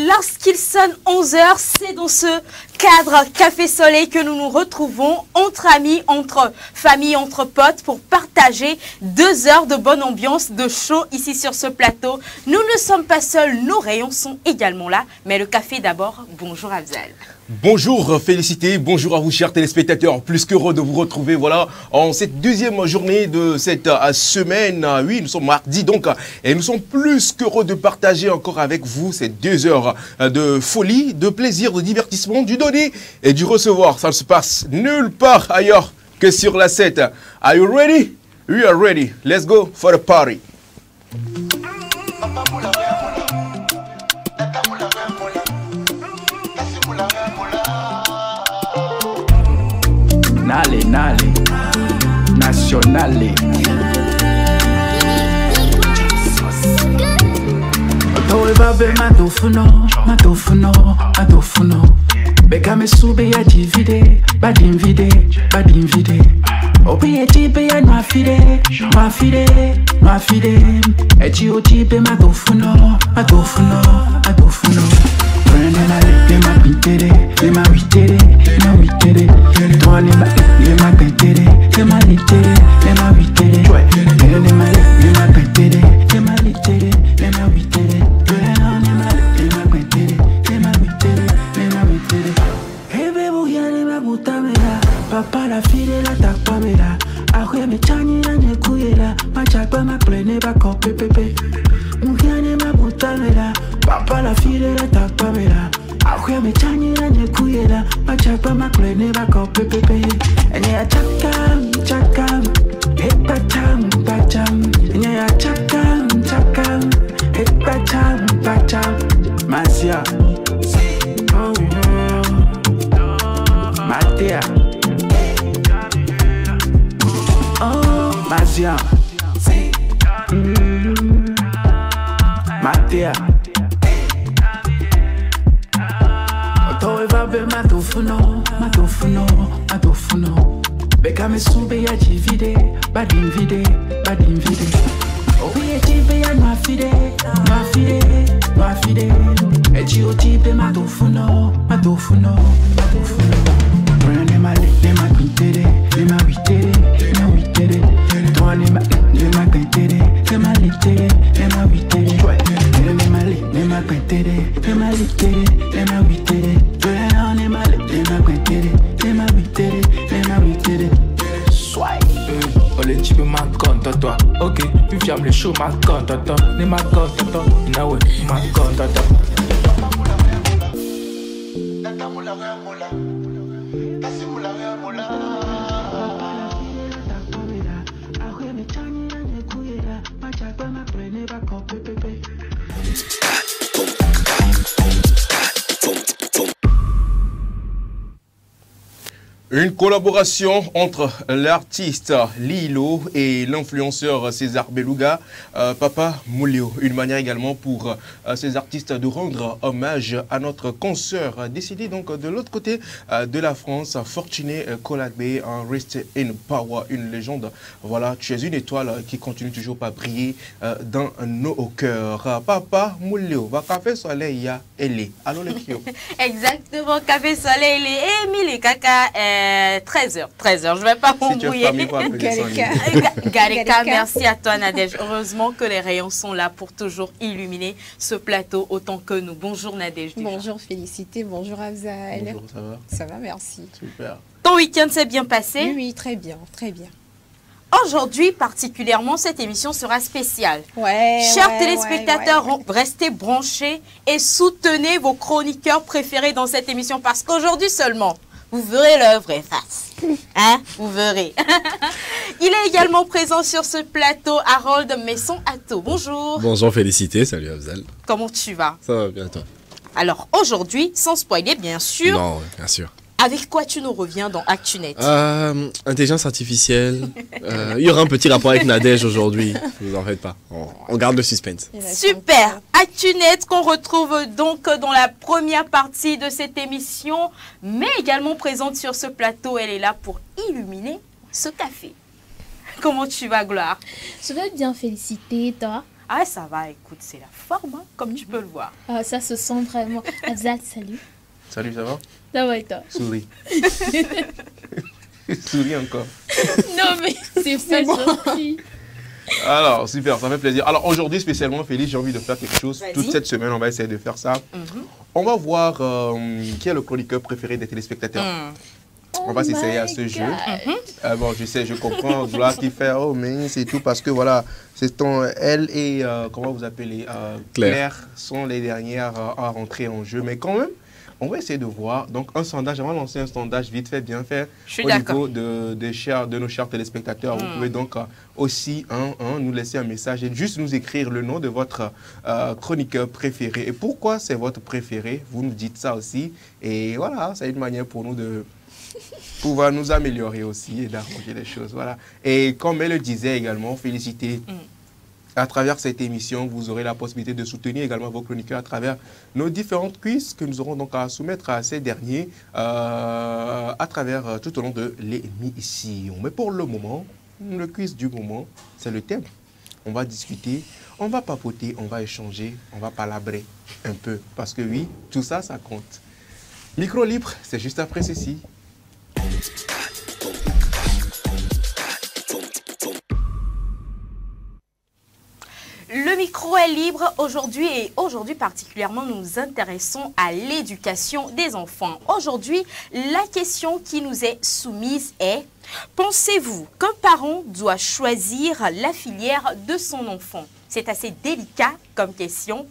lorsqu'il sonne 11 h, c'est dans ce cadre Café Soleil que nous nous retrouvons entre amis, entre familles, entre potes pour partager 2 heures de bonne ambiance, de show ici sur ce plateau. Nous ne sommes pas seuls, nos rayons sont également là, mais le café d'abord. Bonjour Afzal. Bonjour, félicité, bonjour à vous chers téléspectateurs, plus qu'heureux de vous retrouver voilà en cette deuxième journée de cette semaine. Oui, nous sommes mardi donc et nous sommes plus qu'heureux de partager encore avec vous ces 2 heures de folie, de plaisir, de divertissement, du donner et du recevoir. Ça ne se passe nulle part ailleurs que sur la 7. Are you ready? We are ready. Let's go for the party. Nale, nale, nationale. Oto ebabe matofuno, matofuno, matofuno. Beka me sube ya divide, badinvide, badinvide. Opi etipe ya nwafide, nwafide, nwafide. Eti otipe matofuno, matofuno, matofuno. Les ma pintere, les ma witere, les ma witere. Toi les ma pintere, les ma litere, les ma witere. Les ma pintere, les ma litere, les ma witere. Les ma pintere, les ma witere, les ma witere. Hey bebo ya les ma butamera, papa la fille la tapamera. Ahwe me chani na nekuyela, machakwa ma plene ba kope pepe. Mugiane ma butamera, papa la fille la tapamera. Ahwe me chani na nekuyela, machakwa ma plene ba kope pepe. Ene ya chakam, chakam, hit bacham, bacham. Ene ya chakam, chakam, hit bacham, bacham. Masia, oh yeah, Matia. Oh, Masia, Matia. Oto ebabe matofuno, matofuno, matofuno. Beka me sube ya divide, badinvide, badinvide. Obi etipe ya nwafide, nwafide, nwafide. Eti otipe matofuno, matofuno, matofuno. Les ma pintere, les ma witere, les ma witere. Toi les ma pintere, les ma litere, les ma witere. Les ma pintere, les ma litere, les ma witere. Les ma pintere, les ma witere, les ma witere. Swai. Ole chibe ma konta toi. Ok, puis fiam le show ma konta toi. Ne ma konta toi. Inawe ma konta toi. Une collaboration entre l'artiste Lilo et l'influenceur César Beluga, Papa Moulio. Une manière également pour ces artistes de rendre hommage à notre consoeur décédée donc de l'autre côté de la France, Fortuné Colabé, un Rest in Power, une légende. Voilà, tu es une étoile qui continue toujours à briller dans nos cœurs. Papa Moulio, va Café Soleil, elle est. Allô les kios. Exactement, Café Soleil, les Émile et Kaka. 13h, je ne vais pas m'embrouiller. Gareka, merci à toi Nadège. Heureusement que les rayons sont là pour toujours illuminer ce plateau autant que nous. Bonjour Nadège. Bonjour Félicité, bonjour Afzal. Bonjour, ça va? Ça va, merci. Super. Ton week-end s'est bien passé? Oui, très bien, très bien. Aujourd'hui, particulièrement, cette émission sera spéciale. Ouais, Chers téléspectateurs, restez branchés et soutenez vos chroniqueurs préférés dans cette émission parce qu'aujourd'hui seulement, vous verrez leur vraie face. Hein? Vous verrez. Il est également présent sur ce plateau, Harold Messon-Atto. Bonjour. Bonjour Félicité, salut Afzal. Comment tu vas? Ça va bien toi? Alors aujourd'hui, sans spoiler bien sûr. Non, bien sûr. Avec quoi tu nous reviens dans ActuNet? Intelligence artificielle. Il y aura un petit rapport avec Nadège aujourd'hui. Ne vous en faites pas. On garde le suspense. Super. ActuNet qu'on retrouve donc dans la première partie de cette émission, mais également présente sur ce plateau. Elle est là pour illuminer ce café. Comment tu vas, Gloire? Je vais bien, Félicité, toi? Ah, ça va, écoute, c'est la forme, hein, comme tu peux le voir. Ah, ça se sent vraiment. Abzal, salut. Salut, ça va? Ça va et toi? Souris. Souris encore. Non, mais c'est pas gentil. Alors, super, ça fait plaisir. Alors, aujourd'hui, spécialement, Félix, j'ai envie de faire quelque chose. Toute cette semaine, on va essayer de faire ça. On va voir qui est le chroniqueur préféré des téléspectateurs. On va s'essayer à ce jeu. Bon, je sais, je comprends. Gloire qui fait, oh, mais c'est tout parce que voilà, c'est elle et, comment vous appelez, Claire sont les dernières à rentrer en jeu. Mais quand même, on va essayer de voir. Donc, un sondage, on va lancer un sondage vite fait, bien fait, au niveau de nos chers téléspectateurs. Vous pouvez donc aussi nous laisser un message et juste nous écrire le nom de votre chroniqueur préféré. Et pourquoi c'est votre préféré? Vous nous dites ça aussi. Et voilà, c'est une manière pour nous de pouvoir nous améliorer aussi et d'arranger les choses. Voilà. Et comme elle le disait également, féliciter. À travers cette émission, vous aurez la possibilité de soutenir également vos chroniqueurs à travers nos différentes quiz que nous aurons donc à soumettre à ces derniers à travers tout au long de l'émission. Mais pour le moment, le quiz du moment, c'est le thème. On va discuter, on va papoter, on va échanger, on va palabrer un peu. Parce que oui, tout ça, ça compte. Micro libre, c'est juste après ceci. Le micro est libre aujourd'hui et aujourd'hui particulièrement nous nous intéressons à l'éducation des enfants. Aujourd'hui, la question qui nous est soumise est: pensez-vous qu'un parent doit choisir la filière de son enfant? C'est assez délicat comme question.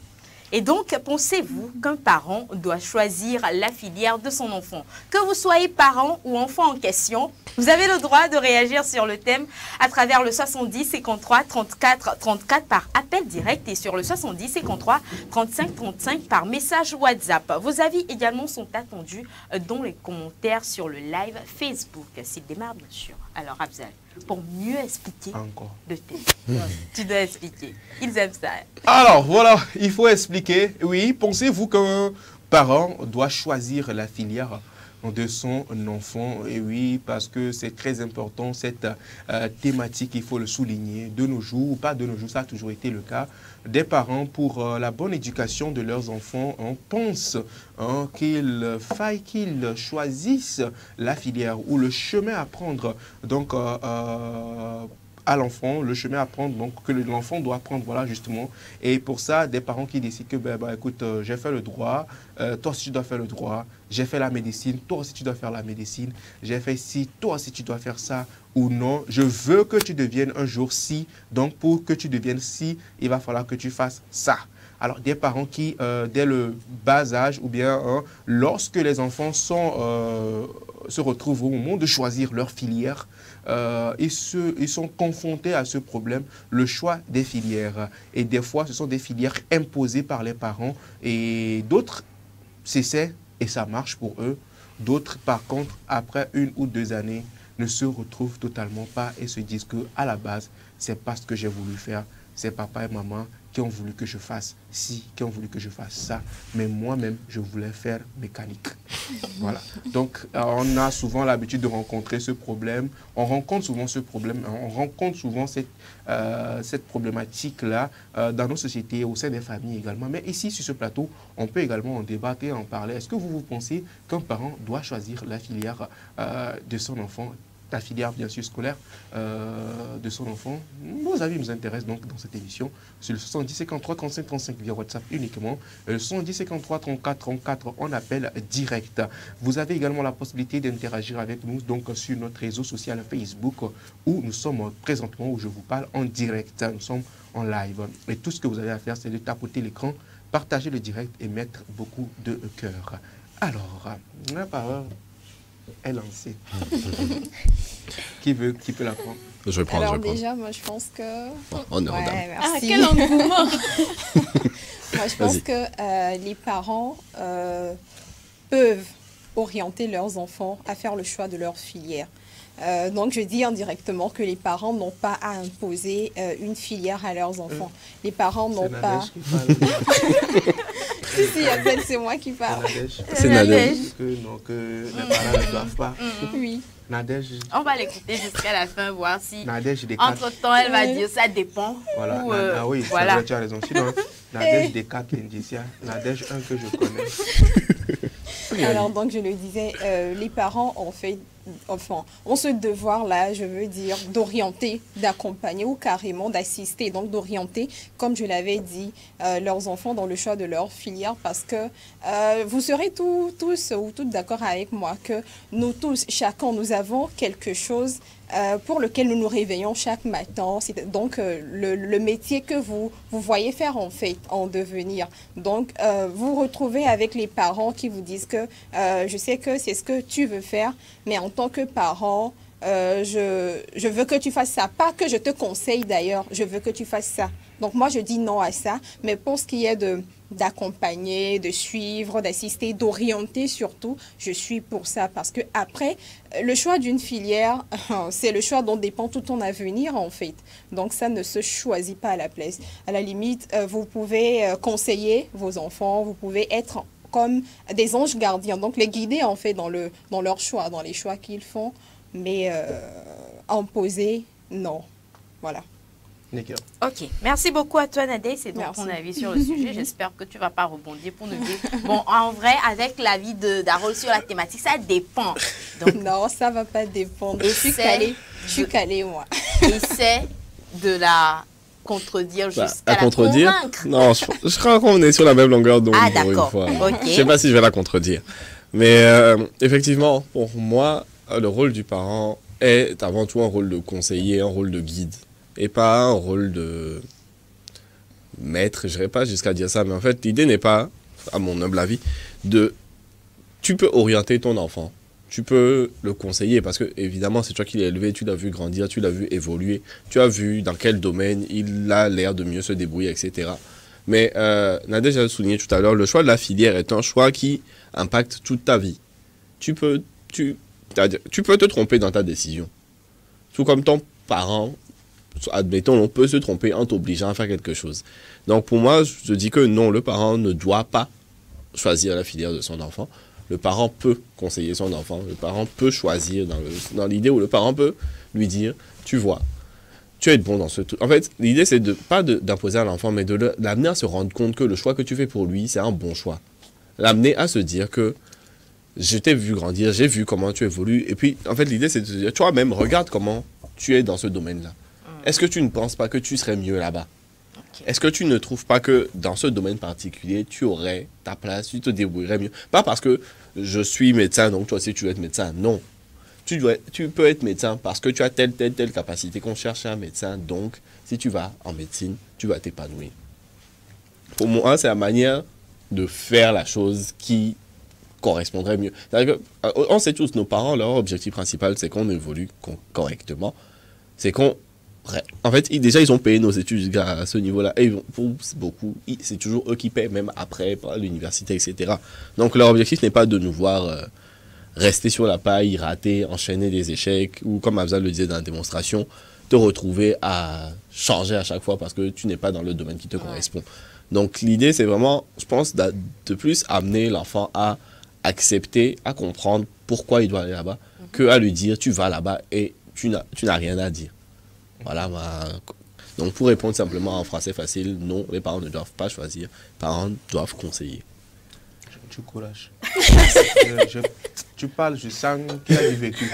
Et donc, pensez-vous qu'un parent doit choisir la filière de son enfant? Que vous soyez parent ou enfant en question, vous avez le droit de réagir sur le thème à travers le 70 53 34 34 par appel direct et sur le 70 53 35 35 par message WhatsApp. Vos avis également sont attendus dans les commentaires sur le live Facebook, s'il démarre bien sûr. Alors, Abzal, pour mieux expliquer le thème, tu dois expliquer. Ils aiment ça. Alors, voilà, il faut expliquer. Oui, pensez-vous qu'un parent doit choisir la filière de son enfant? Et oui, parce que c'est très important, cette thématique, il faut le souligner, de nos jours, ou pas de nos jours, ça a toujours été le cas, des parents, pour la bonne éducation de leurs enfants, on pense qu'il faille qu'ils choisissent la filière ou le chemin à prendre. Donc, à l'enfant, le chemin à prendre, donc que l'enfant doit prendre, voilà, justement. Et pour ça, des parents qui décident que, écoute, j'ai fait le droit, toi aussi tu dois faire le droit, j'ai fait la médecine, toi aussi tu dois faire la médecine, j'ai fait ci, toi aussi tu dois faire ça, ou non, je veux que tu deviennes un jour ci, donc pour que tu deviennes ci, il va falloir que tu fasses ça. Alors, des parents qui, dès le bas âge, ou bien lorsque les enfants se retrouvent au moment de choisir leur filière, ils sont confrontés à ce problème, le choix des filières. Et des fois, ce sont des filières imposées par les parents et d'autres s'essaient et ça marche pour eux. D'autres, par contre, après 1 ou 2 années, ne se retrouvent totalement pas et se disent qu'à la base, c'est pas ce que j'ai voulu faire. C'est papa et maman qui ont voulu que je fasse ci, qui ont voulu que je fasse ça. Mais moi-même, je voulais faire mécanique. Voilà. Donc, on a souvent l'habitude de rencontrer ce problème. On rencontre souvent ce problème. On rencontre souvent cette problématique-là dans nos sociétés, au sein des familles également. Mais ici, sur ce plateau, on peut également en débattre et en parler. Est-ce que vous pensez qu'un parent doit choisir la filière de son enfant, la filière bien sûr scolaire de son enfant? Vos avis nous intéressent donc dans cette émission sur le 70 53 35 35 via WhatsApp uniquement, le 70 53 34 34 en appel direct. Vous avez également la possibilité d'interagir avec nous donc sur notre réseau social Facebook où nous sommes présentement, où je vous parle en direct. Nous sommes en live et tout ce que vous avez à faire, c'est de tapoter l'écran, partager le direct et mettre beaucoup de cœur. Alors, la parole est lancée. Qui peut la prendre? Je vais prendre. Alors déjà, moi je pense que... Honneur aux dames. Ah, quel engouement! Moi je pense que les parents peuvent orienter leurs enfants à faire le choix de leur filière. Donc je dis indirectement que les parents n'ont pas à imposer une filière à leurs enfants. Les parents n'ont pas... Si, Abdel, c'est moi qui parle. C'est Nadège. Que les parents ne doivent pas. Oui. Nadège. On va l'écouter jusqu'à la fin, voir si Nadège des 4. entre-temps, elle va dire ça dépend. Voilà. Ou, Ah oui, voilà. c'est vrai, tu as raison. Sinon, Nadège des 4 Indicia. Nadège 1 que je connais. Alors, donc, je le disais, les parents ont ce devoir-là, je veux dire, d'orienter, d'accompagner ou carrément d'assister, donc d'orienter, comme je l'avais dit, leurs enfants dans le choix de leur filière, parce que vous serez tous ou toutes d'accord avec moi que nous tous, chacun, nous avons quelque chose pour lequel nous nous réveillons chaque matin. C'est donc le métier que vous voyez faire en devenir. Donc, vous retrouvez avec les parents qui vous disent que je sais que c'est ce que tu veux faire, mais en tant que parent, je veux que tu fasses ça. Pas que je te conseille d'ailleurs, je veux que tu fasses ça. Donc moi, je dis non à ça. Mais pour ce qui est d'accompagner, de suivre, d'assister, d'orienter surtout, je suis pour ça. Parce que après, le choix d'une filière, c'est le choix dont dépend tout ton avenir en fait. Donc ça ne se choisit pas à la place. À la limite, vous pouvez conseiller vos enfants, vous pouvez être comme des anges gardiens. Donc les guider en fait dans leur choix, dans les choix qu'ils font. Mais imposer, non. Voilà. Nickel. Ok, merci beaucoup à toi Nadège, c'est donc Merci. ton avis sur le sujet. J'espère que tu ne vas pas rebondir pour nous dire. Bon, en vrai, avec l'avis d'Harold sur la thématique, ça dépend. Donc, Non, ça va pas dépendre. Je suis Essaie calée, moi. essaie de la contredire jusqu'à à la contredire convaincre. Non, je crois qu'on est sur la même longueur d'onde Ah, pour une d'accord. fois. Ok. Je sais pas si je vais la contredire. Mais effectivement, pour moi, le rôle du parent est avant tout un rôle de conseiller, un rôle de guide. Et pas un rôle de maître, je n'irai pas jusqu'à dire ça. Mais en fait, l'idée n'est pas, à mon humble avis, tu peux orienter ton enfant. Tu peux le conseiller parce que, évidemment, c'est toi qui l'as élevé, tu l'as vu grandir, tu l'as vu évoluer, tu as vu dans quel domaine il a l'air de mieux se débrouiller, etc. Mais Nadège a souligné tout à l'heure, le choix de la filière est un choix qui impacte toute ta vie. Tu peux te tromper dans ta décision. Tout comme ton parent, admettons, on peut se tromper en t'obligeant à faire quelque chose. Donc pour moi, je dis que non, le parent ne doit pas choisir la filière de son enfant. Le parent peut conseiller son enfant, le parent peut choisir dans l'idée où le parent peut lui dire, tu vois, tu vas être bon dans ce truc. En fait, l'idée c'est pas d'imposer à l'enfant, mais de l'amener à se rendre compte que le choix que tu fais pour lui, c'est un bon choix. L'amener à se dire que je t'ai vu grandir, j'ai vu comment tu évolues. Et puis, en fait, l'idée c'est de se dire, toi-même, regarde comment tu es dans ce domaine-là. Est-ce que tu ne penses pas que tu serais mieux là-bas? Ok. Est-ce que tu ne trouves pas que dans ce domaine particulier, tu aurais ta place, tu te débrouillerais mieux? Pas parce que je suis médecin, donc toi aussi tu dois être médecin. Non. Tu peux être médecin parce que tu as telle capacité qu'on cherche un médecin. Donc, si tu vas en médecine, tu vas t'épanouir. Pour moi, c'est la manière de faire la chose qui correspondrait mieux. C'est-à-dire que, on sait tous, nos parents, leur objectif principal, c'est qu'on évolue correctement. C'est qu'on... En fait, déjà, ils ont payé nos études à ce niveau-là. Et pour beaucoup, c'est toujours eux qui paient, même après, par l'université, etc. Donc, leur objectif n'est pas de nous voir rester sur la paille, rater, enchaîner des échecs, ou comme Afzal le disait dans la démonstration, te retrouver à changer à chaque fois parce que tu n'es pas dans le domaine qui te correspond. Donc, l'idée, c'est vraiment, je pense, de plus amener l'enfant à accepter, à comprendre pourquoi il doit aller là-bas, qu'à lui dire, tu vas là-bas et tu n'as rien à dire. Voilà, donc pour répondre simplement en français facile, non, les parents ne doivent pas choisir, les parents doivent conseiller. Tu courage. Tu parles, je sens qu'il a du vécu.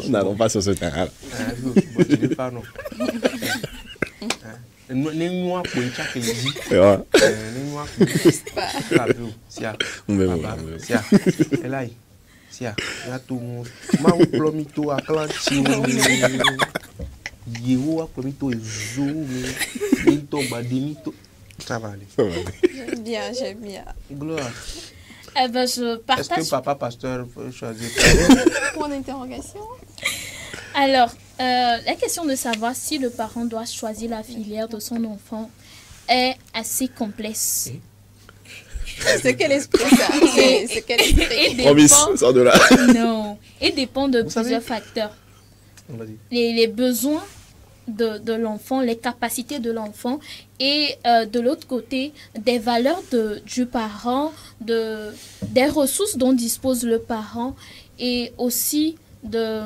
N'allons pas sur ce terrain-là. Je ne pas non. Nengoa kuicha kelezi. Ouais. Nengoa kuicha. Kabu. Sia. Sia. Elai. Sia. Ya tu mau plomito aklanchi. Yeho plomito ezo. Mito badimito. Ça va aller. J'aime bien. Gloire. Eh ben, je Est-ce partage. que papa pasteur peut choisir? Point d'interrogation. Alors, la question de savoir si le parent doit choisir la filière de son enfant est assez complexe. C'est quel esprit ça? C'est quel esprit? Et Promis, dépend, sors de là. non, et dépend de Vous savez- plusieurs facteurs. Vas-y. Les besoins de l'enfant, les capacités de l'enfant, et de l'autre côté, des valeurs du parent, des ressources dont dispose le parent, et aussi de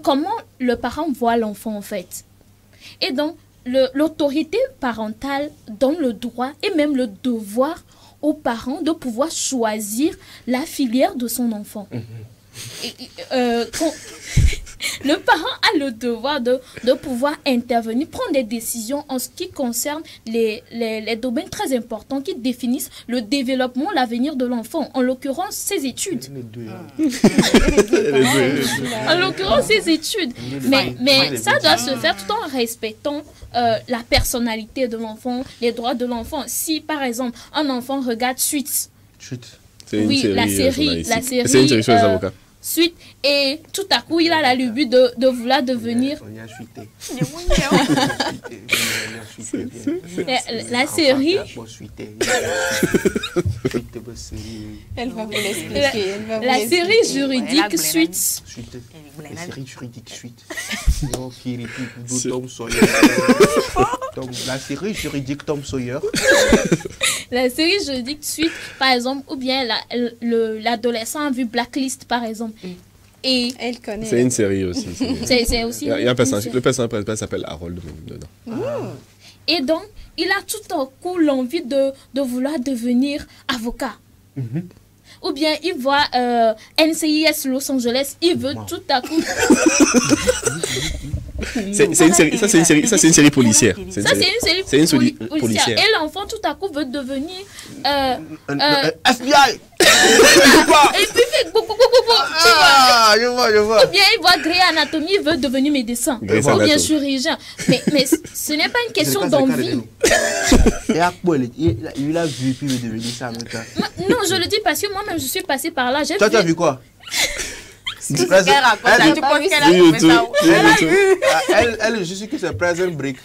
comment le parent voit l'enfant en fait. Et donc, l'autorité parentale donne le droit et même le devoir aux parents de pouvoir choisir la filière de son enfant. Le parent a le devoir de pouvoir intervenir, prendre des décisions en ce qui concerne les domaines très importants qui définissent le développement, l'avenir de l'enfant, en l'occurrence ses études. En l'occurrence ses études. Mais ça doit se faire tout en respectant la personnalité de l'enfant, les droits de l'enfant. Si par exemple un enfant regarde Suits, oui, la série c'est une série sur les avocats. Suite, et tout à coup il a la lubie de vouloir devenir la série. Elle va vous l'expliquer. La série juridique Suite. La série juridique Suite. La série juridique Tom Sawyer. La série juridique Suite, par exemple, ou bien l'adolescent a vu Blacklist, par exemple. Et elle connaît. C'est une série aussi. C'est aussi. Il y a un personnage. Le personnage principal s'appelle Harold dedans. Et donc, il a tout à coup l'envie de vouloir devenir avocat. Ou bien il voit NCIS Los Angeles, il veut tout à coup. C'est une série, ça c'est une série policière. C'est une série policière. Et l'enfant tout à coup veut devenir FBI. Et puis fait je vois. Ou bien il voit Grey Anatomy, il veut devenir médecin. Ou bien chirurgien. Mais ce n'est pas une question d'envie. Et après, il a vu puis il veut devenir ça maintenant. Non, je le dis parce que moi-même je suis passée par là. Toi, tu as vu quoi? Tu penses qu'elle a vu ça? Elle, je suis que c'est Prison Break.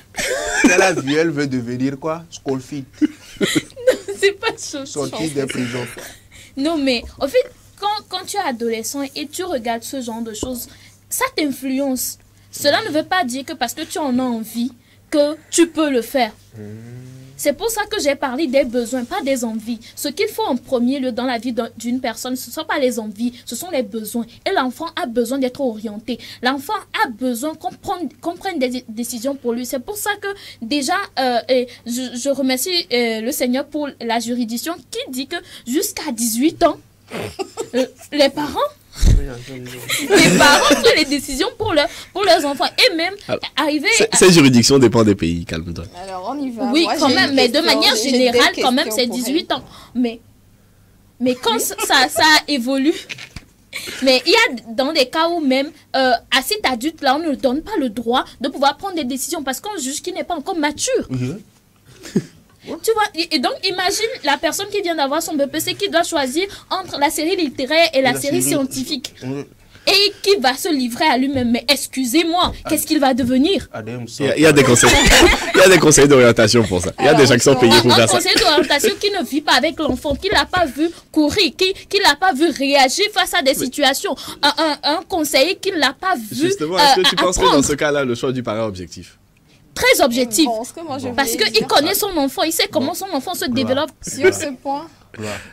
Elle a vu, elle veut devenir quoi? Schoolfield. C'est pas chose. Sortie des prisons. Non, mais en fait, quand tu es adolescent et tu regardes ce genre de choses, ça t'influence. Cela ne veut pas dire que parce que tu en as envie, que tu peux le faire. C'est pour ça que j'ai parlé des besoins, pas des envies. Ce qu'il faut en premier lieu dans la vie d'une personne, ce ne sont pas les envies, ce sont les besoins. Et l'enfant a besoin d'être orienté. L'enfant a besoin qu'on prenne des décisions pour lui. C'est pour ça que déjà, je remercie le Seigneur pour la juridiction qui dit que jusqu'à 18 ans, les parents prennent les décisions pour leurs enfants. Et même arriver... Cette juridiction dépend des pays, calme-toi. Alors on y va. Oui, quand même, mais de manière générale, quand même, c'est 18 ans. Mais quand ça évolue... Mais il y a dans des cas où même, à cet adulte-là, on ne donne pas le droit de pouvoir prendre des décisions parce qu'on juge qu'il n'est pas encore mature. Tu vois, et donc imagine la personne qui vient d'avoir son BPC qui doit choisir entre la série littéraire et la série scientifique. Et qui va se livrer à lui-même. Mais excusez-moi, qu'est-ce qu'il va devenir? Il y a des conseils. Il y a des conseils d'orientation pour ça. Il y a des gens qui sont payés pour faire ça. Un conseil d'orientation qui ne vit pas avec l'enfant, qui ne l'a pas vu courir, qui ne l'a pas vu réagir face à des situations. Un conseiller qui ne l'a pas vu. Justement, est-ce que tu penses que dans ce cas-là, le choix du parent est objectif? Très objectif. Parce qu'il qu'il connaît son enfant, il sait comment son enfant se développe. Sur ce point.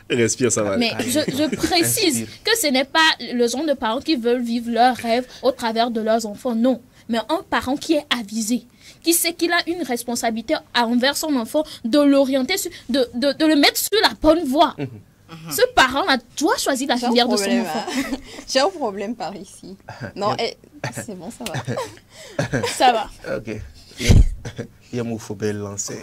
Respire, ça va. Mais je précise que ce n'est pas le genre de parents qui veulent vivre leurs rêves au travers de leurs enfants, non. Mais un parent qui est avisé, qui sait qu'il a une responsabilité envers son enfant, de l'orienter, de le mettre sur la bonne voie. Ce parent-là doit choisir la filière de son enfant. J'ai un problème par ici. Non, c'est bon, ça va. Ça va. Ok. Il y a mon faux bel lancé.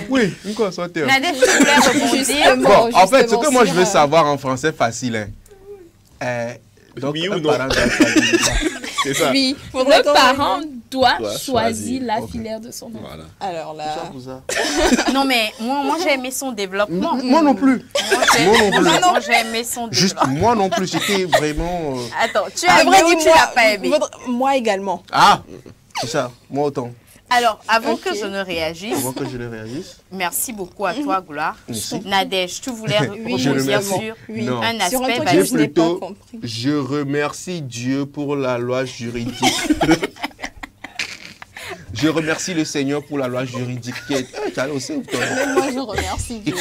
Oui, une quoi, soit tu Nadège, je voulais rebondir. Bon, en fait, ce que moi je veux savoir en français facile, donc, oui ou non? C'est ça. Oui, le parent doit choisir la filière de son enfant. Voilà. Alors là... Non, mais moi j'ai aimé son développement. Moi non plus. Moi j'ai aimé son développement. Juste moi non plus, c'était vraiment... Attends, tu as aimé ou tu l'as pas aimé? Moi également. Ah, c'est ça, moi autant. Alors, avant que je ne réagisse, Avant que je ne réagisse. merci beaucoup à toi, Gloire. Merci. Nadège, tu voulais Je rebondir remercie. sur Non. un Sur un aspect. truc vas-y. que je n'ai pas Plutôt, compris. je remercie Dieu pour la loi juridique. Je remercie le Seigneur pour la loi juridique qui est... tu as aussi, toi. Même moi, je remercie Dieu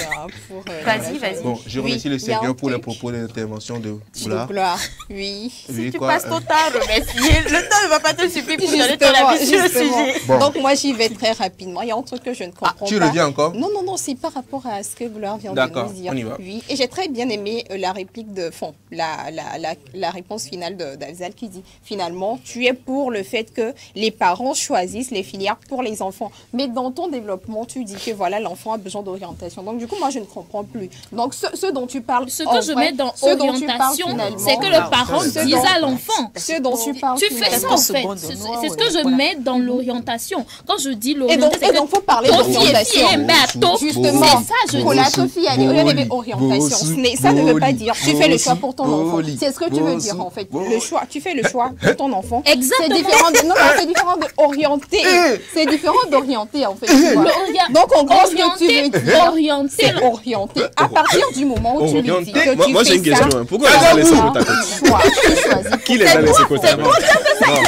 pour... Vas-y, vas-y. Bon, je remercie Oui, le il y a un Seigneur pour les truc. propos de l'intervention de De Gloire. gloire. Oui. Oui, Tu quoi, passes ton temps à remercier. Le temps ne va pas te suffire pour donner ton Justement, avis sur le justement. sujet. Bon. Donc moi j'y vais très rapidement. Il y a un truc que je ne comprends tu pas. reviens encore? Non, non, non, c'est par rapport à ce que Gloire vient de D'accord, nous dire. on y va. Oui, et j'ai très bien aimé la réplique de fond, la réponse finale d'Afzal qui dit finalement tu es pour le fait que les parents choisissent les filières pour les enfants. Mais dans ton développement, tu dis que voilà, l'enfant a besoin d'orientation. Donc du coup, moi je ne comprends plus. Donc ce dont tu parles... Ce en que je vrai, mets dans ce dont tu parles orientation, finalement, c'est que le parent ce dise dont- à l'enfant. Ce dont tu parles Tu fais ça finalement. en fait. C'est ce que je mets dans l'orientation. Quand je dis Et donc, l'orientation, c'est il faut parler que ton fille est fille d'orientation. et bateau. Justement, C'est ça, je pour dis. la Sophie, il y avait orientation. Ça ne veut pas dire tu fais le choix pour ton enfant. C'est ce que tu veux dire en fait. Le choix, tu fais le choix pour ton enfant. C'est Exactement. différent de, non, non, c'est différent de orienter. C'est différent d'orienter en fait. tu vois. Donc en gros, ce que tu veux dire, Orienter. c'est orienter. À partir du moment où tu lui dis Orienter. que tu Moi j'ai fais une question. ça, Hein. Pourquoi les a laissés côte à côte? choix, tu choisis. Qui les a laissés côte à côte?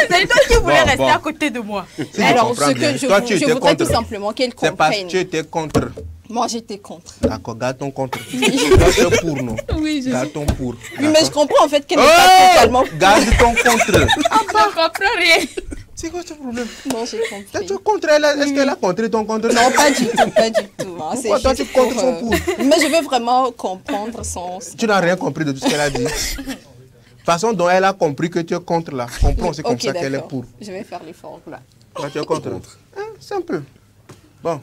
C'est toi qui voulais Bon, rester bon. à côté de moi. Alors, comprends ce bien. que je Toi, tu étais voudrais contre. tout simplement qu'elle C'est parce que comprenne. tu étais contre. Moi, j'étais contre. D'accord, garde ton contre. Toi, tu es pour, non? Oui, je Garde ton pour. Oui, mais je comprends en fait qu'elle n'est pas totalement... Garde ton contre. ne comprends rien. C'est quoi ce problème? Non, j'ai Là, compris. tu es contre elle. Est-ce qu'elle a contré ton contre? Non, pas du tout, pas du tout. Hein. C'est Pourquoi toi, juste tu contre pour, son pour? Mais je veux vraiment comprendre son... Tu n'as rien compris de tout ce qu'elle a dit. Façon dont elle a compris que tu es contre là. Comprends, c'est comme Ok, ça qu'elle est d'accord. pour. Je vais faire l'effort là. Toi, tu es contre. Hein, simple. Bon.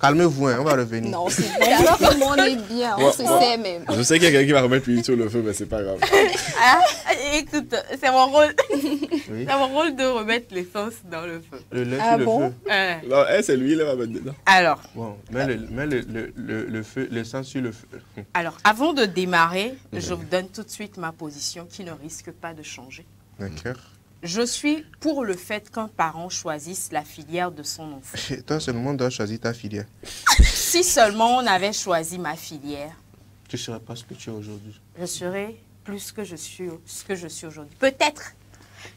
Calmez-vous, hein, on va revenir. Non, c'est bon. Alors, tout le monde est bien, on se sait même. Je sais qu'il y a quelqu'un qui va remettre l'huile sur le feu, mais c'est pas grave. Ah, écoute, c'est mon rôle. Oui. C'est mon rôle de remettre l'essence dans le feu. Le lait Ah sur le bon? feu. Non, elle, c'est l'huile, elle va mettre dedans. Alors, Bon, mets le feu, le sang sur le feu. avant de démarrer, je vous donne tout de suite ma position qui ne risque pas de changer. D'accord. Je suis pour le fait qu'un parent choisisse la filière de son enfant. Toi seulement dois choisir ta filière. Si seulement on avait choisi ma filière, Tu ne serais pas ce que tu es aujourd'hui. je serais plus que je suis aujourd'hui. Peut-être.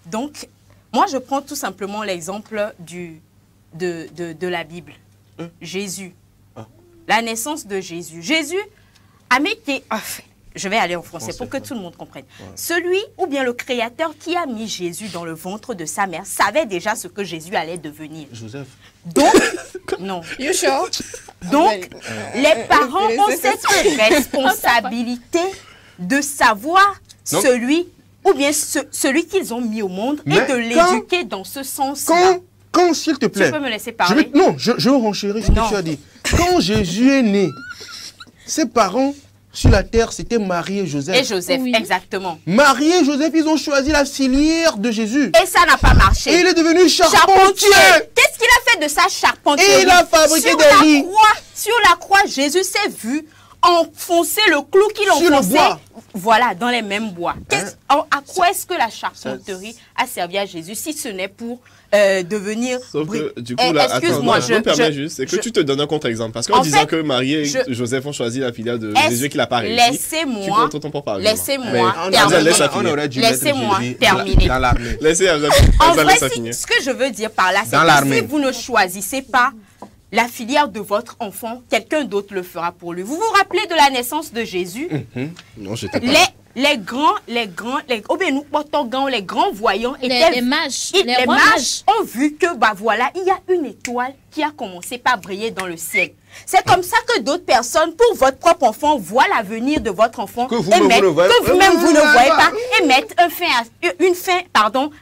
Donc, moi, je prends tout simplement l'exemple de la Bible. Jésus. Ah. La naissance de Jésus. Jésus a été... je vais aller en français On pour sait que pas. tout le monde comprenne. Ouais. Celui ou bien le Créateur qui a mis Jésus dans le ventre de sa mère savait déjà ce que Jésus allait devenir. Joseph. Donc, non. You sure? Donc, les parents ont cette responsabilité de savoir Non. celui ou bien celui qu'ils ont mis au monde et Mais de l'éduquer dans ce sens-là. Quand, s'il te Tu plaît, peux me laisser je parler? vais, non, je vais renchérir ce Non. que tu as dit. Quand Jésus est né, ses parents sur la terre, c'était Marie et Joseph. Et Joseph, Oui. exactement. Marie et Joseph, ils ont choisi la filière de Jésus. Et ça n'a pas marché. Et il est devenu charpentier. Qu'est-ce qu'il a fait de sa charpentier? Et il a fabriqué Sur des la lits. croix, sur la croix, Jésus s'est vu enfoncer le clou qu'il Sur le enfonçait. bois. Voilà, dans les mêmes bois. À quoi est-ce que la Ça- charpenterie a servi à Jésus si ce n'est pour devenir... Sauf que, du coup, là, attends, excuse-moi, je me permets juste, c'est que tu te donnes un contre-exemple. Parce qu'en En disant fait, que Marie et je- Joseph ont choisi la filière de Est-ce- Jésus qu'il n'a pas réussi, Laissez-moi- tu prends ton temps pour parler. laissez-moi Mais- terminer. Laisse-la finir. aurait dû Laissez-moi mettre Jésus terminer. dans l'armée. Laissez En Azal vrai, laisse finir. ce que je veux dire par là, c'est Dans que l'armée. si vous ne choisissez pas la filière de votre enfant, quelqu'un d'autre le fera pour lui. Vous vous rappelez de la naissance de Jésus? Non, j'étais pas. Les grands voyants étaient... Les mages. Les rois mages ont vu que, bah voilà, il y a une étoile qui a commencé par briller dans le ciel. C'est comme ça que d'autres personnes, pour votre propre enfant, voient l'avenir de votre enfant Que vous-même, vous ne voyez pas. vous-même vous ne voyez pas et mettent une fin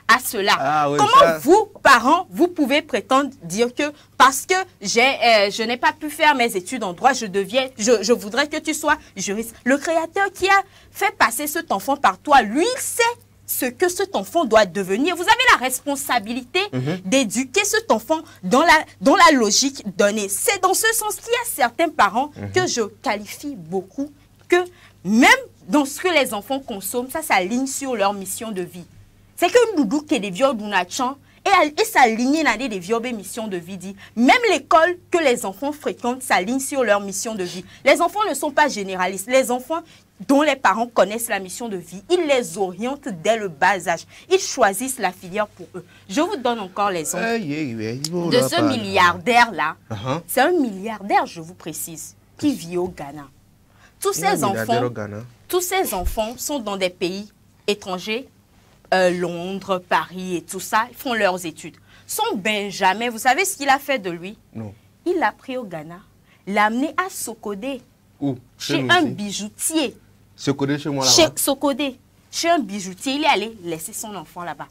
à cela. Ah oui, Comment ça. vous, parents, vous pouvez prétendre dire que parce que je n'ai pas pu faire mes études en droit, je voudrais que tu sois juriste. Le Créateur qui a fait passer cet enfant par toi, lui, il sait ce que cet enfant doit devenir. Vous avez la responsabilité d'éduquer cet enfant dans la logique donnée. C'est dans ce sens qu'il y a certains parents que je qualifie beaucoup, que même dans ce que les enfants consomment, ça s'aligne sur leur mission de vie. C'est que Doudou qui est des vieux d'Unachan et s'aligner dans des vieux missions de vie. Dit. Même l'école que les enfants fréquentent s'aligne sur leur mission de vie. Les enfants ne sont pas généralistes. Les enfants dont les parents connaissent la mission de vie, ils les orientent dès le bas âge. Ils choisissent la filière pour eux. Je vous donne encore l'exemple de ce milliardaire-là. C'est un milliardaire, je vous précise, qui vit au Ghana. Tous ces enfants sont dans des pays étrangers, Londres, Paris et tout ça, ils font leurs études. Son Benjamin, vous savez ce qu'il a fait de lui? Non. Il l'a pris au Ghana, l'a amené à Sokodé, chez un bijoutier. Sokodé chez moi là-bas? Chez Sokodé, chez un bijoutier, il est allé laisser son enfant là-bas.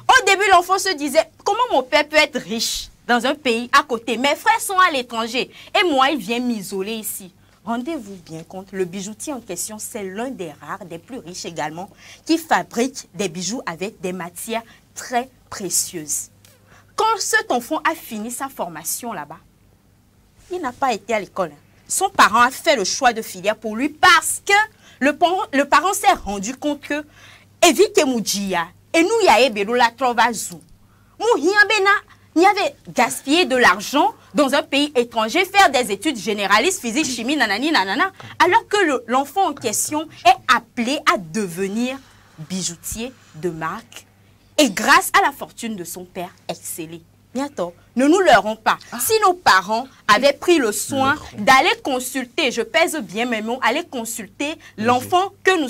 Au début, l'enfant se disait, comment mon père peut être riche dans un pays à côté? Mes frères sont à l'étranger et moi, il vient m'isoler ici. Rendez-vous bien compte, le bijoutier en question, c'est l'un des rares, des plus riches également, qui fabrique des bijoux avec des matières très précieuses. Quand cet enfant a fini sa formation là-bas, il n'a pas été à l'école. Son parent a fait le choix de filière pour lui parce que le parent s'est rendu compte que Evike Moudjia et nous yaebelo la trovazu. Il avait gaspillé de l'argent dans un pays étranger, faire des études généralistes, physique, chimie, nanani, nanana, alors que l'enfant en question est appelé à devenir bijoutier de marque et grâce à la fortune de son père, exceller. Bientôt, ne nous leurrons pas. Si nos parents avaient pris le soin d'aller consulter, je pèse bien mes mots, aller consulter l'enfant que nous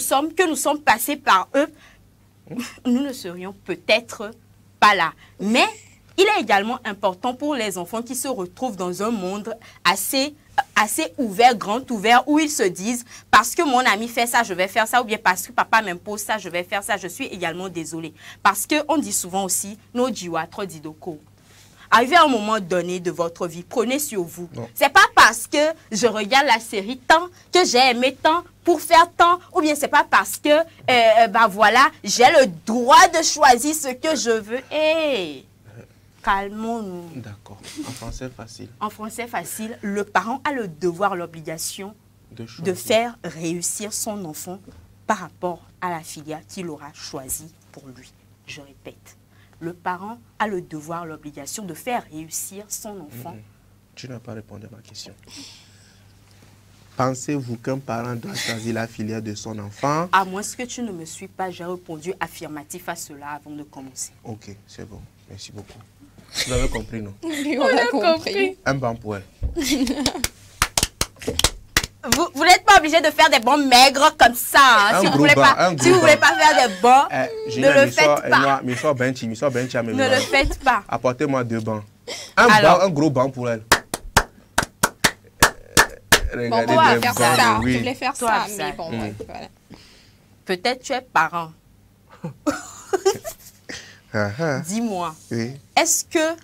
sommes passés par eux, nous ne serions peut-être pas là. Mais il est également important pour les enfants qui se retrouvent dans un monde assez ouvert, grand ouvert, où ils se disent, parce que mon ami fait ça, je vais faire ça, ou bien parce que papa m'impose ça, je vais faire ça, je suis également désolée. Parce qu'on dit souvent aussi, no jiwa tro didoko. Arrivez à un moment donné de votre vie, prenez sur vous. C'est pas parce que je regarde la série tant, que j'ai aimé tant, pour faire tant, ou bien c'est pas parce que, voilà, j'ai le droit de choisir ce que je veux. Hey, calmons-nous. D'accord. En français facile. En français facile, le parent a le devoir, l'obligation de faire réussir son enfant par rapport à la filière qu'il aura choisie pour lui. Je répète. Le parent a le devoir, l'obligation de faire réussir son enfant. Tu n'as pas répondu à ma question. Pensez-vous qu'un parent doit choisir la filière de son enfant? À moins que tu ne me suis pas, j'ai répondu affirmatif à cela avant de commencer. Ok, c'est bon. Merci beaucoup. Vous avez compris, non? Oui, on a compris. Un banc pour elle. Vous n'êtes pas obligé de faire des bons maigres comme ça. Hein. Si vous ne voulez pas faire des bons, ne le faites pas. Ne le faites pas. Apportez-moi 2 bancs. Un gros banc pour elle. Regardez, on va faire ça. Je voulais faire ça, mais bon, voilà. Peut-être tu es parent. Dis-moi, est-ce que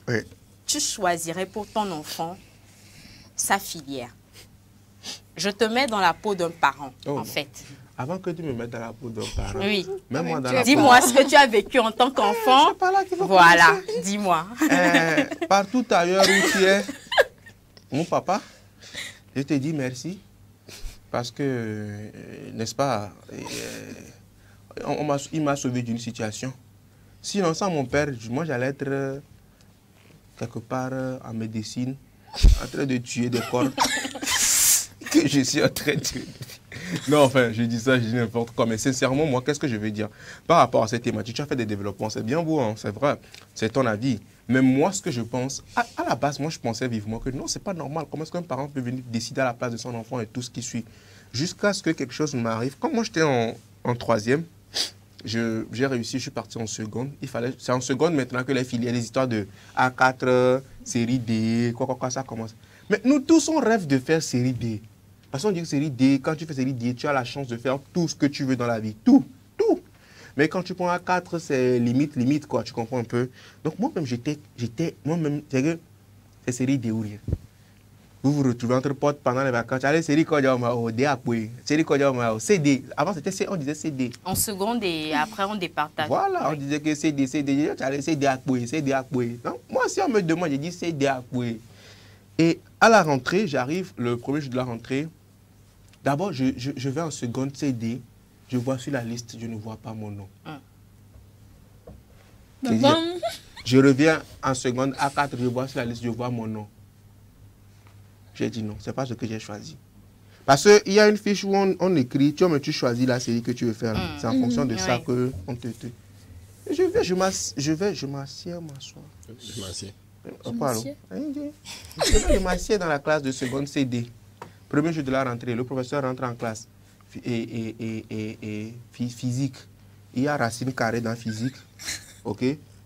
tu choisirais pour ton enfant sa filière? Je te mets dans la peau d'un parent, en fait. Avant que tu me mettes dans la peau d'un parent, oui. Même-moi dans la peau. Dis-moi ce que tu as vécu en tant qu'enfant. Voilà, dis-moi. Partout ailleurs où tu es, mon papa, je te dis merci. Parce que, n'est-ce pas, il m'a sauvé d'une situation. Sinon, sans mon père, moi, j'allais être quelque part en médecine, en train de tuer des corps. Que je suis en train de... Non, enfin, je dis ça, je dis n'importe quoi. Mais sincèrement, moi, qu'est-ce que je veux dire? Par rapport à cette thématique, tu as fait des développements, c'est bien beau, hein, c'est vrai, c'est ton avis. Mais moi, ce que je pense, à la base, moi, je pensais vivement que non, c'est pas normal. Comment est-ce qu'un parent peut venir décider à la place de son enfant et tout ce qui suit? Jusqu'à ce que quelque chose m'arrive. Quand moi, j'étais en 3e, j'ai réussi, je suis parti en seconde. C'est en seconde maintenant que les filières, les histoires de A4, série D, quoi, ça commence. Mais nous tous, on rêve de faire série D. Parce qu'on dit que série D, quand tu fais série D, tu as la chance de faire tout ce que tu veux dans la vie. Tout. Mais quand tu prends A4, c'est limite, quoi. Tu comprends un peu? Donc moi-même, c'est série D ou rien. Vous vous retrouvez entre potes pendant les vacances. Allez, série Kodjamao, D appuie. Série Kodjamao, CD. Avant, on disait CD. En seconde et après, on départage. Voilà, on disait que CD. Allez, CD appuie. Donc, moi, si on me demande, j'ai dit CD appuie. Et à la rentrée, j'arrive, le premier jour de la rentrée. D'abord, je vais en seconde CD. Je vois sur la liste, je ne vois pas mon nom. Je reviens en seconde A4, je vois sur la liste, je vois mon nom. J'ai dit non, c'est pas ce que j'ai choisi. Parce qu'il y a une fiche où on écrit, tu choisis la série que tu veux faire. C'est en fonction de ça qu'on te... Je m'assieds. Je m'assieds dans la classe de seconde CD. Premier jour de la rentrée, le professeur rentre en classe. Et physique. Il y a racine carrée dans physique. OK?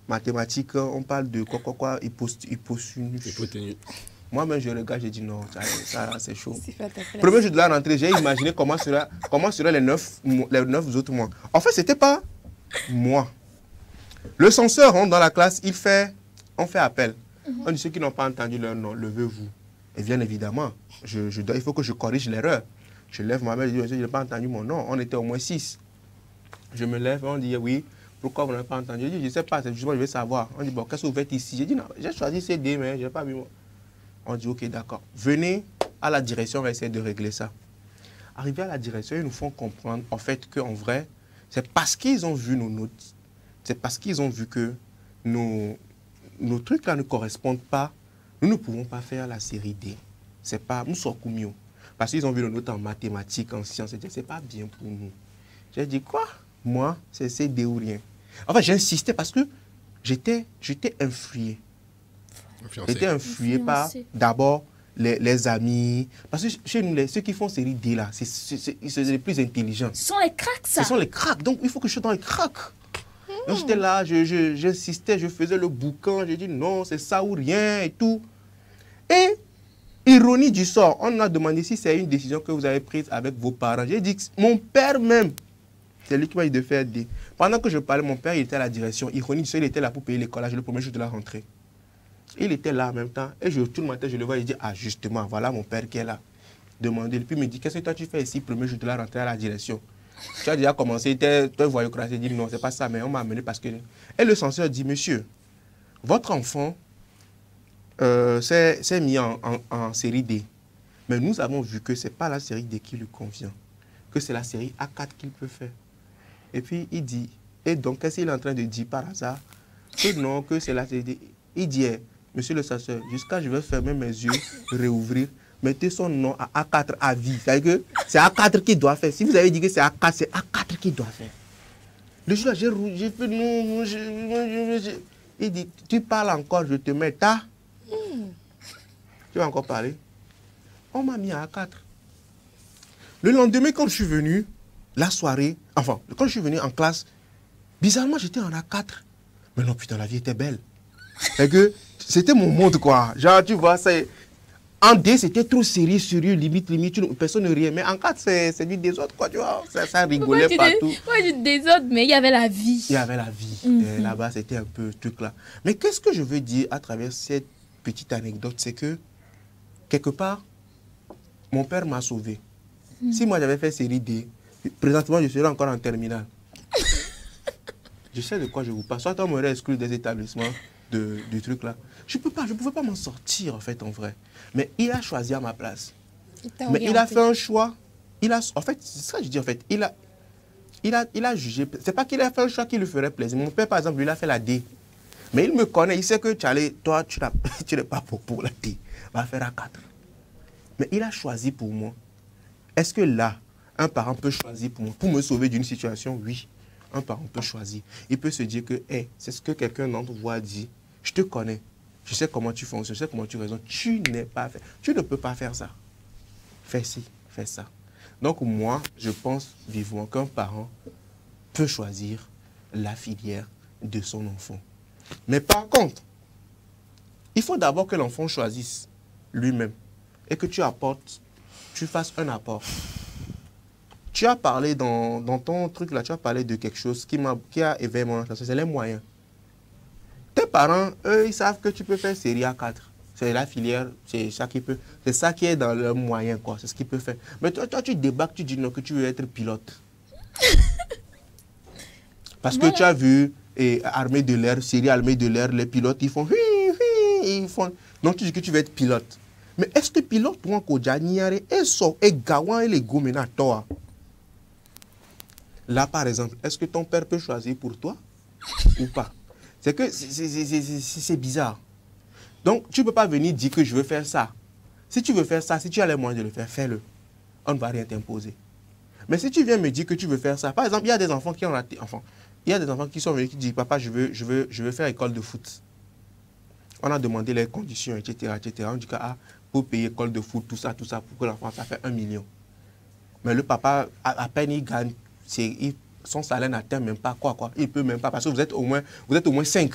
Mathématiques, on parle de quoi, hypoténuse. Moi-même, je regarde, je dis non, ça c'est chaud. Premier jour de la rentrée, j'ai imaginé comment seraient les 9 autres mois. En fait, c'était pas moi. Le censeur rentre dans la classe, on fait appel. On dit ceux qui n'ont pas entendu leur nom, levez-vous. Et bien évidemment, il faut que je corrige l'erreur. Je lève ma main, je dis, je n'ai pas entendu mon nom. On était au moins 6. Je me lève, on dit, oui, pourquoi vous n'avez pas entendu? Je dis, je ne sais pas, c'est justement, je vais savoir. On dit, bon, qu'est-ce que vous faites ici? J'ai dit, non, j'ai choisi CD, mais je n'ai pas vu moi. On dit, ok, d'accord. Venez à la direction, on va essayer de régler ça. Arrivé à la direction, ils nous font comprendre, en fait, qu'en vrai, c'est parce qu'ils ont vu nos notes, c'est parce qu'ils ont vu que nos trucs-là ne correspondent pas. Nous ne pouvons pas faire la série D. C'est pas, nous sommes mieux. Parce qu'ils ont vu nos notes en mathématiques, en sciences, c'est pas bien pour nous. J'ai dit, quoi? Moi, c'est CD ou rien. Enfin, j'insistais parce que j'étais influé. J'étais influé par, d'abord, les amis. Parce que chez nous, ceux qui font série D, là, c'est les plus intelligents. Ce sont les cracks, ça. Ce sont les cracks. Donc, il faut que je sois dans les cracks. Donc, j'étais là, j'insistais, je faisais le bouquin. J'ai dit, non, c'est ça ou rien et tout. Et, ironie du sort, on a demandé si c'est une décision que vous avez prise avec vos parents. J'ai dit, mon père même, c'est lui qui m'a dit de faire D. Pendant que je parlais, mon père, il était à la direction. Ironie du sort, il était là pour payer l'écolage le premier jour de la rentrée. Il était là en même temps. Et tout le matin, je le vois, il dit, ah, justement, voilà mon père qui est là. Demandez. Et puis il me dit, qu'est-ce que toi tu fais ici, premier jour de la rentrée à la direction? Tu as déjà commencé, tu voyais craser. Il dit, non, c'est pas ça, mais on m'a amené parce que... Et le censeur dit, monsieur, votre enfant s'est mis en série D. Mais nous avons vu que ce n'est pas la série D qui lui convient. Que c'est la série A4 qu'il peut faire. Et puis il dit, et donc qu'est-ce qu'il est en train de dire par hasard? Que non, que c'est la série D. Il dit, monsieur le censeur, jusqu'à je vais fermer mes yeux, réouvrir, mettez son nom à A4 à vie. C'est-à-dire que c'est A4 qui doit faire. Si vous avez dit que c'est A4, c'est A4 qui doit faire. Le jour-là, j'ai fait non. Il dit, tu parles encore, je te mets ta. Tu vas encore parler? On m'a mis à A4. Le lendemain, quand je suis venu, la soirée, enfin, quand je suis venu en classe, bizarrement, j'étais en A4. Mais non, putain, la vie était belle. C'est que c'était mon monde, quoi. Genre, tu vois, en D, c'était trop sérieux, limite, personne ne riait. Mais en 4, c'est du désordre, quoi, tu vois. Ça rigolait partout. Ouais, du désordre, mais il y avait la vie. Il y avait la vie. Là-bas, c'était un peu truc là. Mais qu'est-ce que je veux dire à travers cette petite anecdote? C'est que, quelque part, mon père m'a sauvé. Si moi, j'avais fait série D, présentement, je serais encore en terminale. Je sais de quoi je vous parle. Soit on m'aurait exclu des établissements du truc là. Je ne pouvais pas m'en sortir, en fait, en vrai. Mais il a choisi à ma place. Mais il a fait un choix. En fait, c'est ça que je dis, en fait. Il a jugé. C'est pas qu'il a fait un choix qui lui ferait plaisir. Mon père, par exemple, lui, il a fait la D. Mais il me connaît. Il sait que toi, tu n'es pas pour la D. Va faire A4. Mais il a choisi pour moi. Est-ce que là, un parent peut choisir pour moi, pour me sauver d'une situation? Oui. Un parent peut choisir. Il peut se dire que, hey, c'est ce que quelqu'un d'entre vous a dit. Je te connais. Je sais comment tu fonctionnes, je sais comment tu raisonnes. Tu ne peux pas faire ça. Fais ci, fais ça. Donc moi, je pense vivement qu'un parent peut choisir la filière de son enfant. Mais par contre, il faut d'abord que l'enfant choisisse lui-même et que tu fasses un apport. Tu as parlé dans ton truc là, tu as parlé de quelque chose qui a éveillé mon attention, c'est les moyens. Tes parents, eux, ils savent que tu peux faire série A4. C'est la filière, c'est ça qui est dans leurs moyens, quoi. C'est ce qu'ils peuvent faire. Mais toi, tu débarques, tu dis non, que tu veux être pilote. Parce que tu as vu, Armée de l'air, série Armée de l'air, les pilotes, ils font... Donc tu dis que tu veux être pilote. Mais est-ce que pilote, toi, et gawan et les gomena, toi? Là, par exemple, est-ce que ton père peut choisir pour toi ou pas? C'est que c'est bizarre. Donc, tu ne peux pas venir dire que je veux faire ça. Si tu veux faire ça, si tu as les moyens de le faire, fais-le. On ne va rien t'imposer. Mais si tu viens me dire que tu veux faire ça, par exemple, il y a des enfants qui ont raté, il y a des enfants qui sont venus qui disent, papa, je veux faire école de foot. On a demandé les conditions, etc., etc. On dit que pour payer école de foot, tout ça, pour que l'enfant, ça fait 1 million. Mais le papa, à peine il gagne, son salaire n'atteint même pas quoi. Il ne peut même pas, parce que vous êtes au moins 5.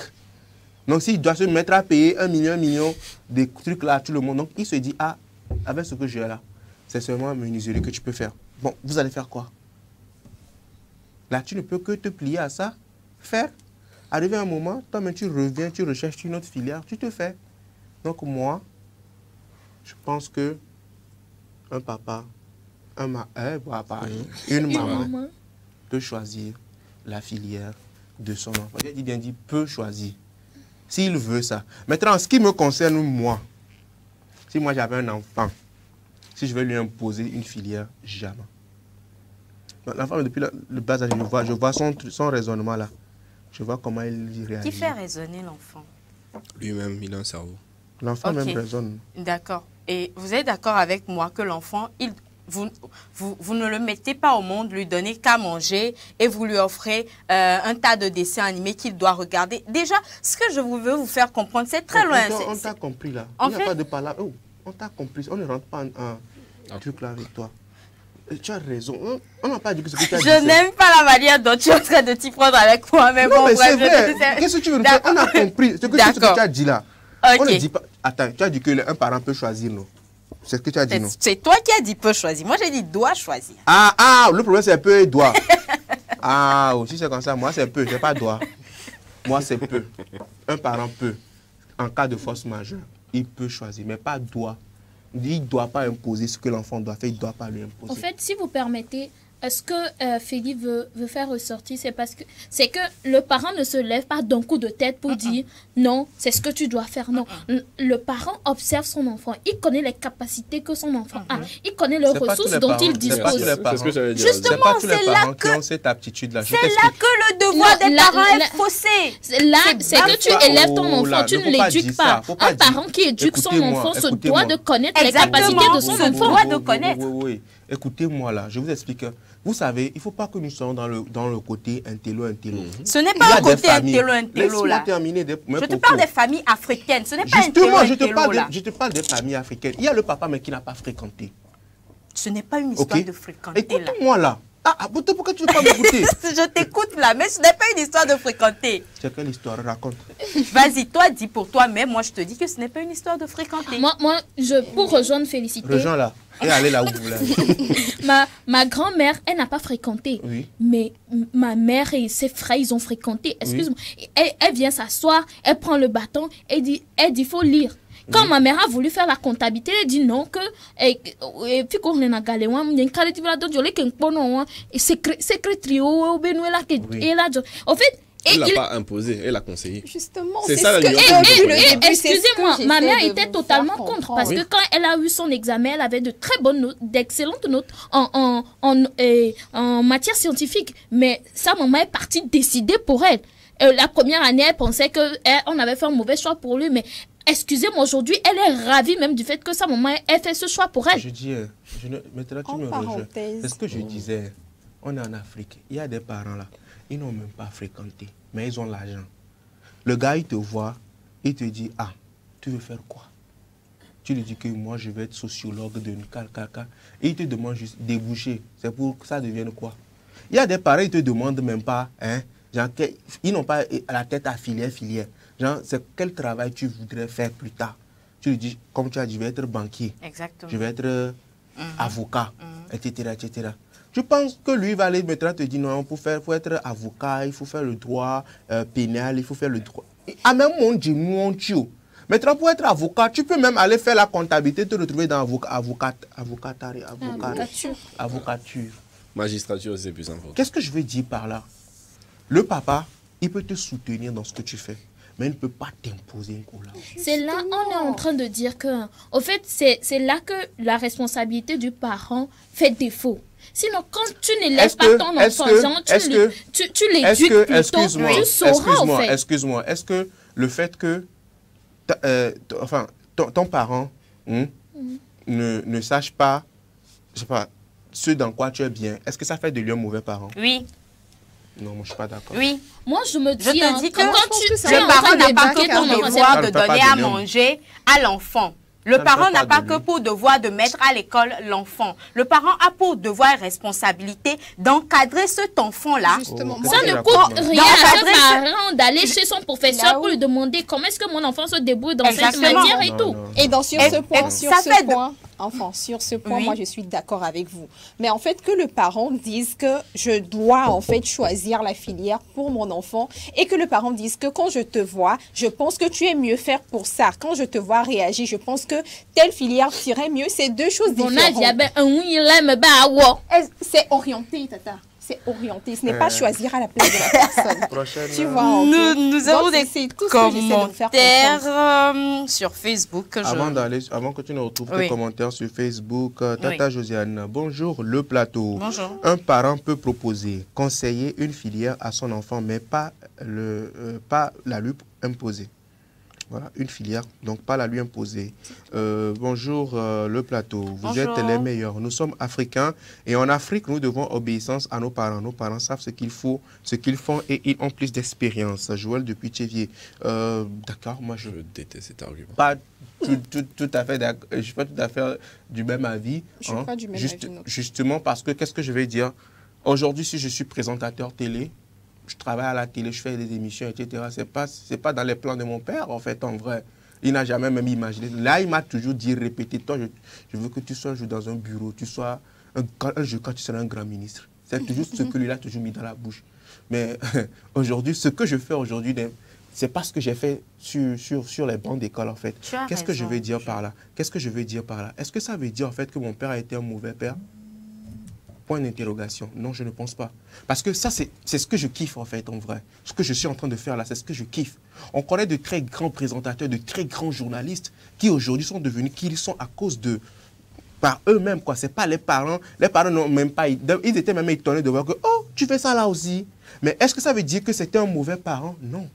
Donc, s'il doit se mettre à payer 1 million, des trucs là à tout le monde, donc il se dit, avec ce que j'ai là, c'est seulement un menuiserie que tu peux faire. Bon, vous allez faire quoi? Là, tu ne peux que te plier à ça, faire. Arrivé un moment, toi-même, tu reviens, tu recherches une autre filière, tu te fais. Donc, moi, je pense que un papa, une maman peut choisir la filière de son enfant. J'ai bien dit, peut choisir. S'il veut ça. Maintenant, en ce qui me concerne, moi, si moi j'avais un enfant, si je veux lui imposer une filière, jamais. L'enfant, depuis le bas âge, je vois son raisonnement là. Je vois comment il réagit. Qui fait raisonner l'enfant? Lui-même, il a un cerveau. L'enfant même raisonne. D'accord. Et vous êtes d'accord avec moi que l'enfant, vous ne le mettez pas au monde, lui donnez qu'à manger et vous lui offrez un tas de dessins animés qu'il doit regarder. Déjà, ce que je veux vous faire comprendre, c'est très loin. On t'a compris là. Il n'y a pas de palabre. Oh, on t'a compris. On ne rentre pas en truc là avec toi. Tu as raison. On n'a pas dit que ce que tu as dit. Je n'aime pas la manière dont tu es en train de t'y prendre avec moi. Mais non, bon, mais bref, c'est vrai. Qu'est-ce que tu veux nous faire? On a compris. Ce que tu as dit là. Okay. On ne dit pas. Attends, tu as dit qu'un parent peut choisir, non? C'est ce que tu as dit, non? C'est toi qui as dit peut choisir. Moi, j'ai dit doit choisir. Le problème, c'est peu et doit. Si c'est comme ça, moi, c'est peu, c'est pas doit. Moi, c'est peu. Un parent peut. En cas de force majeure, il peut choisir, mais pas doit. Il ne doit pas imposer ce que l'enfant doit faire, il ne doit pas lui imposer. En fait, si vous permettez, ce que Félix veut faire ressortir, c'est que le parent ne se lève pas d'un coup de tête pour dire non, c'est ce que tu dois faire. Non, le parent observe son enfant, il connaît les capacités que son enfant a, il connaît les ressources dont il dispose. C'est ce que j'allais dire. Justement, c'est là que le devoir des parents est faussé. Là, c'est que tu élèves ton enfant, tu ne l'éduques pas. Un parent qui éduque son enfant se doit de connaître les capacités de son enfant. Oui. Écoutez-moi là, je vous explique. Vous savez, il ne faut pas que nous soyons dans le côté intello. Ce n'est pas un côté intello là. Je te parle des familles africaines, ce n'est pas intello là. Je te parle des familles africaines. Il y a le papa mais qui n'a pas fréquenté. Ce n'est pas une histoire de fréquenter là. Écoute-moi là. Pourquoi tu ne veux pas m'écouter? Je t'écoute là, mais ce n'est pas une histoire de fréquenter. C'est quelle histoire? Raconte. Vas-y, toi dis pour toi, mais moi je te dis que ce n'est pas une histoire de fréquenter. Moi pour rejoindre Félicité. Rejoins là. Et allez là où vous voulez. Ma grand-mère, elle n'a pas fréquenté. Oui. Mais ma mère et ses frères, ils ont fréquenté. Excuse-moi. Elle vient s'asseoir, elle prend le bâton, elle dit, faut lire. Quand ma mère a voulu faire la comptabilité, elle dit non, que puis qu'on est galé, il y a une qualité de la donne, c'est trio, en fait, elle ne l'a pas imposé, elle l'a conseillé. Justement, c'est ça la nuance. Excusez-moi, ma mère était totalement contre parce que quand elle a eu son examen, elle avait de très bonnes notes, d'excellentes notes en matière scientifique. Mais sa maman est partie décider pour elle. La première année, elle pensait qu'on avait fait un mauvais choix pour lui, mais excusez-moi, aujourd'hui, elle est ravie même du fait que sa maman ait fait ce choix pour elle. Je dis, maintenant tu me rejoins. C'est ce que je disais. On est en Afrique, il y a des parents là. Ils n'ont même pas fréquenté, mais ils ont l'argent. Le gars, il te voit, il te dit, tu veux faire quoi? Tu lui dis que moi, je vais être sociologue de Nkalkaka. Et il te demande juste déboucher. C'est pour que ça devienne quoi? Il y a des parents, ils ne te demandent même pas, genre, ils n'ont pas la tête à filière. Genre, c'est quel travail tu voudrais faire plus tard? Tu lui dis, comme tu as dit, je vais être banquier. Exactement. Je vais être avocat, etc. Je pense que lui va aller maintenant te dire non, pour être avocat, il faut faire le droit pénal, il faut faire le droit. Même mon Dieu, mon Dieu. Maintenant, pour être avocat, tu peux même aller faire la comptabilité, te retrouver dans avocature. Magistrature, c'est plus important. Qu'est-ce que je veux dire par là? Le papa, il peut te soutenir dans ce que tu fais. mais elle ne peut pas t'imposer une cola. C'est là, on est en train de dire que, au fait, c'est là que la responsabilité du parent fait défaut. Sinon, quand tu n'élèves pas ton enfant, tu l'éduques plutôt, tu sauras, en fait. Excuse-moi, est-ce que le fait que ton parent ne sache pas, je sais pas, ce dans quoi tu es bien, est-ce que ça fait de lui un mauvais parent? Oui. Non, moi je suis pas d'accord. Oui. Moi je me dis, que quand le parent n'a pas que pour devoir de donner à manger à l'enfant. Le parent n'a pas que pour devoir de mettre à l'école l'enfant. Le parent a pour devoir et responsabilité d'encadrer cet enfant-là. Justement, ça ne coûte rien à ce parent d'aller chez son professeur pour lui demander comment est-ce que mon enfant se débrouille dans cette matière et tout. Et sur ce point, moi je suis d'accord avec vous. Mais en fait, que le parent dise que je dois en fait choisir la filière pour mon enfant et que le parent dise que quand je te vois, je pense que tu es mieux faire pour ça. Quand je te vois réagir, je pense que telle filière tirait mieux. C'est deux choses différentes. C'est orienté, tata. C'est orienté. Ce n'est pas choisir à la place de la personne. Tu vois, nous avons des commentaires sur Facebook. Avant que tu ne retrouves tes commentaires sur Facebook, Tata Josiane, bonjour le plateau. Bonjour. Un parent peut proposer, conseiller une filière à son enfant, mais pas la lui imposer. Voilà, une filière, donc pas la lui imposer. Bonjour le plateau, vous êtes les meilleurs. Nous sommes africains et en Afrique, nous devons obéissance à nos parents. Nos parents savent ce qu'il faut, ce qu'ils font et ils ont plus d'expérience. Joël depuis Tchévier. D'accord, moi je déteste cet argument. Pas tout à fait d'accord. Je ne suis pas tout à fait du même avis. Je ne suis pas du même avis. Justement parce que, qu'est-ce que je vais dire? Aujourd'hui, si je suis présentateur télé, je travaille à la télé, je fais des émissions, etc. C'est pas dans les plans de mon père, en fait, en vrai. Il n'a jamais même imaginé. Là, il m'a toujours dit, répété, toi, je veux que tu sois un jour dans un bureau, tu sois un jour quand tu seras un grand ministre. C'est toujours ce que lui a toujours mis dans la bouche. Mais aujourd'hui, ce que je fais aujourd'hui, c'est pas ce que j'ai fait sur les bancs d'école, en fait. Qu'est-ce que je veux dire par là? Qu'est-ce que je veux dire par là? Est-ce que ça veut dire, en fait, que mon père a été un mauvais père? Point d'interrogation. Non, je ne pense pas. Parce que ça, c'est ce que je kiffe, en fait, en vrai. Ce que je suis en train de faire là, c'est ce que je kiffe. On connaît de très grands présentateurs, de très grands journalistes qui aujourd'hui sont devenus qui ils sont à cause de... par eux-mêmes, quoi. C'est pas les parents. Les parents n'ont même pas... Ils étaient même étonnés de voir que, oh, tu fais ça là aussi. Mais est-ce que ça veut dire que c'était un mauvais parent? Non.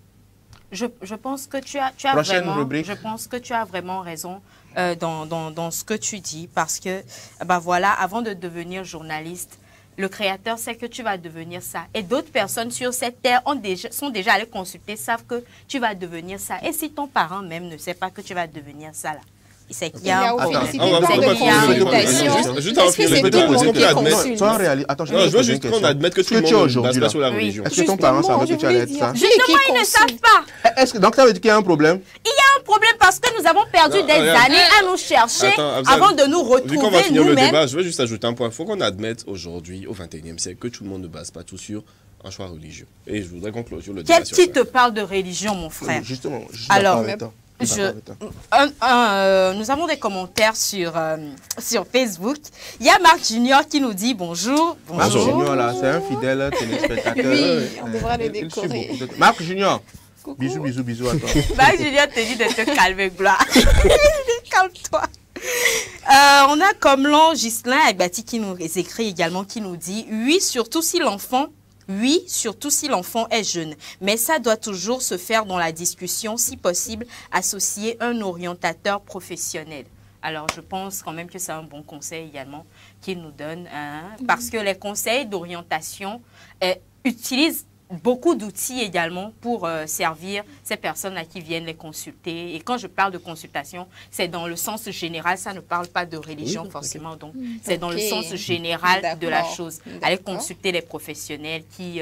Je pense que tu as vraiment raison dans ce que tu dis parce que voilà, avant de devenir journaliste, le créateur sait que tu vas devenir ça. Et d'autres personnes sur cette terre sont déjà allées consulter, savent que tu vas devenir ça. Et si ton parent même ne sait pas que tu vas devenir ça là, c'est qu'il y a un problème. Je veux juste qu'on admette que tout le monde ne base pas sur la religion. Est-ce que ton parent savait que tu allais être ça? Justement, ils ne savent pas. Donc ça veut dire qu'il y a un problème? Il y a un problème parce que nous avons perdu des années à nous chercher avant de nous retrouver nous-mêmes. Vu qu'on va finir le débat, je veux juste ajouter un point. Il faut qu'on admette aujourd'hui, au XXIe siècle, que tout le monde ne base pas tout sur un choix religieux. Et je voudrais conclure sur le débat. Qui te parle de religion, mon frère? Justement, alors, nous avons des commentaires sur Facebook. Il y a Marc Junior qui nous dit bonjour. Marc Junior, là, c'est un fidèle téléspectateur. Oui, on devra le décorer. Marc Junior, coucou. Bisous à toi. Marc Junior te dit de te calmer, Gloire. Calme-toi. On a Comlan Ghislain Agbati qui nous écrit également, qui nous dit oui, surtout si l'enfant est jeune. Mais ça doit toujours se faire dans la discussion, si possible, associer un orientateur professionnel. Alors, je pense quand même que c'est un bon conseil également qu'il nous donne, parce que les conseils d'orientation utilisent beaucoup d'outils également pour servir ces personnes à qui viennent les consulter. Et quand je parle de consultation, c'est dans le sens général, ça ne parle pas de religion forcément, donc c'est dans le sens général de la chose. Aller consulter les professionnels qui,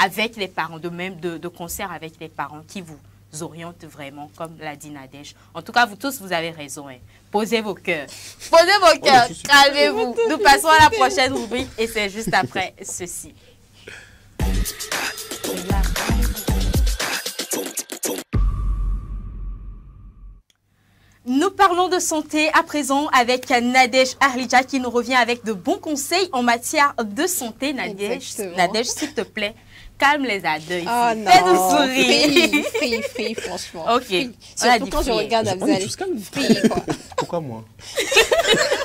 avec les parents, de concert avec les parents qui vous orientent vraiment, comme l'a dit Nadège. En tout cas, vous tous, vous avez raison. Posez vos cœurs. Posez vos cœurs, calmez-vous. Nous passons à la prochaine rubrique et c'est juste après ceci. Nous parlons de santé à présent avec Nadège Arlidja qui nous revient avec de bons conseils en matière de santé. Nadège, s'il te plaît, calme les ados ici. Ah non, Fais-nous sourire. free, franchement. Ok. Free. On a Surtout dit quand je free. regarde On est Afzal. tous calmes. Free, quoi. Pourquoi moi?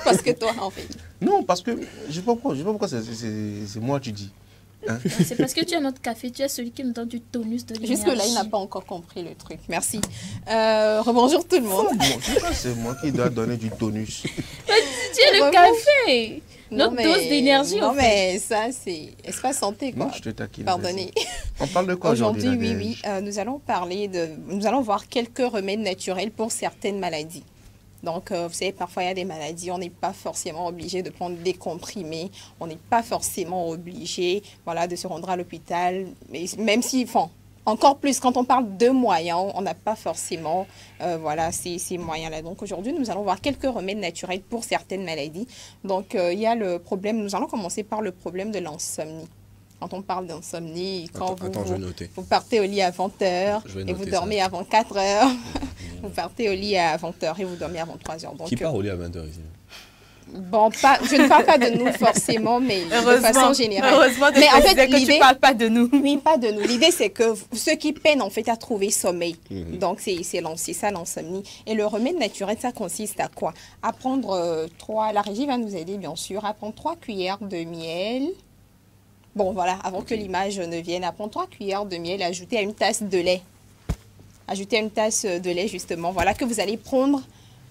Parce que toi, en fait. Non, parce que je sais pas pourquoi c'est moi tu dis. Hein? C'est parce que tu as notre café, tu es celui qui nous donne du tonus de l'énergie. Jusque-là, il n'a pas encore compris le truc. Merci. Rebonjour tout le monde. C'est moi qui dois donner du tonus. Tu es le Vraiment. café. Notre dose d'énergie. Non, en fait. mais ça, c'est espace santé, quoi. Non, je te taquine. Pardonnez. On parle de quoi Aujourd'hui, aujourd'hui? oui. Nous allons parler nous allons voir quelques remèdes naturels pour certaines maladies. Donc, vous savez, parfois, il y a des maladies, on n'est pas forcément obligé de prendre des comprimés, on n'est pas forcément obligé, voilà, de se rendre à l'hôpital, mais même si, enfin, encore plus, quand on parle de moyens, on n'a pas forcément, voilà, ces moyens-là. Donc, aujourd'hui, nous allons voir quelques remèdes naturels pour certaines maladies. Donc, il y a le problème, nous allons commencer par le problème de l'insomnie. Quand on parle d'insomnie, quand Attends, je vais noter. vous partez au lit à 20 h Je vais et noter vous ça. dormez avant 4 heures, vous partez au lit à 20 h et vous dormez avant 3 heures. Donc, Qui part au lit à 20h ici? bon, je ne parle pas de nous forcément, mais de façon générale. Heureusement de Mais en préciser fait, que tu l'idée, parles pas de nous. oui, pas de nous. L'idée, c'est que ceux qui peinent en fait à trouver sommeil. Donc, c'est ça l'insomnie. Et le remède naturel, ça consiste à quoi? À prendre la régie va nous aider, bien sûr, à prendre 3 cuillères de miel. Bon, voilà, avant que l'image ne vienne, à prendre 3 cuillères de miel, ajouter à une tasse de lait. Ajouter à une tasse de lait, justement, voilà, que vous allez prendre.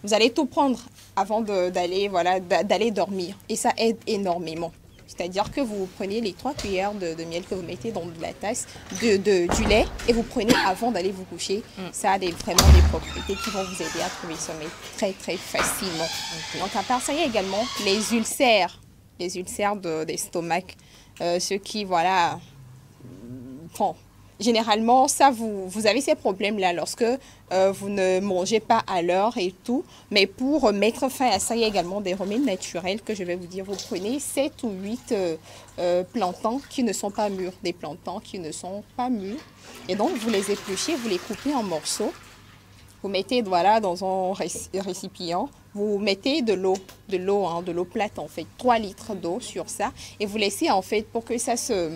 Vous allez tout prendre avant d'aller dormir. Et ça aide énormément. C'est-à-dire que vous prenez les 3 cuillères de miel que vous mettez dans la tasse du lait et vous prenez avant d'aller vous coucher. Ça a vraiment des propriétés qui vont vous aider à trouver le sommeil très, très facilement. Donc, à part ça, il y a également les ulcères d'estomac. Ceux qui, voilà, bon, généralement, ça, vous avez ces problèmes-là lorsque vous ne mangez pas à l'heure et tout. Mais pour mettre fin à ça, il y a également des remèdes naturels que je vais vous dire. Vous prenez 7 ou 8 plantains qui ne sont pas mûrs, des plantains qui ne sont pas mûrs. Et donc, vous les épluchez, vous les coupez en morceaux. Vous mettez, voilà, dans un récipient, vous mettez de l'eau plate, en fait, 3 litres d'eau sur ça. Et vous laissez, en fait, pour que ça se...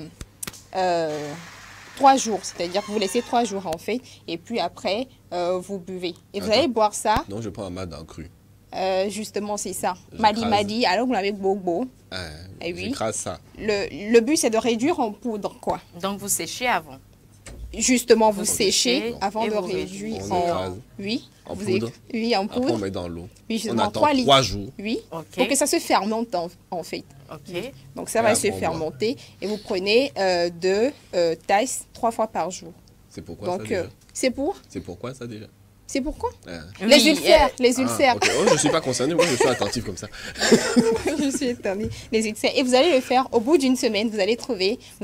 3 jours, c'est-à-dire que vous laissez 3 jours, en fait. Et puis après, vous buvez. Et vous allez boire ça. Non, je prends un mad en cru. Justement, c'est ça. J'écrase. Madi, alors vous l'avez bobo. Eh oui. J'écrase ça. Le but, c'est de réduire en poudre, quoi. Donc, vous séchez avant. Justement, vous séchez séchez avant et de vous réduire On écrase. Oui. En Vous poudre. Oui, en Après, on poudre. met dans l'eau. Oui, On justement, attend 3 litres. 3 jours. Oui. Ok. Pour que ça se fermente, en fait. Ok. Donc, ça Et va après, se on fermenter. Et vous prenez 2 tasses 3 fois par jour. C'est pourquoi Donc, ça déjà? c'est pourquoi ça déjà? C'est pourquoi Oui, Les ulcères. Les ulcères. Ah, ok. Oh, je ne suis pas concerné, moi je suis attentif comme ça. Je suis étonnée. Les ulcères. Et vous allez le faire au bout d'une semaine. Vous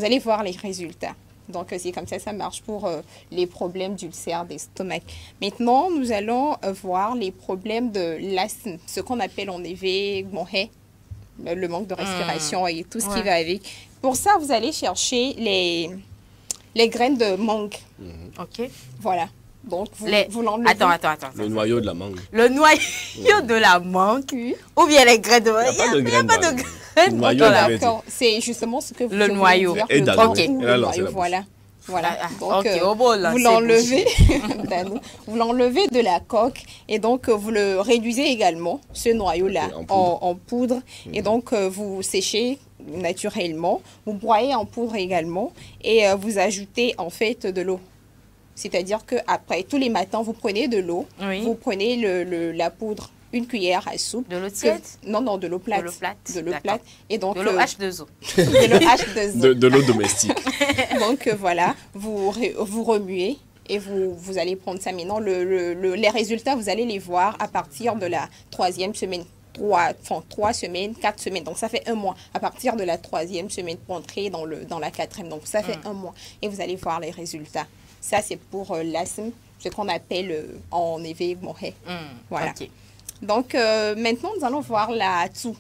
allez voir les résultats. Donc, c'est comme ça marche pour les problèmes d'ulcères d'estomac. Maintenant, nous allons voir les problèmes de l'asthme, ce qu'on appelle en effet le manque de respiration et tout ce qui va avec. Pour ça, vous allez chercher les graines de mangue. Ok. Voilà. Donc, vous l'enlevez. Attends. Le noyau de la mangue. Le noyau de la mangue Oui. ou bien les graines de mangue. Il n'y a pas de graines. pas de dans le- graines. Le noyau, Ok, on avait dit. d'accord. C'est justement ce que vous Le voulez noyau. dire, Et le d'aloe. grand Et ou là, le lancer noyau, la voilà. Voilà. Donc, ok, au bol, là, vous c'est l'enlevez, vous l'enlevez de la coque et donc vous le réduisez également, ce noyau-là, Ok, en en poudre. Et donc, vous séchez naturellement, vous broyez en poudre également et vous ajoutez en fait de l'eau. C'est-à-dire qu'après, tous les matins, vous prenez de l'eau, Oui. vous prenez la poudre, une cuillère à soupe. De l'eau tiède? Non, de l'eau plate. De l'eau plate, De l'eau d'accord. plate. Et donc, De l'eau H2O. de l'eau H2O. De l'eau domestique. Donc voilà, vous remuez et vous allez prendre ça maintenant. Les résultats, vous allez les voir à partir de la 3e semaine. 3 semaines, 4 semaines. Donc ça fait 1 mois. À partir de la 3e semaine pour entrer dans la 4e. Donc ça fait 1 mois. Et vous allez voir les résultats. Ça, c'est pour l'asthme, ce qu'on appelle en éveil moré. Voilà. Ok. Donc, maintenant, nous allons voir la toux.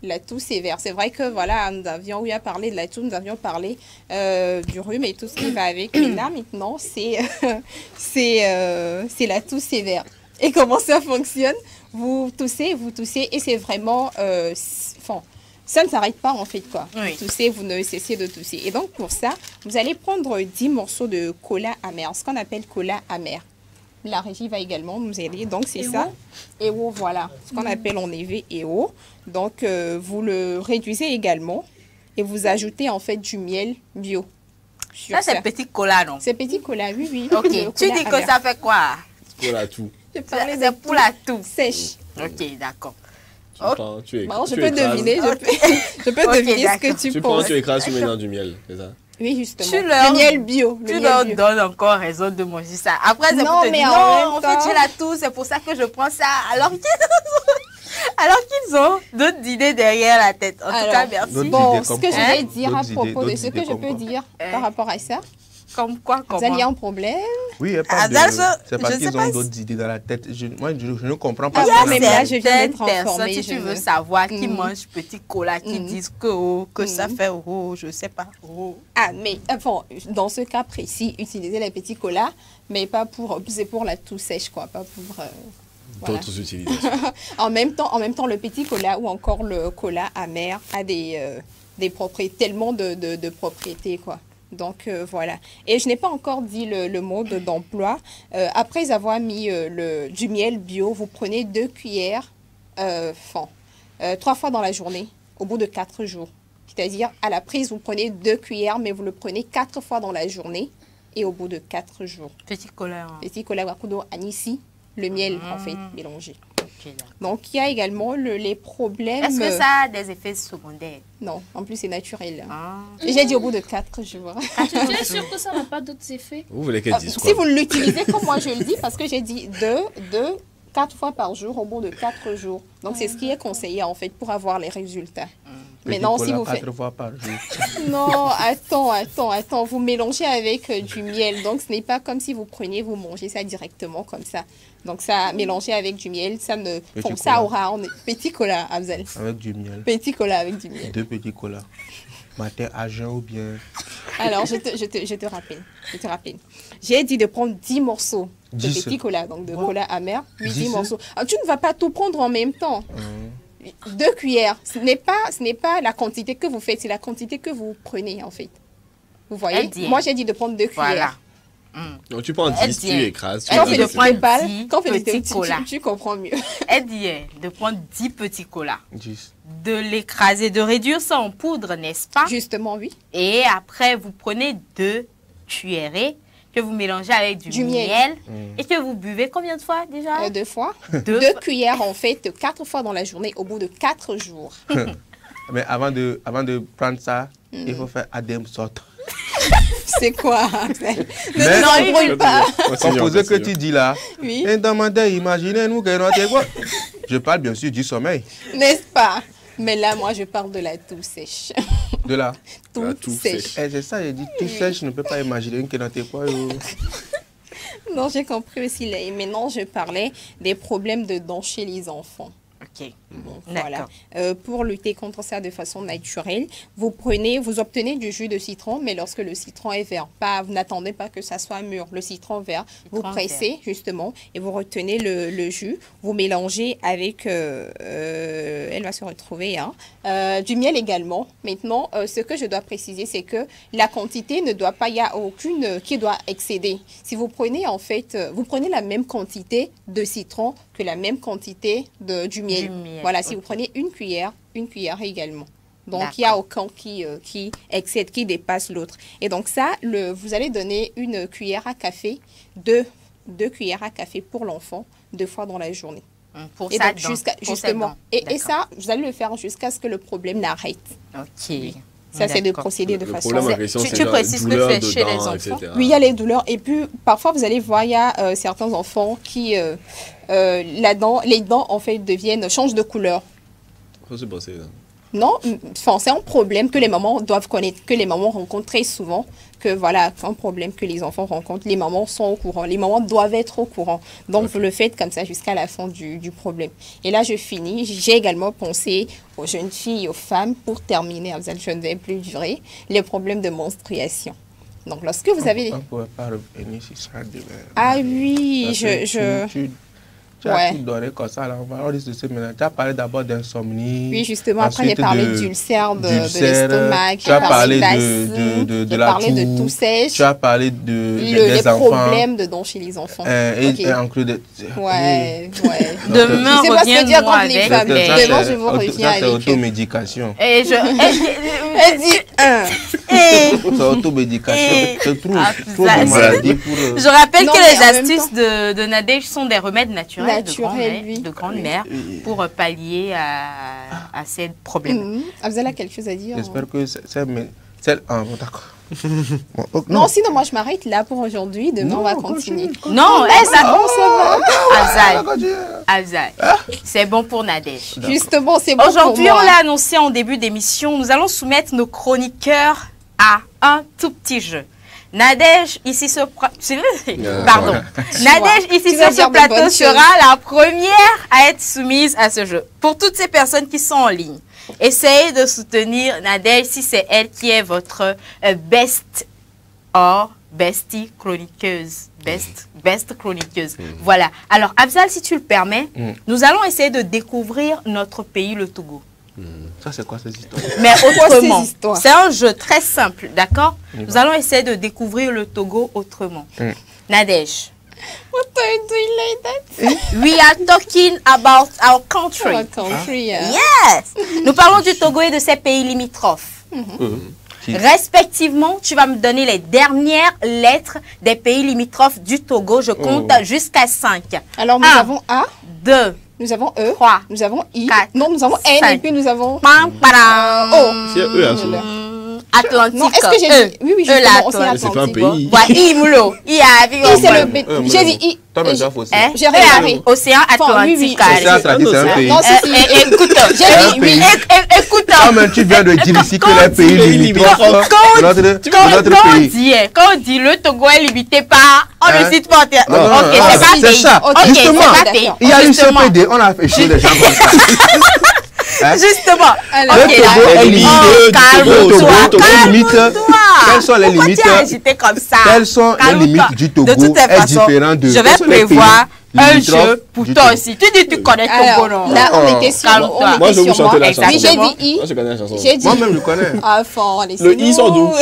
La toux sévère. C'est vrai que, voilà, nous avions eu à parler de la toux, nous avions parlé du rhume et tout ce qui va avec. Mais là, maintenant, c'est la toux sévère. Et comment ça fonctionne? Vous toussez, et c'est vraiment... ça ne s'arrête pas en fait quoi. Oui. Tousser, vous ne cessez de tousser. Et donc pour ça, vous allez prendre 10 morceaux de cola amer, ce qu'on appelle cola amer. La régie va également nous aider. Donc c'est ça. EO, voilà. Ce qu'on appelle en EV EO. Donc vous le réduisez également et vous ajoutez en fait du miel bio. Ça, c'est petit cola, non? C'est petit cola, oui, oui. Ok. Le Tu cola dis que amer. ça fait quoi? Voilà tout. Je parlais C'est pour la toux. sèche. Ok, d'accord. Tu prends, tu Bon, je tu peux écrases. deviner, je peux Ok, deviner ce que d'accord. tu Tu prends, penses. tu écrases, tu mets dans du miel, c'est ça? Oui, justement. Tu leur- Le miel bio. Le Tu miel leur bio. donnes encore raison de manger ça. Après, c'est Non, pour te mais dire, en non, même en fait, temps- j'ai la toux, c'est pour ça que je prends ça. Alors qu'ils ont d'autres idées derrière la tête. En tout Alors, cas, merci. d'autres Bon, idées ce comme que je quoi? vais dire à D'autres propos de idées- ce que d'autres je idées peux comme dire quoi? par rapport à ça, Comme quoi, vous allez comment? un problème. Oui, il n'y a pas Ah, de... ça, C'est parce je sais qu'ils pas ont si- d'autres idées dans la tête. Moi, je ne comprends pas. Ah, Il y ce a qu'on mais a là, fait. je viens certaines d'être personnes, informée, si je tu veux veux. savoir, qui Mhm. mangent petit cola, qui Mhm. disent que, oh, que ça Mhm. fait, oh, je sais pas, oh. Ah, mais enfin, dans ce cas précis, utilisez les petits colas, mais pas pour, c'est pour la toux sèche, quoi, pas pour. Voilà. D'autres utilisations. En même temps, le petit cola ou encore le cola amer a des propriétés, tellement de propriétés, quoi. Donc, voilà. Et je n'ai pas encore dit le mode d'emploi. Après avoir mis du miel bio, vous prenez 2 cuillères, 3 fois dans la journée, au bout de 4 jours. C'est-à-dire, à la prise, vous prenez 2 cuillères, mais vous le prenez 4 fois dans la journée et au bout de 4 jours. Petit cola. Hein. Petit cola wakudo anissi, le miel, en fait, mélangé. Ok, d'accord. Donc, il y a également les problèmes... Est-ce que ça a des effets secondaires? Non, en plus, c'est naturel. Ah. Et j'ai dit au bout de 4 jours. Tu es sûr que ça n'a pas d'autres effets? Vous voulez qu'elle dise Si quoi? vous l'utilisez comme moi je le dis, parce que j'ai dit 4 fois par jour au bout de 4 jours. Donc, c'est ce qui est conseillé, en fait, pour avoir les résultats. Petit Maintenant, si cola vous faites... 4 fois par jour. Non, attends. Vous mélangez avec du miel. Donc, ce n'est pas comme si vous preniez, vous mangez ça directement comme ça. Donc, ça, mélanger avec du miel, ça ne... Petit ça cola. aura... Petit cola, Afzal. Avec du miel. Petit cola avec du miel. 2 petits colas. Matin à jeun ou bien... Alors, je te rappelle. J'ai dit de prendre 10 morceaux de 10. petit cola, donc de cola amer. Oui, 10 10. morceaux. Ah, tu ne vas pas tout prendre en même temps. 2 cuillères. Ce n'est pas la quantité que vous faites, c'est la quantité que vous prenez, en fait. Vous voyez? Elle dit. Moi, j'ai dit de prendre 2 Voilà. cuillères. Donc tu prends Elle 10, tu tient. écrases. tu Elle Quand dit mets de dans Félicité prendre parle, 10 quand Félicité, petits colas. tu comprends mieux. Elle dit de prendre 10 petits colas, 10. de l'écraser, de réduire ça en poudre, n'est-ce pas? Justement, oui. Et après, vous prenez 2 cuillerées que vous mélangez avec du Du miel. miel et que vous buvez combien de fois déjà? 2 fois. Deux 2 fois. cuillères, en fait, 4 fois dans la journée au bout de 4 jours. Mais avant de prendre ça, il faut faire Adem Sort. C'est quoi, Axel? Mais- Non, il brûle pas. Composé que tu dis là, Oui. et demandez, imaginez-nous que notre quoi. Je parle bien sûr du sommeil. N'est-ce pas? Mais là, moi, je parle de la toux sèche. De là. La Toux toux sèche. sèche. C'est ça, j'ai dit tout sèche, je ne peux pas imaginer que dans tes quoi. Non, j'ai compris aussi. Là. Et maintenant, je parlais des problèmes de dents chez les enfants. Ok. Voilà. D'accord. Pour lutter contre ça de façon naturelle, vous obtenez du jus de citron, mais lorsque le citron est vert, vous n'attendez pas que ça soit mûr. Le citron vert, vous pressez justement et vous retenez le jus, vous mélangez avec, elle va se retrouver, du miel également. Maintenant, ce que je dois préciser, c'est que la quantité ne doit pas, il n'y a aucune qui doit excéder. Si vous prenez en fait, vous prenez la même quantité de citron que la même quantité du miel. Voilà, si vous prenez une cuillère également. Donc, il n'y a aucun qui excède, qui dépasse l'autre. Et donc, ça, vous allez donner une cuillère à café, deux cuillères à café pour l'enfant, 2 fois dans la journée. Pour Et ça, donc, pour justement. ça, Et ça, vous allez le faire jusqu'à ce que le problème n'arrête. Ok. Ça, c'est de D'accord. procéder de Le façon... problème en question, Tu- c'est tu genre précises que douleur c'est chez les dedans, enfants. etc. Oui, il y a les douleurs. Et puis, parfois, vous allez voir, il y a certains enfants qui, les dents, en fait, changent de couleur. Faut se bosser, là. Non, enfin, c'est un problème que les mamans doivent connaître, que les mamans rencontrent très souvent, que voilà, c'est un problème que les enfants rencontrent. Les mamans sont au courant, les mamans doivent être au courant. Donc, vous le faites comme ça jusqu'à la fin du problème. Et là, je finis. J'ai également pensé aux jeunes filles, aux femmes, pour terminer, je ne vais plus durer, les problèmes de menstruation. Donc, lorsque vous avez... On ne pourrait pas revenir sur ça demain. Ah oui, Parce que Tu as tout donné comme ça. Là. On dit ceci, maintenant. Tu as parlé d'abord d'insomnie. Oui, justement. Après, j'ai parlé d'ulcère, de l'estomac. Tu as parlé de la toux. de toux sèche. Tu as parlé des enfants. Les problèmes dedans chez les enfants. Et inclus de... Ouais. Demain, reviens-moi avec... Demain, je vous reviens avec... Ça, c'est automédication. Et je... Elle dit C'est automédication. C'est trop de maladies pour... Je rappelle que les astuces de Nadège sont des remèdes naturels de grand-mère pour pallier à ces problèmes. Afzal a quelque chose à dire? J'espère que c'est... d'accord. Non, sinon moi je m'arrête là pour aujourd'hui. Demain on va continuer. Non, ça va. Afzal, c'est bon pour Nadège. Justement, c'est bon pour moi. Aujourd'hui, on l'a annoncé en début d'émission, nous allons soumettre nos chroniqueurs à un tout petit jeu. Nadège, ici sur Nadège, ici sur ce plateau sera la première à être soumise à ce jeu. Pour toutes ces personnes qui sont en ligne, essayez de soutenir Nadège si c'est elle qui est votre bestie chroniqueuse. Best chroniqueuse. Voilà. Alors, Afzal, si tu le permets, nous allons essayer de découvrir notre pays, le Togo. Ça, c'est quoi ces histoires? Mais autrement. C'est un jeu très simple, d'accord? Nous allons essayer de découvrir le Togo autrement. Nadège. What are you doing like that? We are talking about our country. Our country, Yes. Nous parlons du Togo et de ses pays limitrophes. Respectivement, tu vas me donner les dernières lettres des pays limitrophes du Togo. Je compte jusqu'à 5. Alors, nous avons A. 2. Nous avons E. 3. Nous avons I. 4, non, nous avons N. 5. Et puis nous avons O. C'est E à ce Atlantique. Non, est-ce que j'ai dit? Oui, justement, on s'est C'est pas un pays. I, Moulo. I, c'est le... J'ai dit I. J'ai regardé. Océan Atlantique. Océan Atlantique, c'est un pays. Non, écoute, j'ai dit oui. Écoute. Ah, mais tu viens de dire ici que les pays limitrophes de notre pays. Quand on dit le Togo est limité par... On ne cite pas... Ok, c'est pas pays. C'est ça. Justement, il y a eu ce PD, on a fait chier les gens comme ça. Justement. Le Togo limite. Quelles sont les limites? Comme ça. Quelles sont les limites du Togo? De toutes les façons, je vais prévoir un jeu pour toi aussi. Tu dis tu connais Togo, non? Là, on était sur moi. Moi, je vais vous chanter la chanson. Oui, j'ai dit I. Moi, je connais la chanson. Moi-même, je connais. Enfin, le I sont d'où?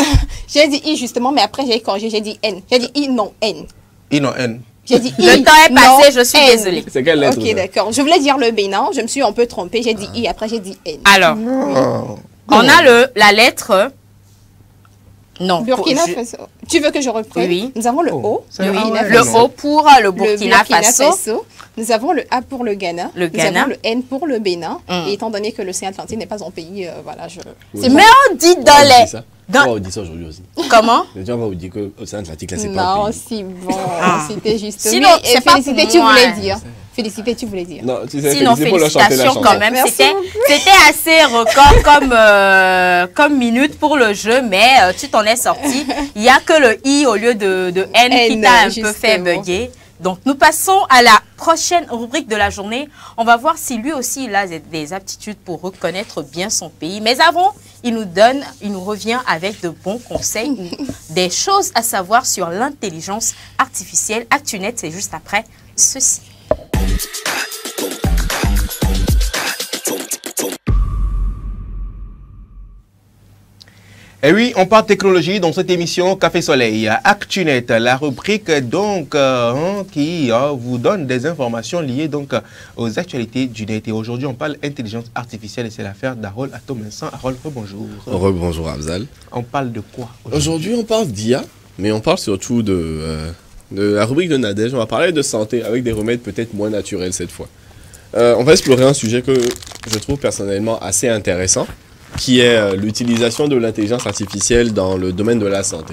J'ai dit I, justement, mais après, j'ai corrigé. J'ai dit N. J'ai dit I, non, N. I, non, N. J'ai dit le temps est passé, je suis désolée. C'est quelle lettre? Ok, d'accord. Je voulais dire le Bénin, je me suis un peu trompée. J'ai dit I, après j'ai dit N. Alors, on a la lettre... Non. Burkina Faso. Tu veux que je reprenne? Oui. Nous avons le O. Le O pour le Burkina Faso. Nous avons le A pour le Ghana. Nous avons le N pour le Bénin. Et étant donné que l'océan Atlantique n'est pas un pays, voilà, je... Mais on dit dans les... On va dire ça aujourd'hui aussi. Comment? Les gens vont vous dire que l'océan Atlantique, là, c'est pas un pays. Non, c'est bon. C'était juste... Sinon, c'est pas pour moi. Tu voulais dire. Félicité, tu voulais dire. Non, sinon, félicitations quand même. C'était assez record comme minute pour le jeu, mais tu t'en es sorti. Il n'y a que le I au lieu de N qui t'a un peu fait bugger. Donc, nous passons à la prochaine rubrique de la journée. On va voir si lui aussi, il a des aptitudes pour reconnaître bien son pays. Mais avant, il nous revient avec de bons conseils ou des choses à savoir sur l'intelligence artificielle. ActuNet, c'est juste après ceci. Et oui, on parle technologie dans cette émission Café Soleil. ActuNet, la rubrique donc qui vous donne des informations liées donc aux actualités du net. Et aujourd'hui, on parle intelligence artificielle et c'est l'affaire d'Harold Atomensan. Harold, rebonjour. Rebonjour Afzal. On parle de quoi aujourd'hui? On parle d'IA, mais on parle surtout de la rubrique de Nadège. On va parler de santé avec des remèdes peut-être moins naturels cette fois. On va explorer un sujet que je trouve personnellement assez intéressant, qui est l'utilisation de l'intelligence artificielle dans le domaine de la santé.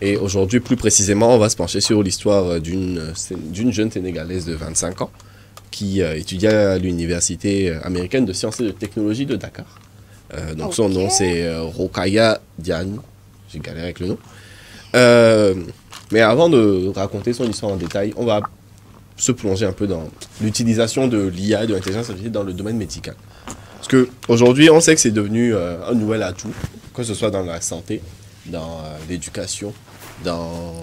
Et aujourd'hui, plus précisément, on va se pencher sur l'histoire d'une jeune Sénégalaise de 25 ans qui étudie à l'université américaine de sciences et de technologie de Dakar. Donc son nom, c'est Rokaya Diagne. J'ai galéré avec le nom. Mais avant de raconter son histoire en détail, on va se plonger un peu dans l'utilisation de l'IA et de l'intelligence artificielle dans le domaine médical. Parce qu'aujourd'hui, on sait que c'est devenu un nouvel atout, que ce soit dans la santé, dans l'éducation, dans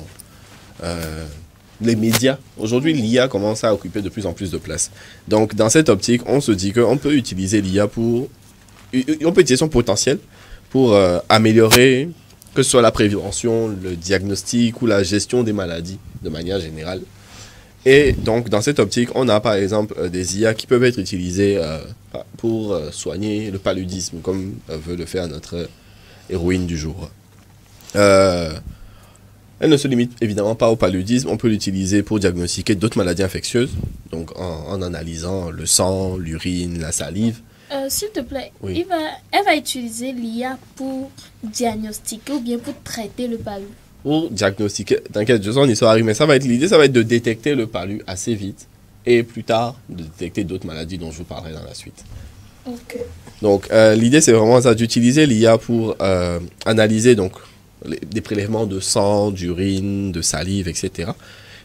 les médias. Aujourd'hui, l'IA commence à occuper de plus en plus de place. Donc, dans cette optique, on se dit qu'on peut utiliser l'IA on peut utiliser son potentiel pour améliorer, que ce soit la prévention, le diagnostic ou la gestion des maladies de manière générale. Et donc, dans cette optique, on a par exemple des IA qui peuvent être utilisées pour soigner le paludisme, comme veut le faire notre héroïne du jour. Elle ne se limite évidemment pas au paludisme, on peut l'utiliser pour diagnostiquer d'autres maladies infectieuses, donc en analysant le sang, l'urine, la salive. S'il te plaît, Oui. elle va utiliser l'IA pour diagnostiquer ou bien pour traiter le palu. Pour diagnostiquer, t'inquiète, je sens une histoire arrive, mais l'idée, ça va être de détecter le palu assez vite et plus tard de détecter d'autres maladies dont je vous parlerai dans la suite. Ok. Donc l'idée c'est vraiment ça, d'utiliser l'IA pour analyser donc des prélèvements de sang, d'urine, de salive, etc.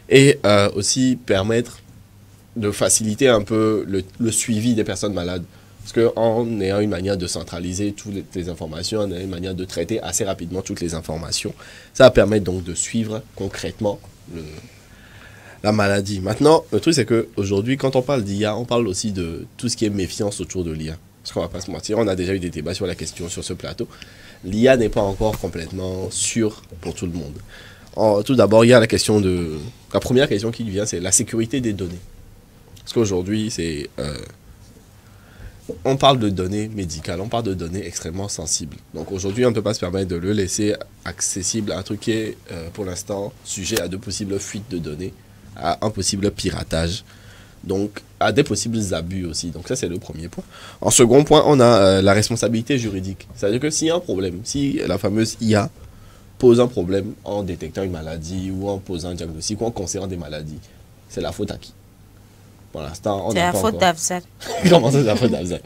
Et aussi permettre de faciliter un peu le suivi des personnes malades. Parce qu'en ayant une manière de centraliser toutes les informations, en ayant une manière de traiter assez rapidement toutes les informations, ça va permettre donc de suivre concrètement la maladie. Maintenant, le truc c'est qu'aujourd'hui, quand on parle d'IA, on parle aussi de tout ce qui est méfiance autour de l'IA. Parce qu'on va pas se mentir, on a déjà eu des débats sur la question sur ce plateau. L'IA n'est pas encore complètement sûre pour tout le monde. Tout d'abord, il y a la question la première question qui vient, c'est la sécurité des données. Parce qu'aujourd'hui, on parle de données médicales, on parle de données extrêmement sensibles. Donc aujourd'hui, on ne peut pas se permettre de le laisser accessible à un truc qui est, pour l'instant, sujet à de possibles fuites de données, à un possible piratage, donc à des possibles abus aussi. Donc ça, c'est le premier point. En second point, on a la responsabilité juridique. C'est-à-dire que s'il y a un problème, si la fameuse IA pose un problème en détectant une maladie ou en posant un diagnostic ou en considérant des maladies, c'est la faute à qui? Pour l'instant, on C'est n'a la pas faute encore... d'Afzal. Comment ça, c'est la faute d'Afzal?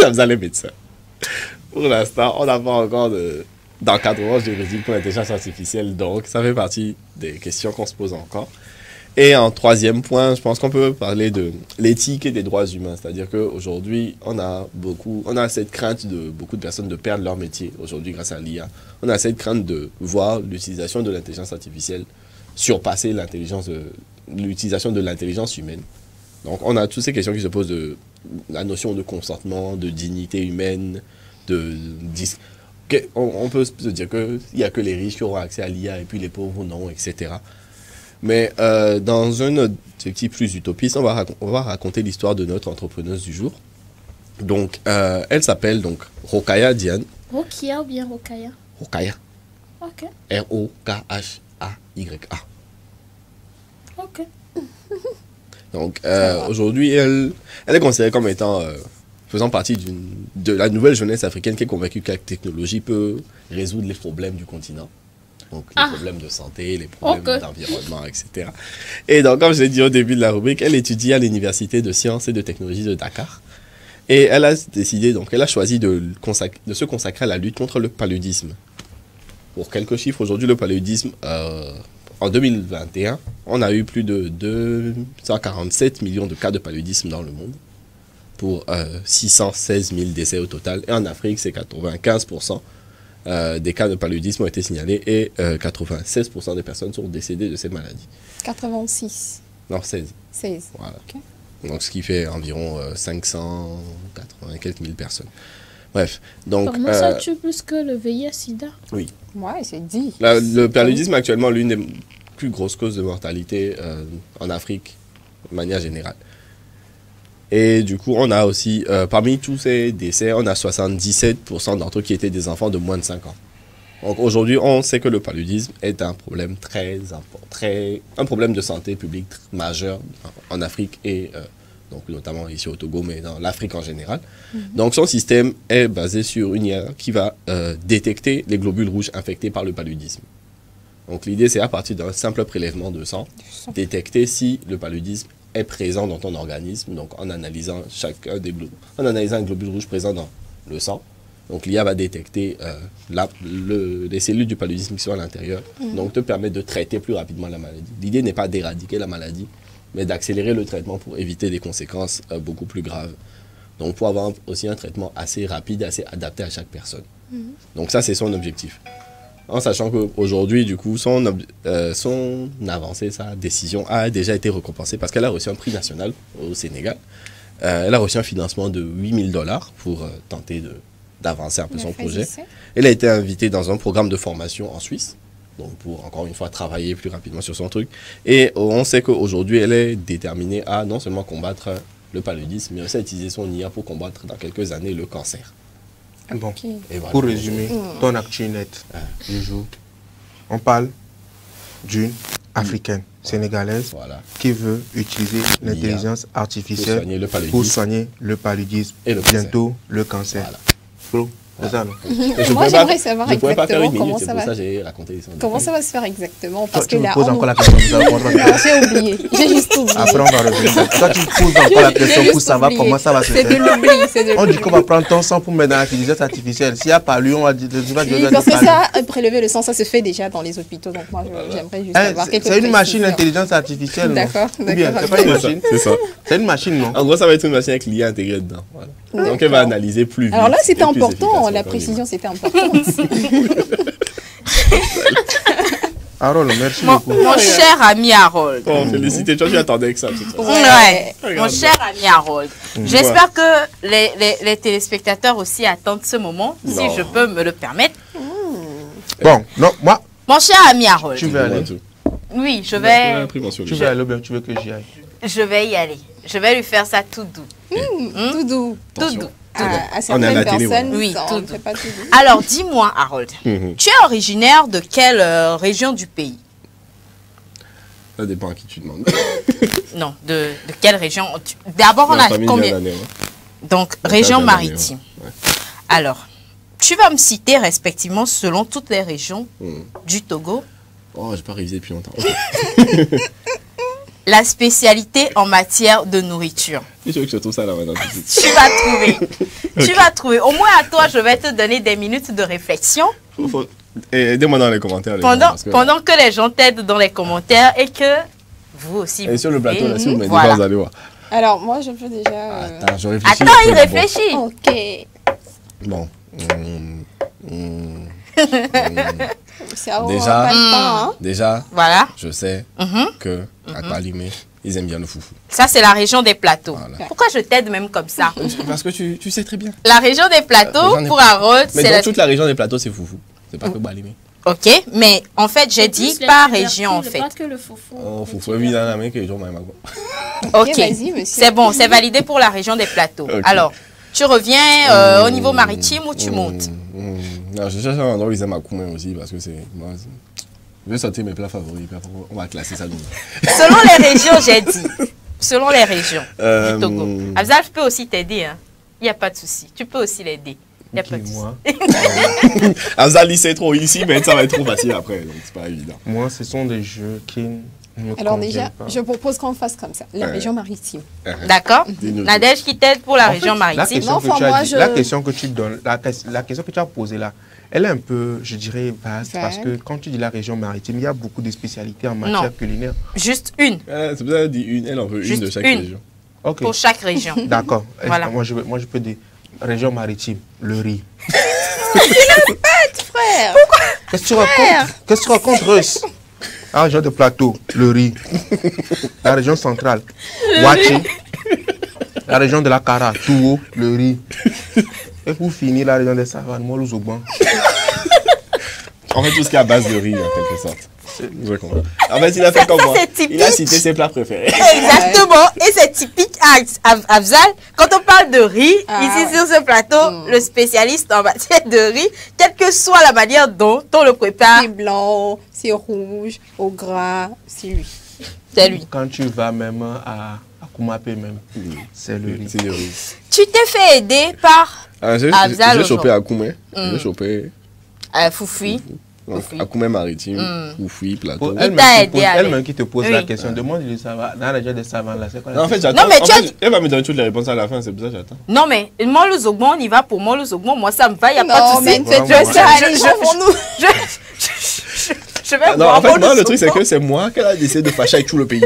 Afzal est médecin. Pour l'instant, on n'a pas encore d'encadrement juridique pour l'intelligence artificielle, donc ça fait partie des questions qu'on se pose encore. Et en troisième point, je pense qu'on peut parler de l'éthique et des droits humains. C'est-à-dire qu'aujourd'hui, on a cette crainte de beaucoup de personnes de perdre leur métier aujourd'hui grâce à l'IA. On a cette crainte de voir l'utilisation de l'intelligence artificielle surpasser l'utilisation de l'intelligence humaine. Donc, on a toutes ces questions qui se posent de la notion de consentement, de dignité humaine, on peut se dire qu'il n'y a que les riches qui auront accès à l'IA et puis les pauvres non, etc. Mais dans un objectif plus utopiste, on va raconter l'histoire de notre entrepreneuse du jour. Donc, elle s'appelle donc Rokhaya Diane. Rokhaya ou bien Rokhaya? Rokhaya. Ok. R-O-K-H-A-Y-A. Ok. Donc, aujourd'hui, elle est considérée comme étant, faisant partie de la nouvelle jeunesse africaine qui est convaincue que la technologie peut résoudre les problèmes du continent. Donc, les problèmes de santé, les problèmes d'environnement, etc. Et donc, comme je l'ai dit au début de la rubrique, elle étudie à l'Université de sciences et de technologie de Dakar. Et elle a décidé, donc, elle a choisi de se consacrer à la lutte contre le paludisme. Pour quelques chiffres, aujourd'hui, le paludisme, en 2021, on a eu plus de 247 millions de cas de paludisme dans le monde, pour 616 000 décès au total. Et en Afrique, c'est 95% des cas de paludisme ont été signalés et 96% des personnes sont décédées de cette maladie. 86. Non, 16. 16. Voilà. Ok. Donc, ce qui fait environ 580 quelques mille personnes. Bref, donc... Comment ça tue plus que le VIH-Sida? Oui. Ouais, c'est dit. Le paludisme est actuellement l'une des plus grosses causes de mortalité en Afrique, de manière générale. Et du coup, on a aussi, parmi tous ces décès, on a 77% d'entre eux qui étaient des enfants de moins de 5 ans. Donc aujourd'hui, on sait que le paludisme est un problème un problème de santé publique majeur en Afrique et donc notamment ici au Togo, mais dans l'Afrique en général. Donc son système est basé sur une IA qui va détecter les globules rouges infectés par le paludisme. Donc l'idée, c'est à partir d'un simple prélèvement de sang, détecter si le paludisme est présent dans ton organisme, donc en analysant un globule rouge présent dans le sang. Donc l'IA va détecter les cellules du paludisme qui sont à l'intérieur, donc te permettre de traiter plus rapidement la maladie. L'idée n'est pas d'éradiquer la maladie, mais d'accélérer le traitement pour éviter des conséquences beaucoup plus graves. Donc pour avoir aussi un traitement assez rapide, assez adapté à chaque personne. Donc ça, c'est son objectif. En sachant qu'aujourd'hui, du coup, son avancée, sa décision a déjà été récompensée parce qu'elle a reçu un prix national au Sénégal. Elle a reçu un financement de $8 000 pour tenter d'avancer un peu son projet. Elle a été invitée dans un programme de formation en Suisse, donc pour encore une fois travailler plus rapidement sur son truc. Et on sait qu'aujourd'hui, elle est déterminée à non seulement combattre le paludisme, mais aussi à utiliser son IA pour combattre dans quelques années le cancer. Bon, Et voilà. pour résumer, ton actu net du jour, on parle d'une africaine sénégalaise Voilà. qui veut utiliser l'intelligence artificielle pour soigner le paludisme Et le cancer. bientôt le cancer. Voilà. Bro, c'est ça, non? Moi, j'aimerais savoir je pourrais pas faire exactement une minute, comment c'est ça pour va. ça que j'ai raconté l'histoire. Comment ça va se faire exactement? Parce Tu que me là, poses encore la question. Nous allons comprendre. J'ai oublié. J'ai juste oublié. Après, on va revenir. Toi, tu me poses encore la question pour savoir comment ça va se C'est de faire. l'oubli. C'est de On dit l'oubli. qu'on va prendre ton sang pour mettre dans l'intelligence artificielle. S'il n'y a pas lui, on va dire. Oui, parce que ça, prélever le sang, ça se fait déjà dans les hôpitaux. Donc moi, j'aimerais juste avoir quelques C'est une machine précisions. intelligence artificielle. non? D'accord, Ou bien, d'accord. c'est pas une machine. C'est ça. C'est une machine, non? En gros, ça va être une machine avec l'IA intégrée dedans. Voilà. Donc, elle va analyser plus vite. Alors là, c'était et plus important. efficacement La qu'un précision, c'était important. Harold, merci Mon, beaucoup. mon cher ami Harold. humain. Bon, félicité. Toi, tu attendais que ça. de toute façon. Ouais, mon Regarde. cher ami Harold. J'espère que les téléspectateurs aussi attendent ce moment, si Non. je peux me le permettre. Bon, non, moi, Mon cher ami Harold. tu veux aller. Oui, je La vais, prévention. Tu veux aller ou bien tu veux que j'y aille? je vais y aller. Je vais lui faire ça tout doux. Tout doux. Tout Attention. doux. À On est à certaines la télé, personnes, oui. ça, Oui, on ne tout fait pas tout doux. Alors, dis-moi, Harold, Mhm. tu es originaire de quelle région du pays? Ça dépend à qui tu demandes. Non, de quelle région? D'abord, on Ma a famille combien? vient d'année, hein. Donc, Ma région famille vient d'année, maritime. ouais. Alors, tu vas me citer respectivement selon toutes les régions Mhm. du Togo Oh, j'ai pas révisé depuis longtemps. Ok. la spécialité en matière de nourriture. Tu veux que je trouve ça là maintenant tout de suite? Tu vas trouver. Tu vas trouver. Au moins à toi, je vais te donner des minutes de réflexion Et aidez-moi dans les commentaires. les gens, parce que- pendant que les gens t'aident dans les commentaires et que vous aussi. Et sur le plateau, là, si vous m'aidez Voilà. pas, vous allez voir. Alors, moi, je peux déjà... Attends, je réfléchis. Attends, il un peu, réfléchit. Ok. Bon. C'est à Déjà- pas le temps, hein. Déjà, Voilà. je sais Mhm. que à Palimé, ils aiment bien le foufou. Ça, c'est la région des plateaux. Voilà. Pourquoi je t'aide même comme ça? Parce que tu sais très bien. La région des plateaux, région des pour plateaux. Harold, Mais c'est dans la... toute la région des plateaux, c'est foufou. C'est pas que Balimé. Ok, mais en fait, j'ai dit par région, en fait. Pas que le foufou. Oh, foufou, évidemment, la main que les gens m'aiment. Ok, vas-y, monsieur. c'est bon, c'est validé pour la région des plateaux. Ok. Alors, tu reviens au niveau maritime ou tu montes? Non, je cherche un endroit où ils aiment à Koumen aussi parce que c'est. Moi, je vais sortir mes plats favoris. puis après, on va classer ça. Selon les régions, j'ai dit. Selon les régions Euh, du Togo. Abzal, je peux aussi t'aider. Hein. Il n'y a pas de souci. Tu peux aussi l'aider. Il n'y a pas de souci. Moi, Azali, c'est trop ici, mais ça va être trop facile après, donc c'est pas évident. moi, ce sont des jeux qui ne me Alors conviennent déjà, pas. je propose qu'on fasse comme ça. La Ouais. région maritime. D'accord? Dis-nous tout. Nadège qui t'aide pour la En fait, région La maritime. question, Non, que enfin, tu as moi, dit- je- la question que tu donnes, la question que tu as posée là, elle est un peu, je dirais, vaste Ouais. parce que quand tu dis la région maritime, il y a beaucoup de spécialités en matière Non. culinaire. Juste une C'est pour ça qu'elle dit une, elle en veut Juste une de chaque une. région. Ok, pour chaque région. d'accord. Voilà. Moi, je peux dire région maritime, le riz. Frère, Qu'est-ce que tu racontes? Qu'est-ce que tu racontes, Russe? La région de plateau, le riz. La région centrale, Wachi. La région de la Kara, Touo, le riz. Et pour finir, la région des savanes, Molouzogban. En fait, tout ce qui est à base de riz, en quelque sorte. Je comprends. En fait, il a fait comme ça, moi. c'est typique. Il a cité ses plats préférés. Exactement. Et c'est typique Afzal. Quand on parle de riz, Ah, ici ouais. sur ce plateau, le spécialiste en matière de riz, quelle que soit la manière dont on le prépare, c'est blanc, c'est rouge, au gras, c'est lui. c'est lui. Quand tu vas même à Koumapé même, c'est le riz. C'est du riz. Tu t'es fait aider par J'ai Afzal chopé à Koumé. J'ai chopé Foufoui. à Koumé maritime, Foufoui, plateau. Pour Il t'a aidé avec. elle-même qui te pose Oui. la question, demande-lui ça va dans la région des savants là, c'est quoi la Non, en fait, question? j'attends. Non, mais En tu fait, as- elle va me donner toutes les réponses à la fin, c'est pour ça que j'attends. Non, mais Molo Zogbo, on y va pour Molo Zogbo. Moi, ça me va, il n'y a pas Non, de mais souci. faites Vraiment, ça, je- les je- gens vont nous... Je vais Ah, non, voir en fait, Molo moi, le truc, c'est Zogbo. que c'est moi qu'elle a décidé de fâcher avec tout le pays.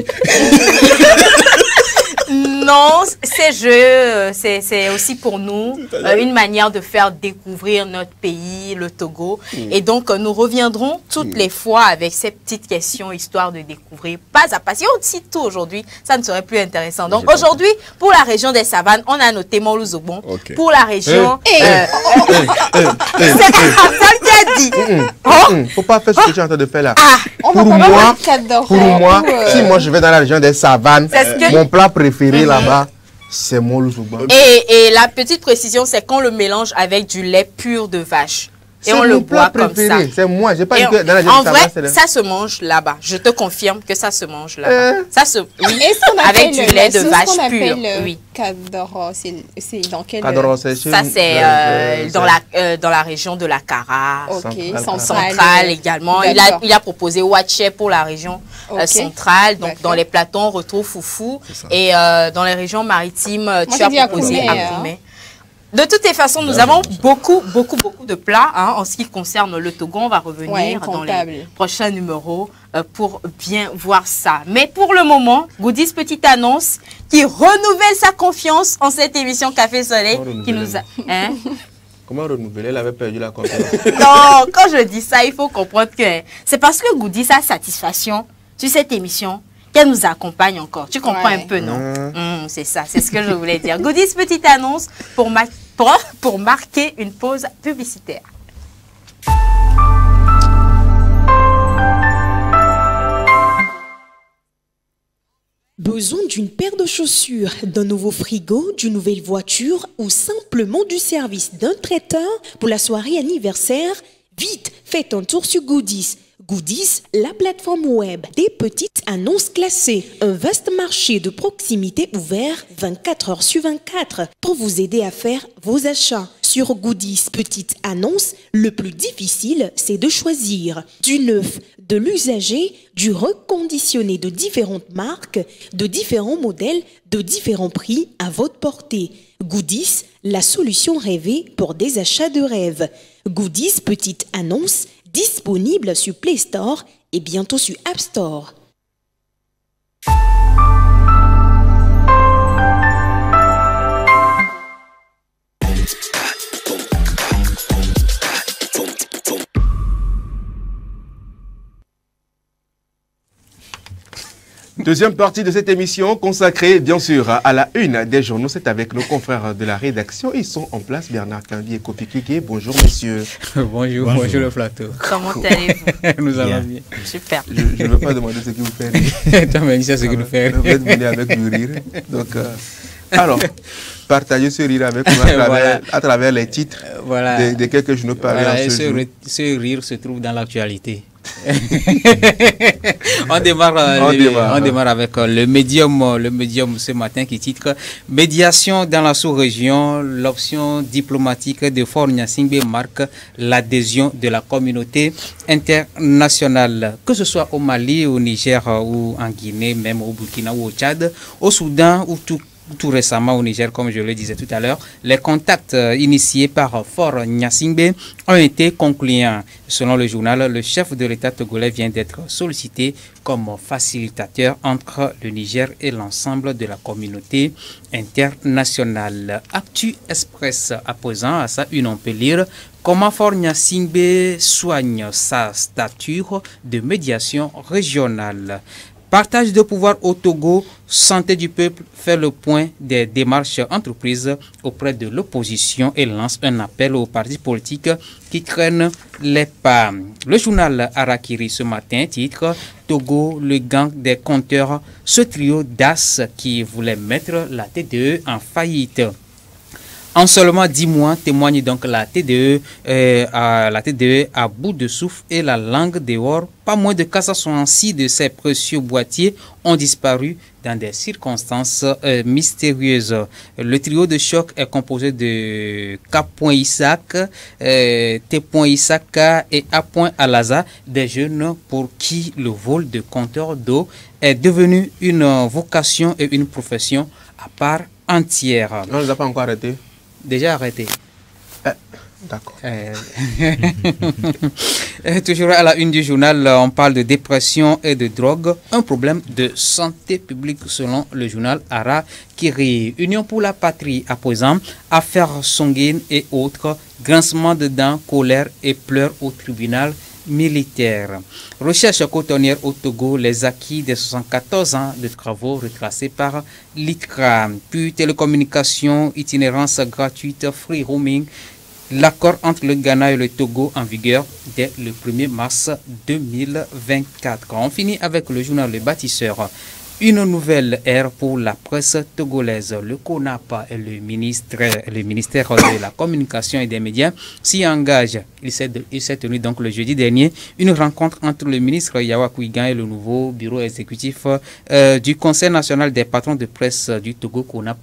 Non, Non, ces jeux, c'est aussi pour nous une manière de faire découvrir notre pays, le Togo. Et donc, nous reviendrons toutes les fois avec ces petites questions, histoire de découvrir pas à pas. Si on cite tout aujourd'hui, ça ne serait plus intéressant. Donc, aujourd'hui, pour la région des savanes, on a noté Moulouzobon. Pour la région... c'est Hamza qui a dit. Faut pas faire ce que tu es en train de faire là. On Pour va pas moi, voir si moi je vais dans la région des savanes, mon plat préféré là-bas, c'est Moulouzobon. Et la petite précision, c'est qu'on le mélange avec du lait pur de vache. Et on le boit comme ça. C'est moi, j'ai pas dit que dans la région en des vrai, savanes, ça se mange là-bas. Je te confirme que ça se mange là-bas. Ça se, oui, Est-ce qu'on avec appelle du lait de la sauce vache qu'on pur. appelle, Oui. Kadoro, c'est dans quel... Kadoro, c'est Ça, c'est dans la région de la Cara. Ok, Centrale également. Il a proposé Waché pour la région centrale. Donc, dans les plateaux, on retrouve Foufou. Et dans les régions maritimes, tu as proposé Akoumé. De toutes les façons, nous avons beaucoup de plats en ce qui concerne le Togo. On va revenir dans les prochains numéros pour bien voir ça. Mais pour le moment, Goodies, petite annonce qui renouvelle sa confiance en cette émission Café Soleil qui nous a... Comment renouveler? Elle avait perdu la confiance. Non, quand je dis ça, il faut comprendre que c'est parce que Goodies a satisfaction sur cette émission qu'elle nous accompagne encore. Tu comprends un peu, non? C'est ça, c'est ce que je voulais dire. Goodies, petite annonce pour marquer une pause publicitaire. Besoin d'une paire de chaussures, d'un nouveau frigo, d'une nouvelle voiture ou simplement du service d'un traiteur pour la soirée anniversaire? Vite, faites un tour sur Goodies. Goodies, la plateforme web des petites annonces classées. Un vaste marché de proximité ouvert 24 heures sur 24 pour vous aider à faire vos achats. Sur Goodies, petites annonces, le plus difficile, c'est de choisir du neuf, de l'usager, du reconditionné de différentes marques, de différents modèles, de différents prix à votre portée. Goodies, la solution rêvée pour des achats de rêve. Goodies, petite annonce, disponible sur Play Store et bientôt sur App Store. Deuxième partie de cette émission consacrée bien sûr à la une des journaux. C'est avec nos confrères de la rédaction. Ils sont en place, Bernard Kandi et Kofi Kiki. Bonjour messieurs. Bonjour le plateau. Comment allez-vous? Nous allons bien. Super. Je ne veux pas demander ce que vous faites. Toi-même, c'est ce que nous faisons. Vous êtes venu avec du rire. Donc, alors, partagez ce rire avec nous à travers les titres de quelques journaux parlés en ce jour. Ce rire se trouve dans l'actualité. On démarre avec le médium ce matin qui titre Médiation dans la sous-région, l'option diplomatique de Faure Gnassingbé marque l'adhésion de la communauté internationale, que ce soit au Mali, au Niger ou en Guinée, même au Burkina ou au Tchad, au Soudan ou tout récemment au Niger, comme je le disais tout à l'heure. Les contacts initiés par Faure Gnassingbé ont été concluants. Selon le journal, le chef de l'État togolais vient d'être sollicité comme facilitateur entre le Niger et l'ensemble de la communauté internationale. Actu Express à présent, à sa une, on peut lire comment Faure Gnassingbé soigne sa stature de médiation régionale. Partage de pouvoir au Togo, Santé du peuple fait le point des démarches entreprises auprès de l'opposition et lance un appel aux partis politiques qui craignent les pas. Le journal Harakiri ce matin titre Togo, le gang des compteurs, ce trio d'as qui voulait mettre la TDE en faillite. En seulement 10 mois, témoigne donc la TDE à bout de souffle et la langue dehors. Pas moins de 466 de ces précieux boîtiers ont disparu dans des circonstances mystérieuses. Le trio de choc est composé de K.Isaac, T.Isaac et A.Alaza, des jeunes pour qui le vol de compteurs d'eau est devenu une vocation et une profession à part entière. On ne les a pas encore arrêtés. Déjà arrêté. D'accord. Toujours à la une du journal, on parle de dépression et de drogue, un problème de santé publique selon le journal Ara Kiri. Union pour la patrie à présent, affaires sanguines et autres, grincement de dents, colère et pleurs au tribunal militaire. Recherche cotonnière au Togo, les acquis des 74 ans de travaux retracés par l'ITRA. Puis télécommunications, itinérance gratuite, free roaming. L'accord entre le Ghana et le Togo en vigueur dès le 1er mars 2024. On finit avec le journal Le Bâtisseur. Une nouvelle ère pour la presse togolaise. Le CONAP et le ministère de la Communication et des Médias s'y engagent. Il s'est tenu donc le jeudi dernier une rencontre entre le ministre Yawa Kouigan et le nouveau bureau exécutif du Conseil national des patrons de presse du Togo, CONAP,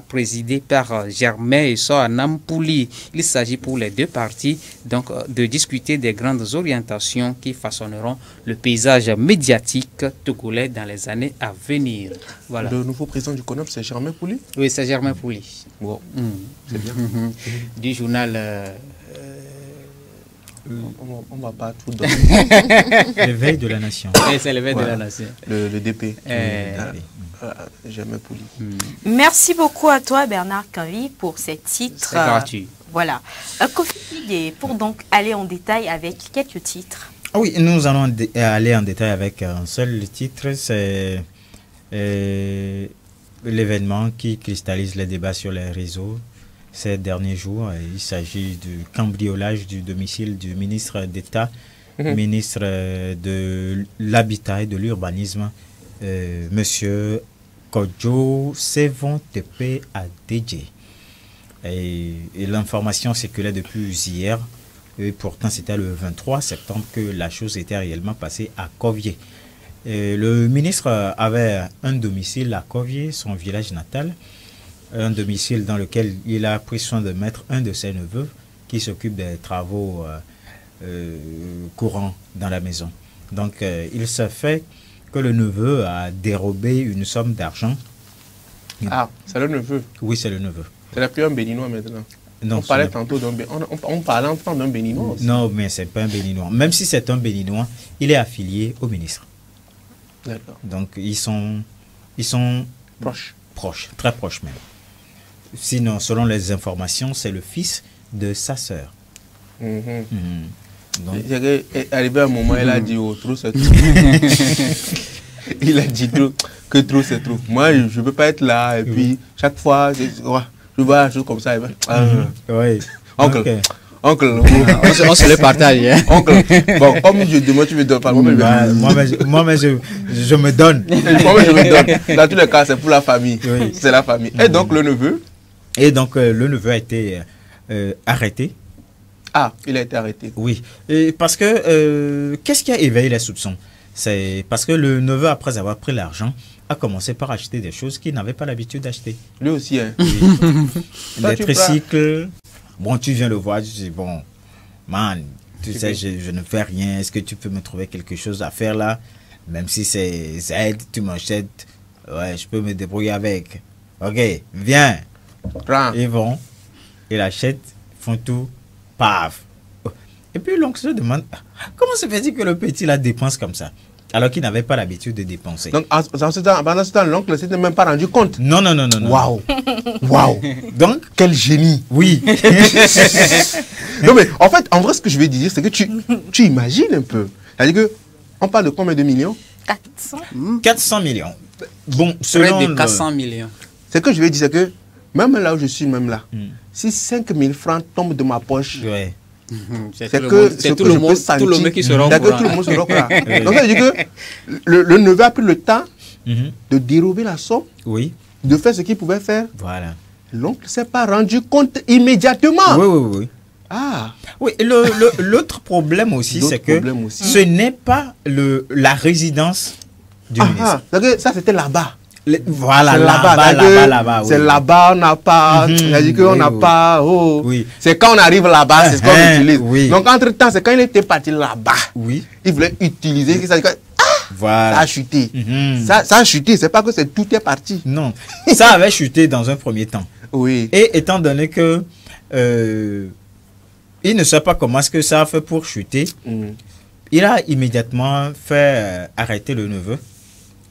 présidé par Germain Esso Nampouli. Il s'agit pour les deux parties donc de discuter des grandes orientations qui façonneront le paysage médiatique togolais dans les années à venir. Voilà. Le nouveau président du CONAP, c'est Germain Pouli? Oui, c'est Germain Pouli. Wow. C'est bien. Du journal... on va pas tout donner. L'éveil de la nation. C'est l'éveil de la nation. Le DP. Germain Pouli. Merci beaucoup à toi, Bernard Canvi, pour ces titres. C'est gratuit. Voilà. Kofi, pour donc aller en détail avec quelques titres. Oui, nous allons aller en détail avec un seul titre, c'est l'événement qui cristallise les débats sur les réseaux ces derniers jours. Il s'agit du cambriolage du domicile du ministre d'État, ministre de l'Habitat et de l'Urbanisme, Monsieur Kodjo Sevon Tepe Adedje. Et l'information circulait depuis hier. Et pourtant, c'était le 23 septembre que la chose était réellement passée à Covier. Le ministre avait un domicile à Covier, son village natal, un domicile dans lequel il a pris soin de mettre un de ses neveux qui s'occupe des travaux courants dans la maison. Donc, il se fait que le neveu a dérobé une somme d'argent. Ah, c'est le neveu? Oui, c'est le neveu. C'est plus un Béninois maintenant. Non, on parlait tantôt d'un on parlait en d'un Béninois aussi. Non, mais c'est pas un Béninois. Même si c'est un Béninois, il est affilié au ministre. D'accord. Donc ils sont proches, très proches même. Sinon, selon les informations, c'est le fils de sa sœur. Donc, arrivé à un moment, il a dit oh, trop c'est trop. Il a dit que trop c'est trop. Moi, je ne peux pas être là. Et puis, chaque fois, je vois une chose comme ça. Oui. Oncle. Okay. Oncle. On se le partage. Hein? Oncle. Bon, comme je demande, tu me donnes pas. Moi, je me donne. Moi, je me donne. Dans tous les cas, c'est pour la famille. Oui. C'est la famille. Et donc, le neveu? Et donc, le neveu a été arrêté. Ah, il a été arrêté. Oui. Et parce que, qu'est-ce qui a éveillé les soupçons? C'est parce que le neveu, après avoir pris l'argent, a commencé par acheter des choses qu'il n'avait pas l'habitude d'acheter. Lui aussi, hein? Oui. Des tricycles. Bon, tu viens le voir, tu dis, bon, man, tu sais, je ne fais rien. Est-ce que tu peux me trouver quelque chose à faire là? Même si c'est Z, tu m'achètes. Ouais, je peux me débrouiller avec. Ok, viens. Prends. Ils vont, ils achètent, font tout, paf. Et puis l'oncle se demande, comment se fait-il que le petit la dépense comme ça? Alors qu'il n'avait pas l'habitude de dépenser. Donc, pendant ce temps, l'oncle ne s'était même pas rendu compte. Non. Waouh. Waouh. Donc, quel génie. Oui. Non, mais en fait, en vrai, ce que je vais dire, c'est que tu imagines un peu. C'est-à-dire qu'on parle de combien de millions? 400 millions. Bon, près de 400 millions. Ce que je vais dire, c'est que même là où je suis, même là, si 5 000 francs tombent de ma poche, ouais. C'est que tout le monde qui sera au courant. Tout le monde sera au courant. Donc ça veut dire que le neveu a pris le temps de dérober la somme, oui, de faire ce qu'il pouvait faire. Voilà. L'oncle ne s'est pas rendu compte immédiatement. Oui. Ah. Oui, l'autre problème aussi, c'est que ce n'est pas la résidence du ministre. Ça, c'était là-bas. Voilà, là-bas. C'est là-bas, on n'a pas. C'est-à-dire qu'on n'a pas. Oh. Oui. C'est quand on arrive là-bas, c'est ce qu'on utilise. Oui. Donc, entre-temps, c'est quand il était parti là-bas. Oui. Il voulait utiliser. Voilà. Ça a chuté. Ça a chuté. C'est pas que tout est parti. Non. Ça avait chuté dans un premier temps. Oui. Et étant donné que il ne sait pas comment est-ce que ça a fait pour chuter. Il a immédiatement fait arrêter le neveu.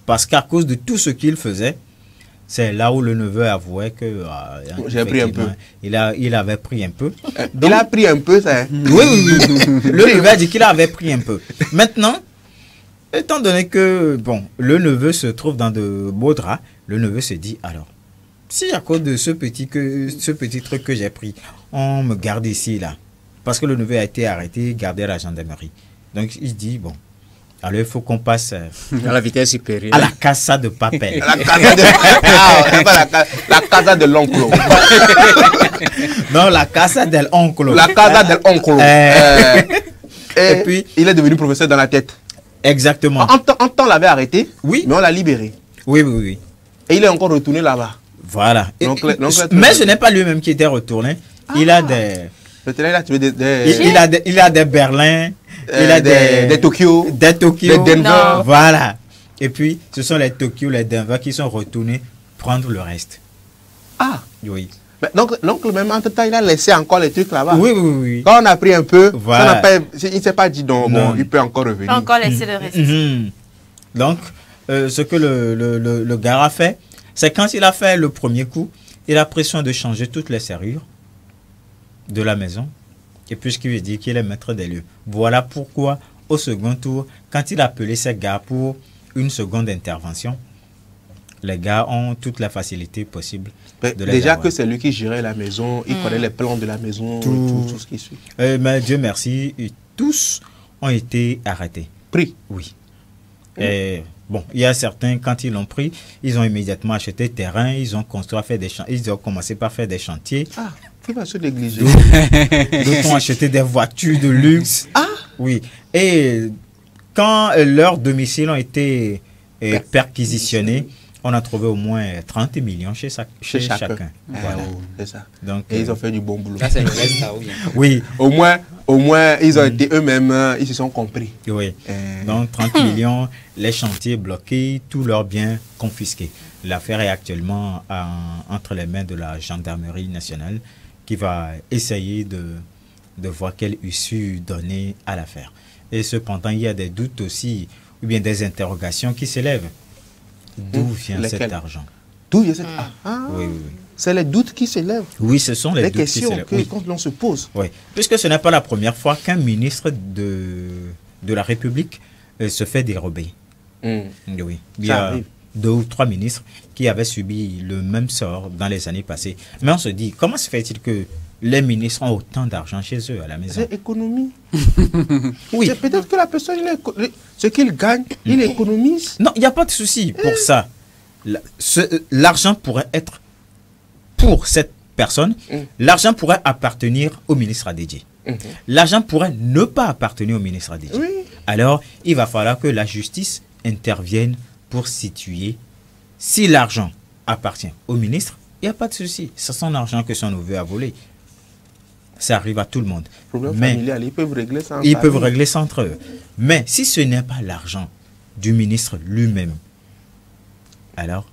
Parce qu'à cause de tout ce qu'il faisait, c'est là où le neveu avouait que j'ai pris un peu. Il avait pris un peu. Donc, il a pris un peu, ça. Oui. Le neveu a dit qu'il avait pris un peu. Maintenant, étant donné que le neveu se trouve dans de beaux draps, le neveu se dit alors, si à cause de ce petit truc que j'ai pris, on me garde ici là, parce que le neveu a été arrêté, gardé à la gendarmerie. Donc il dit alors il faut qu'on passe à la vitesse supérieure. À la casa de papel. La casa de l'oncle. Non, la casa del oncle. La casa del oncle. Et puis il est devenu professeur dans la tête. Exactement. En temps, on l'avait arrêté, oui, mais on l'a libéré. Oui. Et il est encore retourné là-bas. Voilà. Mais ce n'est pas lui-même qui était retourné. Il a des... Il a des Berlin, il a des Tokyo, des Denver. Non. Voilà. Et puis, ce sont les Tokyo, les Denver qui sont retournés prendre le reste. Ah. Oui. Mais donc, l'oncle, même entre-temps, il a laissé encore les trucs là-bas. Oui. Quand on a pris un peu, voilà. Il ne s'est pas dit non. Bon, il peut encore revenir. Encore laisser le reste. Donc, ce que le gars a fait, c'est quand il a fait le premier coup, il a pris soin de changer toutes les serrures de la maison. Et puis, ce qui veut dire qu'il est maître des lieux. Voilà pourquoi, au second tour, quand il a appelé ses gars pour une seconde intervention, les gars ont toute la facilité possible. Déjà que c'est lui qui gérait la maison, il connaît les plans de la maison, tout ce qui suit. Mais Dieu merci, tous ont été arrêtés. Pris? Oui. Et il y a certains, quand ils l'ont pris, ils ont immédiatement acheté terrain, ils ont construit, ils ont commencé par faire des chantiers. Ah, tu vas se négliger. D'autres ont acheté des voitures de luxe. Ah, oui. Et quand leurs domiciles ont été perquisitionnés, on a trouvé au moins 30 millions chez chacun. Voilà. C'est ça. Donc, et ils ont fait du bon boulot. Là, c'est le reste, là, oui. Au moins, ils ont été eux-mêmes, ils se sont compris. Oui. Donc, 30 millions, les chantiers bloqués, tous leurs biens confisqués. L'affaire est actuellement entre les mains de la gendarmerie nationale qui va essayer de voir quelle issue donner à l'affaire. Et cependant, il y a des doutes aussi, ou bien des interrogations qui s'élèvent. D'où vient cet argent? D'où vient cet argent? Oui. C'est les doutes qui s'élèvent. Oui, ce sont les doutes questions qui s'élèvent. quand l'on se pose. Oui, puisque ce n'est pas la première fois qu'un ministre de la République se fait dérober. Oui. Il y a 2 ou 3 ministres qui avaient subi le même sort dans les années passées. Mais on se dit, comment se fait-il que les ministres ont autant d'argent chez eux à la maison? C'est économie. Oui. Peut-être que la personne, ce qu'il gagne, il économise. Non, il n'y a pas de souci pour ça. L'argent pourrait être pour cette personne. L'argent pourrait appartenir au ministre dédié. L'argent pourrait ne pas appartenir au ministre dédié. Oui. Alors, il va falloir que la justice intervienne pour situer si l'argent appartient au ministre. Il n'y a pas de souci. C'est son argent que son neveu a volé. Ça arrive à tout le monde. Problème familial, ils peuvent régler ça. Ils peuvent régler ça entre eux. Mais si ce n'est pas l'argent du ministre lui-même, alors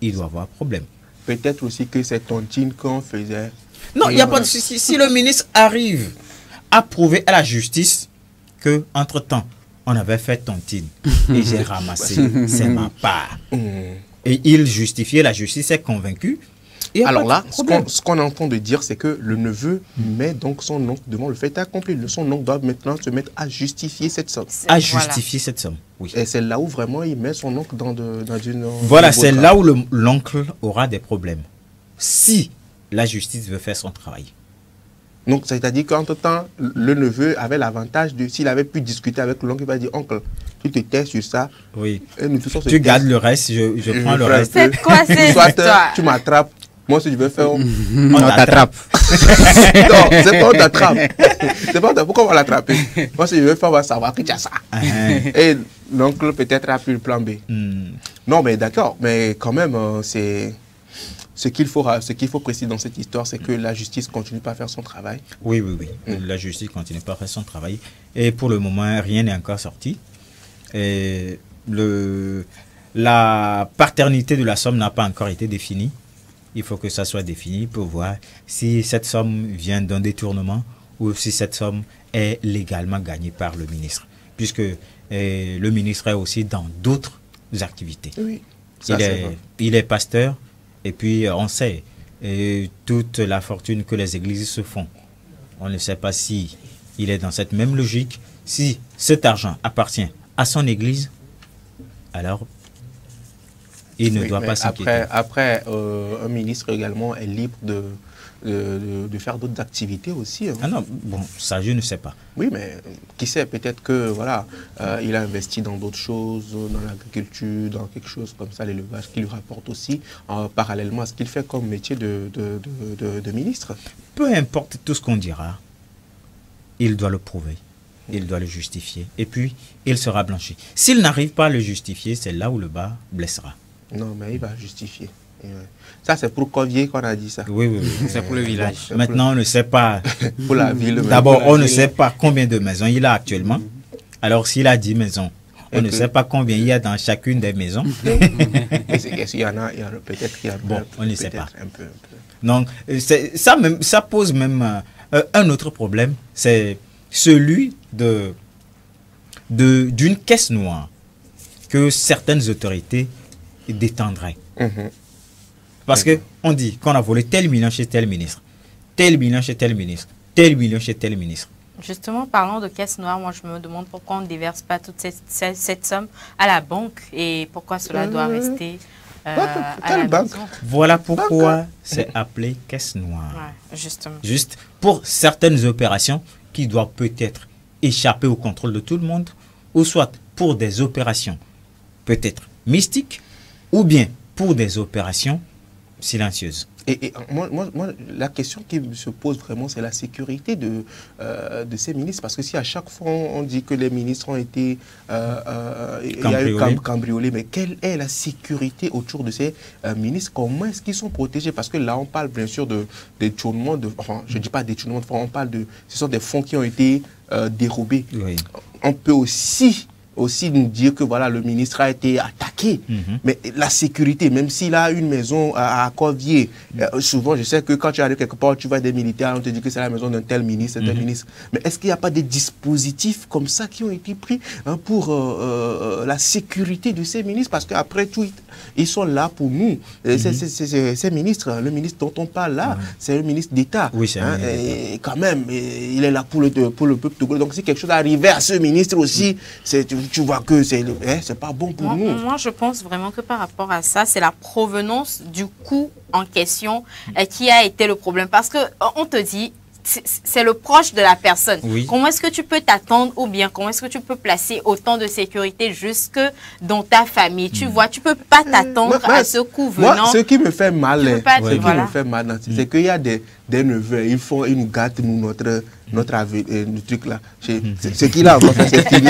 il doit avoir problème. Peut-être aussi que c'est tontine qu'on faisait. Non, il n'y a pas de souci. Si le ministre arrive à prouver à la justice que, entre-temps, on avait fait tontine et j'ai ramassé, c'est ma part. Et il justifiait, la justice est convaincue. Alors là, ce qu'on entend de dire, c'est que le neveu met donc son oncle devant le fait accompli. Son oncle doit maintenant se mettre à justifier cette somme. À justifier cette somme, oui. Et c'est là où vraiment il met son oncle dans une... Voilà, c'est là où l'oncle aura des problèmes. Si la justice veut faire son travail. Donc, c'est-à-dire qu'entre-temps, le neveu avait l'avantage de... S'il avait pu discuter avec l'oncle, il va dire, oncle, tu te tais sur ça. Oui. Et nous tous, tu gardes le reste, je prends le reste. C'est quoi cette histoire? Tu m'attrapes. Moi, si je veux faire... On t'attrape. Non, c'est pas on t'attrape. C'est pas pourquoi on va l'attraper. Moi, si je veux faire, on va savoir que tu as ça. Et l'oncle peut-être a pu le plan B. Non, mais d'accord. Mais quand même, c'est... Ce qu'il faut préciser dans cette histoire, c'est que la justice continue pas à faire son travail. Oui. La justice continue pas à faire son travail. Et pour le moment, rien n'est encore sorti. Et la paternité de la somme n'a pas encore été définie. Il faut que ça soit défini pour voir si cette somme vient d'un détournement ou si cette somme est légalement gagnée par le ministre. Puisque le ministre est aussi dans d'autres activités. Oui, ça, il est pasteur, et puis on sait toute la fortune que les églises se font. On ne sait pas si il est dans cette même logique. Si cet argent appartient à son église, alors il ne doit pas s'inquiéter. Après, un ministre également est libre de faire d'autres activités aussi. Hein. Ah non, bon, ça je ne sais pas. Oui, mais qui sait, peut-être que voilà, il a investi dans d'autres choses, dans l'agriculture, dans quelque chose comme ça, l'élevage, qui lui rapporte aussi, parallèlement à ce qu'il fait comme métier de ministre. Peu importe tout ce qu'on dira, il doit le prouver. Il doit le justifier. Et puis, il sera blanchi. S'il n'arrive pas à le justifier, c'est là où le bas blessera. Non, mais il va justifier. Ça, c'est pour Corvier qu'on a dit ça. Oui. C'est pour le village. Maintenant, on ne sait pas. Pour la ville. D'abord, on ne sait pas combien de maisons il a actuellement. Alors, s'il a 10 maisons, on ne sait pas combien il y a dans chacune des maisons. Est-ce qu'il y en a, peut-être qu'il y a bon, on ne sait pas. Un peu. Donc, ça pose même un autre problème. C'est celui d'une caisse noire que certaines autorités détendraient. Parce qu'on dit qu'on a volé tel million chez tel ministre, tel million chez tel ministre, tel million chez tel ministre. Justement, parlant de caisse noire, moi je me demande pourquoi on ne déverse pas toute cette somme à la banque et pourquoi cela doit rester à la banque. Voilà pourquoi c'est appelé caisse noire. Ouais, justement. Juste pour certaines opérations qui doivent peut-être échapper au contrôle de tout le monde, ou soit pour des opérations peut-être mystiques, ou bien pour des opérations silencieuses. Et moi, la question qui se pose vraiment, c'est la sécurité de ces ministres. Parce que si à chaque fois on dit que les ministres ont été cambriolés, mais quelle est la sécurité autour de ces ministres? Comment est-ce qu'ils sont protégés? Parce que là, on parle bien sûr de détournement, enfin, je ne dis pas détournement, on parle de... Ce sont des fonds qui ont été dérobés. Oui. On peut aussi nous dire que voilà, le ministre a été attaqué. Mais la sécurité, même s'il a une maison à Corvier, souvent je sais que quand tu arrives quelque part, tu vois des militaires, on te dit que c'est la maison d'un tel ministre, tel ministre. Mais est-ce qu'il n'y a pas des dispositifs comme ça qui ont été pris pour la sécurité de ces ministres? Parce qu'après tout, ils sont là pour nous. Ces ministres, le ministre dont on parle là, c'est le ministre d'État. Oui, c'est et quand même, il est là pour le peuple togolais. Donc si quelque chose arrivait à ce ministre aussi, tu vois que c'est pas bon pour nous. Moi, je pense vraiment que par rapport à ça, c'est la provenance du coût en question qui a été le problème. Parce qu'on te dit, c'est le proche de la personne. Oui. Comment est-ce que tu peux t'attendre ou bien comment est-ce que tu peux placer autant de sécurité jusque dans ta famille? Tu vois, tu peux pas t'attendre à ce coup venant. Moi, ce qui me fait mal, c'est qu'il y a des neveux, ils nous gâtent notre truc là. Ce qu'il a encore fait, c'est fini.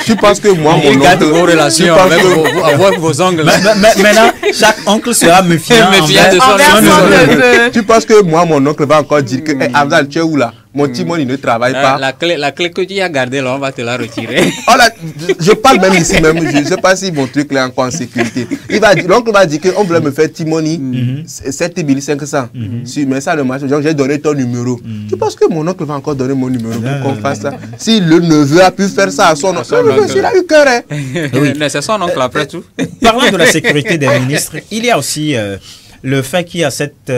Tu penses que moi, mon oncle... gâte vos relations avec vos oncles. Maintenant, chaque oncle sera méfiant de son neveu. Tu penses que moi, mon oncle va encore dire que Abdal, tu es où là? Mon Timon, il ne travaille pas. La clé que tu as gardée là, on va te la retirer. Je parle même ici même. Je ne sais pas si mon truc là est encore en sécurité. L'oncle va dire qu'on voulait me faire Timoni 7500. Mais ça, le match, j'ai donné ton numéro. Tu penses que mon oncle va encore donner mon numéro pour qu'on fasse ça? Si le neveu a pu faire ça à son oncle, il a eu cœur. Oui, mais c'est son oncle après tout. Parlant de la sécurité des ministres, il y a aussi le fait qu'il y a cette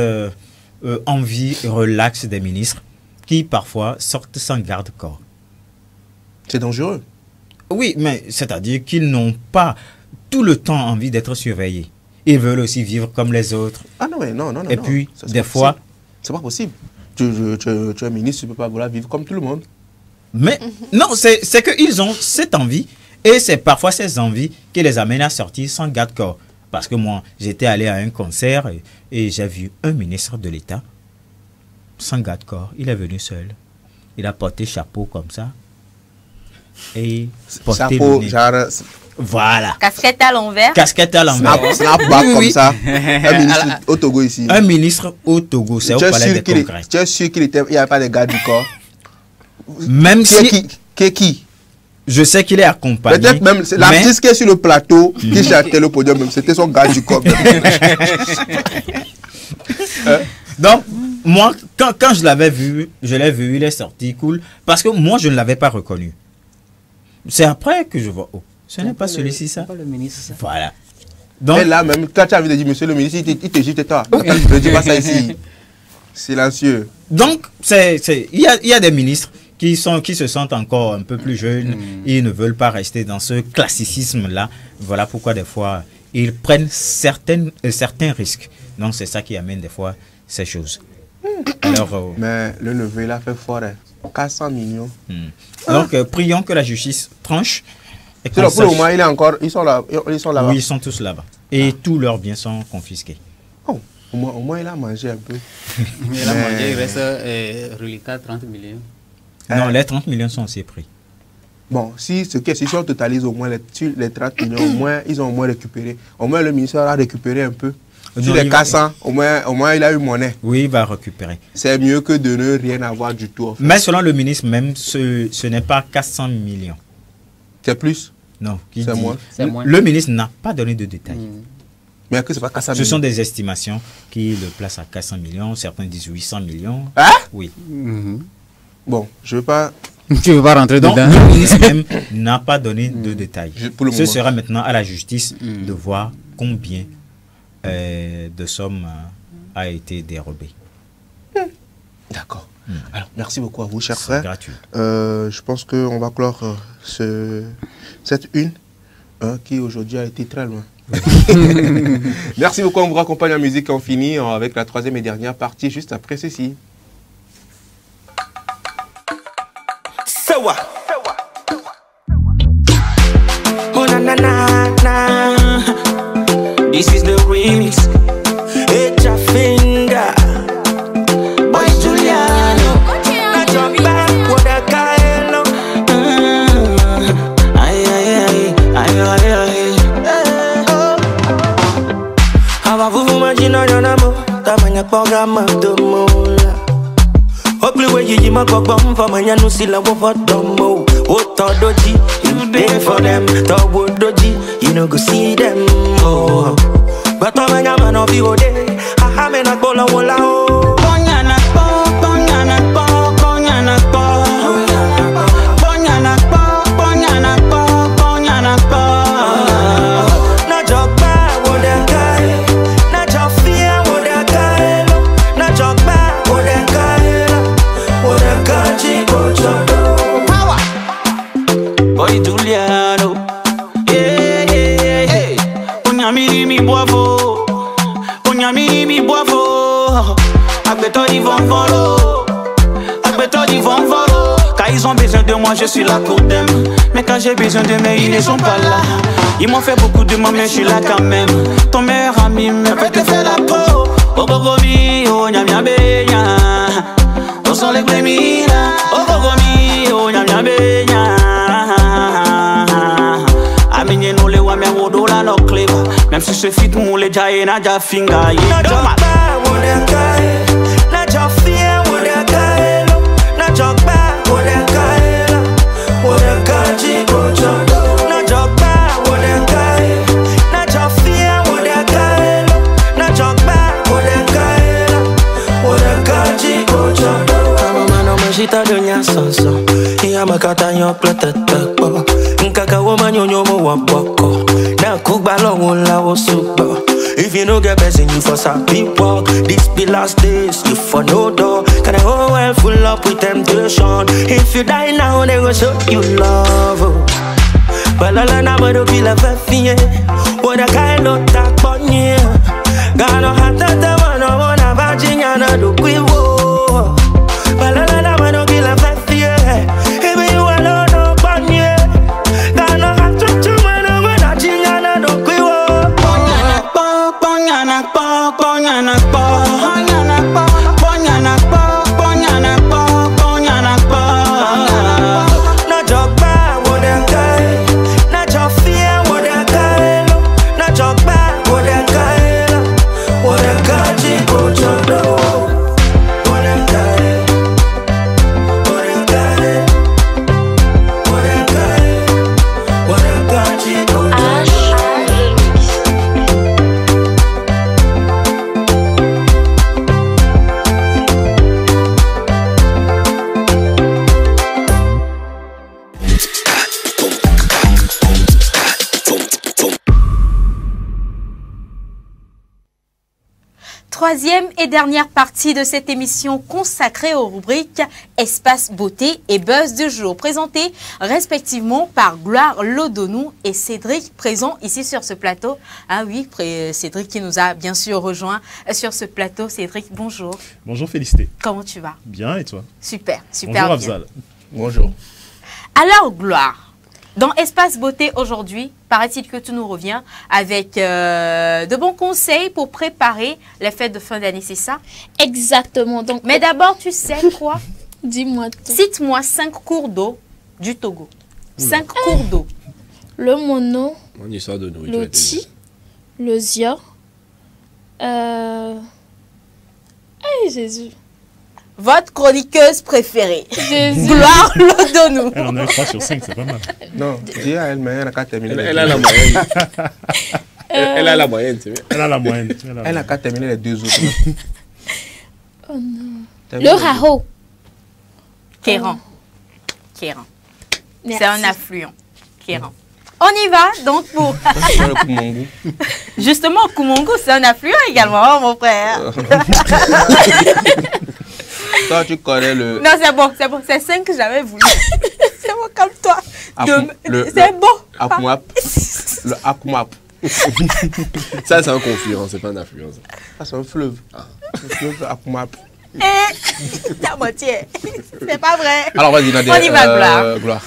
envie relaxe des ministres qui parfois sortent sans garde-corps. C'est dangereux. Oui, mais c'est-à-dire qu'ils n'ont pas tout le temps envie d'être surveillés. Ils veulent aussi vivre comme les autres. Ah non, mais non. Et puis, des fois... C'est pas possible. Tu es ministre, tu ne peux pas vouloir vivre comme tout le monde. Mais non, c'est qu'ils ont cette envie. Et c'est parfois ces envies qui les amènent à sortir sans garde-corps. Parce que moi, j'étais allé à un concert et j'ai vu un ministre de l'État sans garde-corps. Il est venu seul. Il a porté chapeau comme ça. Et porté chapeau, genre... Voilà. Casquette à l'envers. Casquette à l'envers. Snapback comme ça. Un ministre au Togo ici. Un ministre au Togo, c'est au palais des congrès. Tu es sûr qu'il n'y avait pas de garde du corps? Même si... Qui? Je sais qu'il est accompagné. Peut-être même l'artiste qui est sur le plateau, qui chantait le podium, c'était son garde du corps. Donc, moi, quand je l'avais vu, je l'ai vu, il est sorti cool. Parce que moi, je ne l'avais pas reconnu. C'est après que je vois, oh, ce n'est pas celui-ci, ça. Pas le ministre, ça. Voilà. Donc, et là, même, quand tu as envie de dire, monsieur le ministre, il te dit, tais-toi. Ne dis pas ça ici. Silencieux. Donc, il y a des ministres qui se sentent encore un peu plus jeunes. Ils ne veulent pas rester dans ce classicisme-là. Voilà pourquoi, des fois, ils prennent certains risques. Donc, c'est ça qui amène, des fois, ces choses. Alors, mais le neveu, il a fait fort. 400 millions. Donc, prions que la justice tranche. Et pour le moment, il est encore, ils sont là-bas. Oui, ils sont tous là-bas. Et tous leurs biens sont confisqués. Oh, au moins, il a mangé un peu. Il a mangé, il reste reliquat 30 millions. Non, les 30 millions sont aussi pris. Bon, si on totalise au moins les 30 millions, au moins, ils ont au moins récupéré. Au moins, le ministère a récupéré un peu. Sur les 400, au moins, il a eu monnaie. Oui, il va récupérer. C'est mieux que de ne rien avoir du tout. En fait. Mais selon le ministre même, ce n'est pas 400 millions. C'est plus? Non. C'est moins. Le ministre n'a pas donné de détails. Mais que c'est pas 400 millions. Ce sont des estimations qui le placent à 400 millions. Certains disent 800 millions. Hein? Oui. Bon, je veux pas... Tu veux pas rentrer dedans? Le ministre même n'a pas donné de détails. Ce sera maintenant à la justice de voir combien de sommes a été dérobé. D'accord. Alors, merci beaucoup à vous, chers frères. Gratuit. Je pense qu'on va clore cette une qui aujourd'hui a été très loin. Merci beaucoup, on vous raccompagne en musique. On finit avec la troisième et dernière partie juste après ceci. Oh na na na na. This is the remix. It's a finger. Boy Juliano. Na jump back with a Kaelo. Ay ay ay ay ay. Avavu imagina yanamo. Tamanya programa do mola. Hopefully when you give my cock bomb for my no see la wo for domo. Oh doji, you there for them. To doji, you no go see them. Oh, but to my man of you there. Ha me na kola wola oh. Ponya na po, ponya na po, ponya na po. Ponya na po, ponya na po, ponya na po. Na jokba wo den kai, na jofia wo den kai, na jokba wo den kai. Power. Boy Juliano. Yeah, yeah, yeah. Onyamiri mi boavo. Onyamiri mi boavo. Agbeto ils vont voler. Agbeto ils vont voler. Quand ils ont besoin de moi, je suis là pour them. Mais quand j'ai besoin de mes, ils ne sont pas là. Ils m'ont fait beaucoup de mal, mais je suis là quand même. Ton meilleur ami me fait te faire la peau. Oh, Bogomi, oh, Nyamiabeya. Sont les glémina, oh gogomi, oh nyam benya. Aminye no le wa me wodola no clever. Même si ce fit mou le jaye na ja finga. Na jokba woden kai, na jofia woden kai, na jokba woden kai, woden kanji gojo. Na jokba woden kai, na jofia woden kai, na jokba woden kai, woden kanji gojo. Shita dunya sonso, iya makata yo plata takbo. Nkaka woman yo nyomo waboko. Na kugba lo la wo subo. If you no get person, you for some people. This be last days, you for no door. Can I whole world full up with temptation? If you die now, they will show you love. Balala na mado kila fefie. Woda kai lo takbonye. Gano hata te wana vajinya na do kwiwo. Balala na mado kila fefie. Ebe you alone no banye. Gano hata te wana jinya na do kwiwo. Ponyana po, ponyana po, ponyana po, ponyana po, ponyana po, ponyana po, ponyana po. Na jokba woden kai, na jofia woden kai, na jokba woden kai, woden kaji gojodo. troisième et dernière partie de cette émission consacrée aux rubriques Espace Beauté et Buzz du jour, présentés respectivement par Gloire Lodonou et Cédric, présent ici sur ce plateau. Ah oui, Cédric qui nous a bien sûr rejoint sur ce plateau. Cédric, bonjour. Bonjour Félicité. Comment tu vas? Bien, et toi? Super, super. Bonjour bien. Afzal. Bonjour. Alors Gloire, dans Espace Beauté aujourd'hui, paraît-il que tu nous reviens avec de bons conseils pour préparer les fêtes de fin d'année, c'est ça? Exactement. Donc, mais d'abord, tu sais quoi? Dis-moi tout. Cite-moi 5 cours d'eau du Togo. 5 cours d'eau. Le Mono, Mon histoire de nourriture. le Ti, le Zia. Jésus. Votre chroniqueuse préférée. Jésus. Gloire Lodonou. Elle en a 3 sur 5, c'est pas mal. Non, dis à elle, mais elle n'a qu'à terminer. Elle a la moyenne. Elle a la moyenne, c'est bien. Elle a la moyenne. Elle n'a qu'à terminer les 2 autres. Oh non. Termine Le les deux. Raho. Kéran. Kéran. Merci. C'est un affluent. Kéran. On y va donc pour... Le Koumongo. Justement, Koumongo, c'est un affluent également, mon frère. Toi, tu connais le... Non, c'est bon, c'est bon. C'est 5 que j'avais voulu. C'est bon, comme toi. C'est bon. Akumap. Le Akumap. Ça, c'est un conflit, hein, c'est pas un affluence. Ça, c'est un fleuve. Le fleuve Akumap. La moitié. C'est pas vrai. Alors, vas-y, Nadia. On y va, Gloire.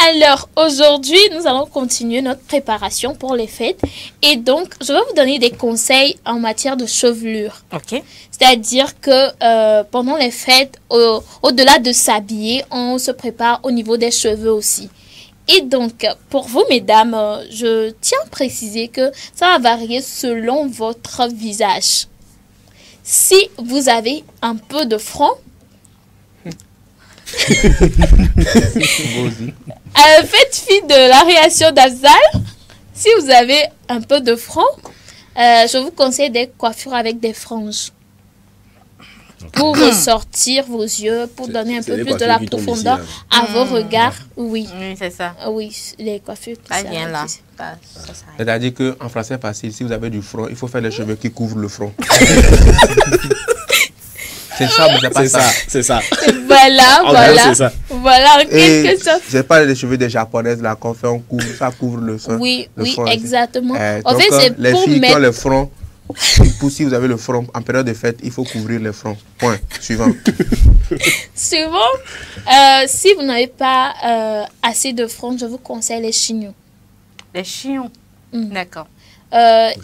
Alors, aujourd'hui, nous allons continuer notre préparation pour les fêtes. Et donc, je vais vous donner des conseils en matière de chevelure. Ok. C'est-à-dire que pendant les fêtes, au-delà de s'habiller, on se prépare au niveau des cheveux aussi. Et donc, pour vous, mesdames, je tiens à préciser que ça va varier selon votre visage. Si vous avez un peu de front, faites fi de la réaction d'Afzal. Si vous avez un peu de front, je vous conseille des coiffures avec des franges. Pour ressortir vos yeux, pour donner un peu plus de la profondeur à vos regards. Oui. Oui, c'est ça. Oui, les coiffures. Ça vient là. C'est-à-dire qu'en français facile, si vous avez du front, il faut faire les cheveux qui couvrent le front. C'est ça, mais c'est pas ça. C'est ça. Voilà, voilà. C'est ça. Voilà, en quelque sorte. C'est pas les cheveux des japonaises là qu'on fait, ça couvre le front. Oui, le oui, front, exactement. En En fait, c'est les pour filles qui ont mettre... le front, si vous avez le front, en période de fête, il faut couvrir le front. Point. Suivant. Souvent, si vous n'avez pas assez de front, je vous conseille les chignons. Les chignons. D'accord.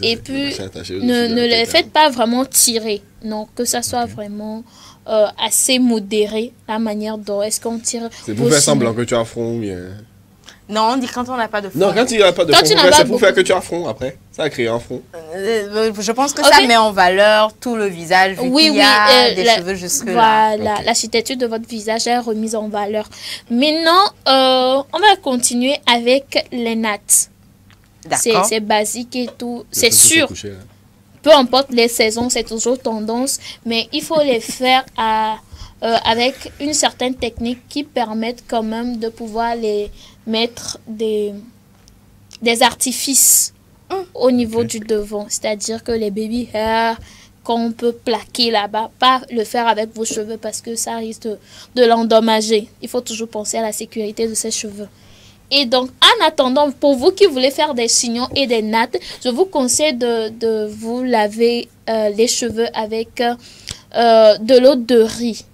Et puis, ne les faites pas vraiment tirer. Non, que ça soit vraiment assez modéré, la manière dont est-ce qu'on tire. C'est pour faire semblant que tu as front ou bien... Non, on dit quand on n'a pas de front. Non, quand il n'y a pas de front, c'est pour faire que tu as front après. Ça a créé un front. Je pense que ça met en valeur tout le visage. Oui, il y a des cheveux jusque-là. Voilà, l'architecture de votre visage est remise en valeur. Maintenant, on va continuer avec les nattes. C'est basique et tout. C'est sûr. Peu importe les saisons, c'est toujours tendance. Mais il faut les faire avec une certaine technique qui permette quand même de pouvoir les mettre des artifices au niveau du devant. C'est-à-dire que les baby hair qu'on peut plaquer là-bas, pas le faire avec vos cheveux parce que ça risque de l'endommager. Il faut toujours penser à la sécurité de ses cheveux. Et donc, en attendant, pour vous qui voulez faire des chignons et des nattes, je vous conseille de vous laver les cheveux avec de l'eau de riz.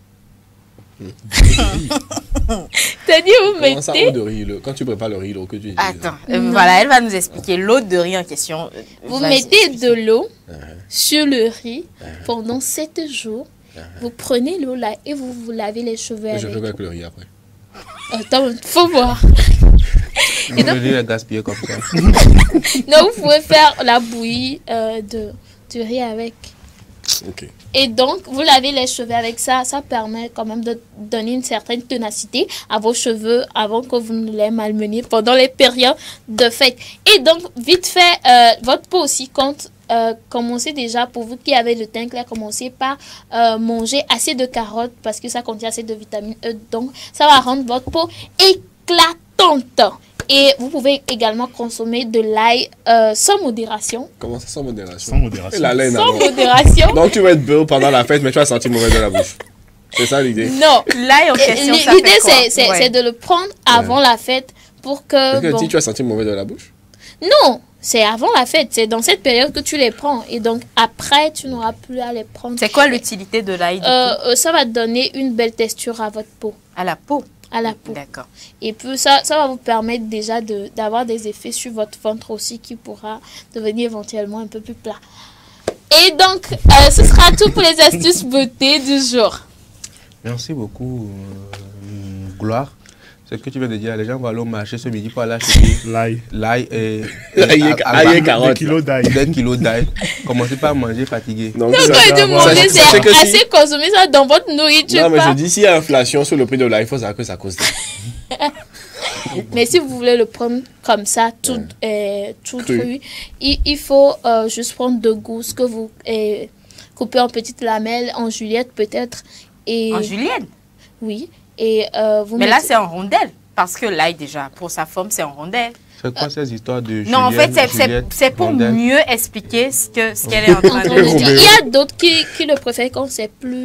C'est-à-dire, vous mettez... Comment ça, eau de riz, quand tu prépares le riz, que tu... Attends, voilà, elle va nous expliquer l'eau de riz en question. Vous mettez de l'eau sur le riz pendant 7 jours. Vous prenez l'eau là et vous vous lavez les cheveux avec. Je fais avec le riz après. Attends, faut voir. Et donc, le riz est gaspillé comme ça. Donc, vous pouvez faire la bouillie du riz avec. Ok. Et donc, vous lavez les cheveux avec ça. Ça permet quand même de donner une certaine ténacité à vos cheveux avant que vous ne les malmeniez pendant les périodes de fête. Et donc, vite fait, votre peau aussi compte. Commencez déjà, pour vous qui avez le teint clair, commencez par manger assez de carottes parce que ça contient assez de vitamine E. Donc, ça va rendre votre peau éclatante. Et vous pouvez également consommer de l'ail sans modération. Comment ça, sans modération? Sans modération. Et la laine, Sans alors. modération. Donc tu vas être beau pendant la fête, mais tu vas sentir mauvais de la bouche. C'est ça l'idée? Non. L'ail en question, ça l'idée, fait quoi? c'est de le prendre avant la fête pour que... Est-ce que bon, tu vas sentir mauvais de la bouche? non, c'est avant la fête. C'est dans cette période que tu les prends. Et donc, après, tu n'auras plus à les prendre. C'est quoi l'utilité de l'ail? Ça va donner une belle texture à votre peau. À la peau? À la peau. D'accord. Et puis, ça va vous permettre déjà d'avoir des effets sur votre ventre aussi qui pourra devenir éventuellement un peu plus plat. Et donc, ce sera tout pour les astuces beauté du jour. Merci beaucoup, Gloire. Ce que tu viens de dire, les gens vont aller au marché ce midi pour aller acheter l'ail et carottes. 2 kilos d'ail. 2 kilos d'ail. Commencez pas à manger fatigué. Donc, quand je demandais, c'est assez consommer ça dans votre nourriture. Non, mais je dis, s'il y a inflation sur le prix de l'ail, il faut savoir que ça cause. Mais si vous voulez le prendre comme ça, tout cru, il faut juste prendre 2 gousses que vous coupez en petites lamelles, en juliette peut-être. En julienne? Oui. Et mais là, c'est en rondelle. Parce que l'ail, déjà, pour sa forme, c'est en rondelle. C'est quoi ces histoires de non, en fait, c'est pour rondelle. Mieux expliquer ce qu'elle est en train de dire. Il y a d'autres qui le préfèrent quand c'est plus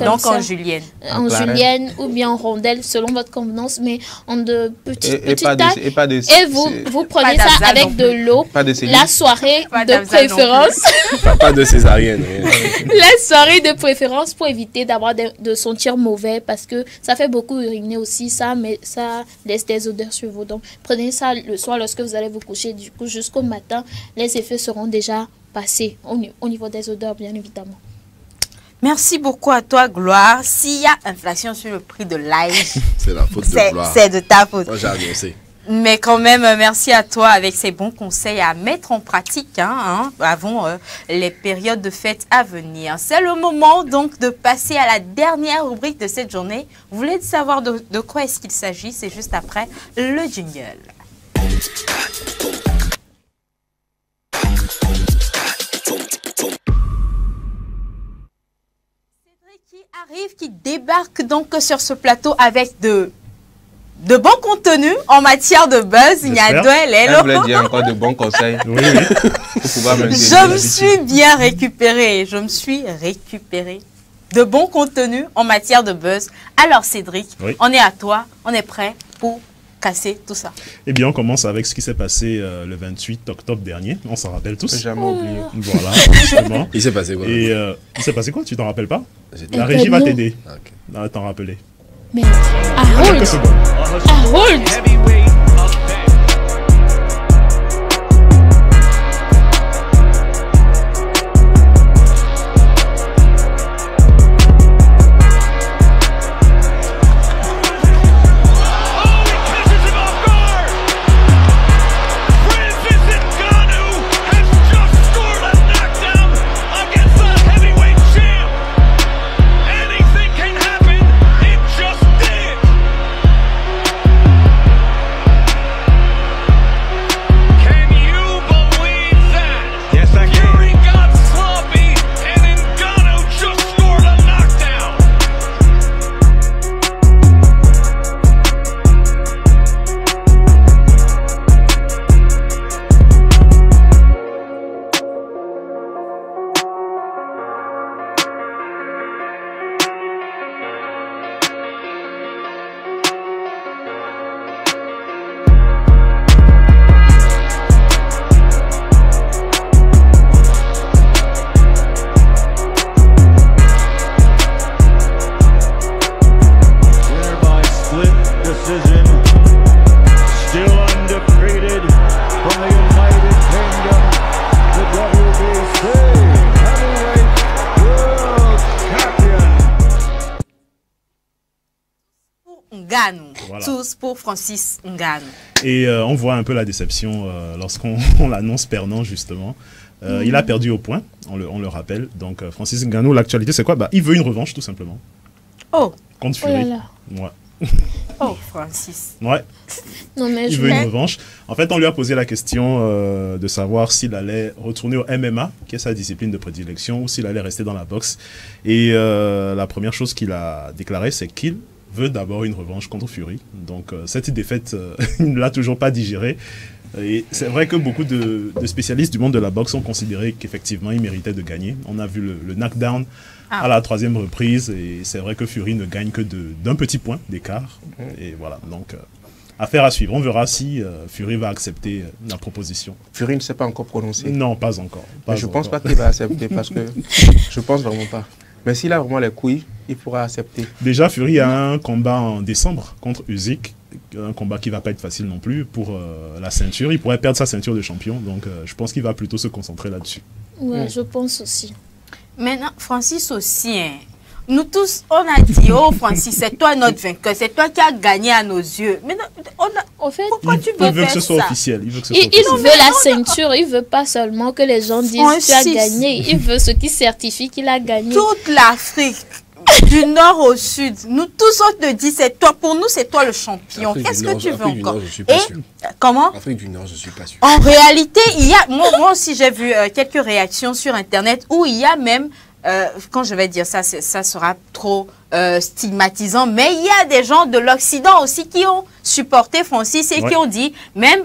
donc ça. en julienne. En julienne ou bien en rondelle, selon votre convenance, mais en de petites tailles. Et vous prenez ça avec de l'eau. La soirée de préférence. Pas de césarienne. La soirée de préférence pour éviter d'avoir de sentir mauvais parce que ça fait beaucoup uriner aussi, ça, mais ça laisse des odeurs sur vos dents. Prenez ça le soir lorsque vous allez vous coucher, du coup jusqu'au matin, les effets seront déjà passés au niveau des odeurs, bien évidemment. Merci beaucoup à toi, Gloire. S'il y a inflation sur le prix de l'ail, c'est la faute de Gloire. C'est de ta faute. Moi, j'ai annoncé. Mais quand même, merci à toi avec ces bons conseils à mettre en pratique avant les périodes de fête à venir. C'est le moment donc de passer à la dernière rubrique de cette journée. Vous voulez savoir de quoi est-ce qu'il s'agit? C'est juste après le jingle. Cédric qui arrive, qui débarque donc sur ce plateau avec de bons contenus en matière de buzz. Il y a Elle voulait dire encore de bons conseils. Oui. Pour pouvoir je me suis bien récupérée. De bons contenus en matière de buzz. Alors Cédric, on est à toi, on est prêt pour casser tout ça. Eh bien, on commence avec ce qui s'est passé le 28 octobre dernier. On s'en rappelle tous. Jamais oublié. Voilà, justement. Il s'est passé quoi? Et il s'est passé quoi? Tu t'en rappelles pas? La régie va t'aider à t'en rappeler. Mais Harold. Voilà. Tous pour Francis Ngannou. Et on voit un peu la déception lorsqu'on l'annonce perdant, justement. Il a perdu au point, on le rappelle. Donc Francis Ngannou, l'actualité c'est quoi? Il veut une revanche tout simplement. Oh. Contre Fury. Ouais. Oh Francis. Ouais. Non, mais il veut une revanche. En fait, on lui a posé la question de savoir s'il allait retourner au MMA, qui est sa discipline de prédilection, ou s'il allait rester dans la boxe. Et la première chose qu'il a déclaré, c'est qu'il veut d'abord une revanche contre Fury. Donc cette défaite, il ne l'a toujours pas digérée. Et c'est vrai que beaucoup de spécialistes du monde de la boxe ont considéré qu'effectivement il méritait de gagner. On a vu le knockdown à la 3e reprise et c'est vrai que Fury ne gagne que d'un petit point d'écart. Et voilà, donc affaire à suivre. On verra si Fury va accepter la proposition. Fury ne s'est pas encore prononcé. Non, pas encore. Je ne pense pas qu'il va accepter parce que je pense vraiment pas. Mais s'il a vraiment les couilles, il pourra accepter. Déjà, Fury a un combat en décembre contre Usyk. Un combat qui ne va pas être facile non plus pour la ceinture. Il pourrait perdre sa ceinture de champion. Donc, je pense qu'il va plutôt se concentrer là-dessus. Ouais, je pense aussi. Maintenant, Francis aussi, hein. Nous tous, on a dit, oh Francis, c'est toi notre vainqueur, c'est toi qui as gagné à nos yeux. Mais en fait, pourquoi tu veux faire ça? Il veut que ce soit officiel. Il veut la ceinture, il veut pas seulement que les gens disent Francis, tu as gagné. Il veut ce qui certifie qu'il a gagné. Toute l'Afrique, du nord au sud, nous tous on te dit c'est toi. Pour nous, c'est toi le champion. Qu'est-ce que tu veux encore? Comment? Afrique du Nord, je suis pas sûr. En réalité, il y a, moi aussi j'ai vu quelques réactions sur Internet où il y a même quand je vais dire ça, ça sera trop stigmatisant, mais il y a des gens de l'Occident aussi qui ont supporté Francis et qui ont dit, même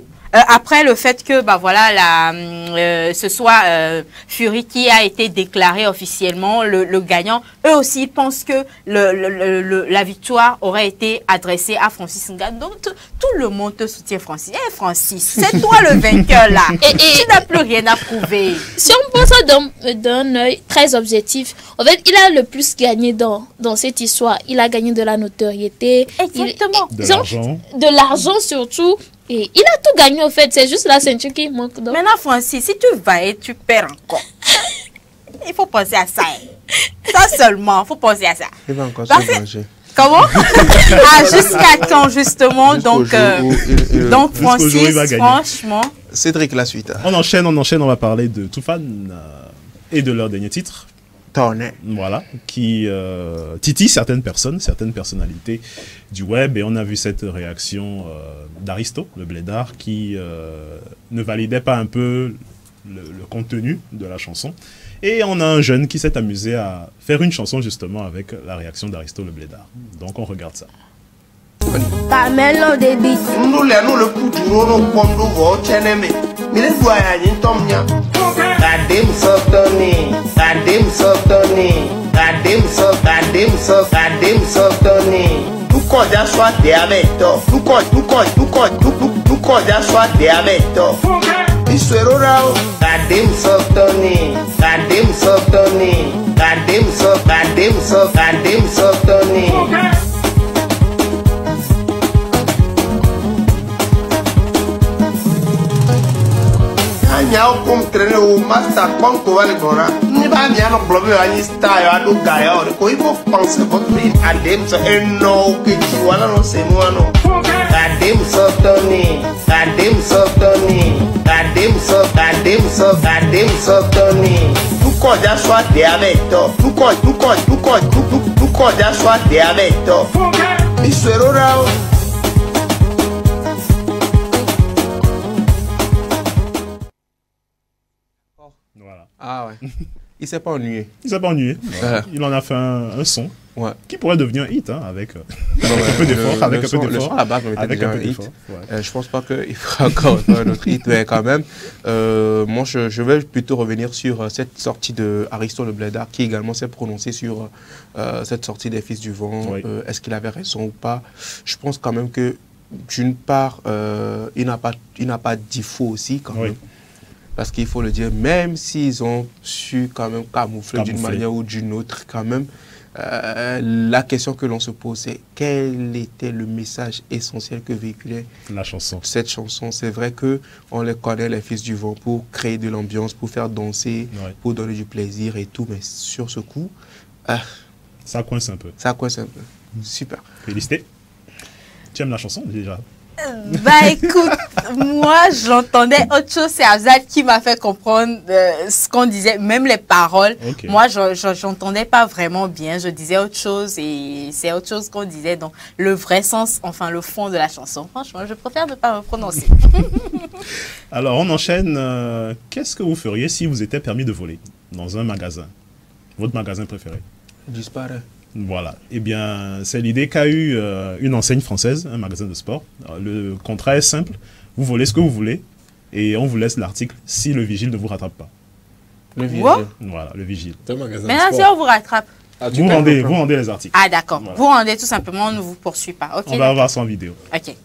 après le fait que bah voilà ce soit Fury qui a été déclaré officiellement le gagnant, eux aussi ils pensent que la victoire aurait été adressée à Francis Ngannou. Donc tout le monde te soutient, Francis. Eh Francis, c'est toi le vainqueur là. Et tu n'as plus rien à prouver. Si on pense d'un œil très objectif, en fait, il a le plus gagné dans cette histoire. Il a gagné de la notoriété. Exactement. De l'argent surtout. Et il a tout gagné, en fait. C'est juste la ceinture qui manque. Donc. Maintenant, Francis, si tu vas et tu perds encore, il faut penser à ça. Ça seulement, il faut penser à ça. Il va encore se manger. Comment? Jusqu'à quand, justement? Donc, Francis, franchement... Cédric, la suite. On enchaîne, on va parler de Toufan et de leur dernier titre. Voilà, qui titille certaines personnalités du web. Et on a vu cette réaction d'Aristo, le blédard, qui ne validait pas un peu le contenu de la chanson. Et on a un jeune qui s'est amusé à faire une chanson justement avec la réaction d'Aristo, le blédard. Donc on regarde ça. Camelo de beat. Nous le poudre no pondo vo cheneme. Mile doya ni tomnya. Kadim softoni, kadim softoni, kadim softoni. Tu koja swate aveto. Tu koja swate aveto. Isuero rao. Kadim softoni, kadim softoni, kadim softoni. Nyao kom trene o master quanto vale gora ni ba mi ano blobe ani style ado gaya o ko ibo pense ko pin adem so eno ke ji wala no se mu ano adem softoni tu koja swate aveto tu koja swate aveto isuero rao. Voilà. Ah ouais. Il s'est pas ennuyé. Il s'est pas ennuyé. Il en a fait un son qui pourrait devenir un hit avec un peu d'effort. Le son à la base était déjà un hit. Je pense pas qu'il fera encore un autre hit, mais quand même. Moi, je vais plutôt revenir sur cette sortie de Aristo le Blédard qui également s'est prononcé sur cette sortie des Fils du Vent. Oui. Est-ce qu'il avait raison ou pas? Je pense quand même que d'une part, il n'a pas dit faux aussi quand même. Parce qu'il faut le dire, même s'ils ont su quand même camoufler d'une manière ou d'une autre, quand même, la question que l'on se pose, c'est quel était le message essentiel que véhiculait cette chanson. C'est vrai qu'on les connaît, les Fils du Vent, pour créer de l'ambiance, pour faire danser, pour donner du plaisir et tout, mais sur ce coup... ça coince un peu. Super. Félicité. Tu aimes la chanson déjà? Bah écoute, moi j'entendais autre chose, c'est Azad qui m'a fait comprendre ce qu'on disait, même les paroles. Moi j'entendais pas vraiment bien, je disais autre chose et c'est autre chose qu'on disait. Donc le vrai sens, enfin le fond de la chanson, franchement je préfère ne pas me prononcer. Alors on enchaîne, qu'est-ce que vous feriez si vous étiez permis de voler dans un magasin? Votre magasin préféré? Disparaît. Voilà. Eh bien, c'est l'idée qu'a eu une enseigne française, un magasin de sport. Alors, le contrat est simple. Vous volez ce que vous voulez et on vous laisse l'article si le vigile ne vous rattrape pas. Le vigile. Voilà, le vigile. Mais là, si on vous rattrape. Vous rendez les articles. Ah, d'accord. Voilà. Vous rendez tout simplement, on ne vous poursuit pas. Okay, on va voir ça en vidéo. Ok.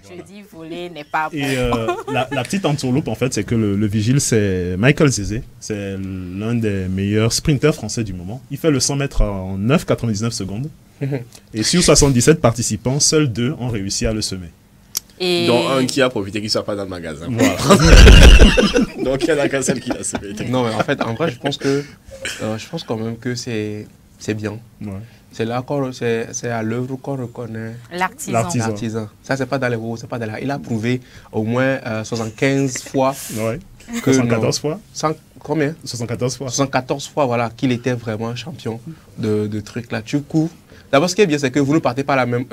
Je dis voler n'est pas bon. Et la petite entourloupe, en fait, c'est que le vigile, c'est Michael Zézé. C'est l'un des meilleurs sprinteurs français du moment. Il fait le 100 mètres en 9,99 secondes. Et sur 77 participants, seuls 2 ont réussi à le semer. Et... dont un qui a profité qu'il ne soit pas dans le magasin. Voilà. Donc il y en a qu'un seul qui l'a semé. Non, mais en fait, en vrai, je pense quand même que c'est bien. Ouais. C'est là c'est à l'œuvre qu'on reconnaît l'artisan. Ça, c'est pas dans les roues, c'est pas dans la... Il a prouvé au moins 75 fois. Ouais. 74 fois. Combien 74 fois. 74 fois, voilà, qu'il était vraiment champion de trucs là. Du coup, d'abord, ce qui est bien, c'est que vous ne partez pas au même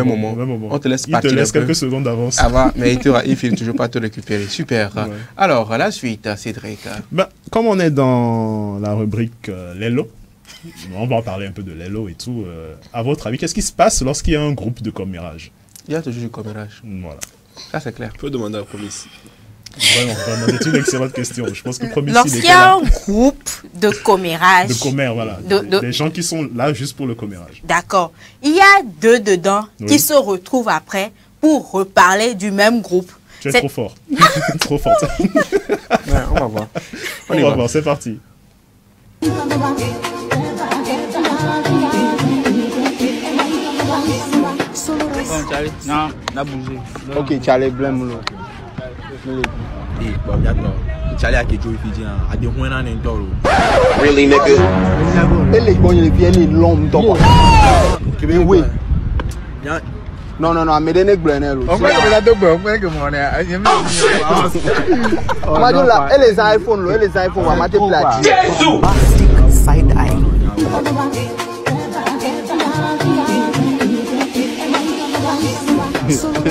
moment. On te laisse partir. Il te laisse quelques secondes d'avance. Mais il ne finit toujours pas de te récupérer. Super. Ouais. Alors, la suite, Cédric. Comme on est dans la rubrique Lelo, on va en parler un peu de Lelo et tout. À votre avis, qu'est-ce qui se passe lorsqu'il y a un groupe de commérage? Il y a toujours du commérage. Voilà. Ça, c'est clair. On peut demander à Promis. Vraiment, c'est une excellente question. Je pense que lorsqu'il y a un groupe de commérage. De commère, voilà. Des gens qui sont là juste pour le commérage. D'accord. Il y a 2 dedans qui se retrouvent après pour reparler du même groupe. Tu es trop fort. Trop fort. Ouais, on va voir. On va voir, c'est parti. Charlie, non, n'a bougé. Ok, Charlie, blâme-le. Charlie a quelque chose à dire. A des moyens en intolo. Really, nigga? Et les bons, ils viennent l'homme d'or. Oui. Non, mais des nègres blancs. On va la double, on va que mon et les iPhones, on va mettre plat. Side eye.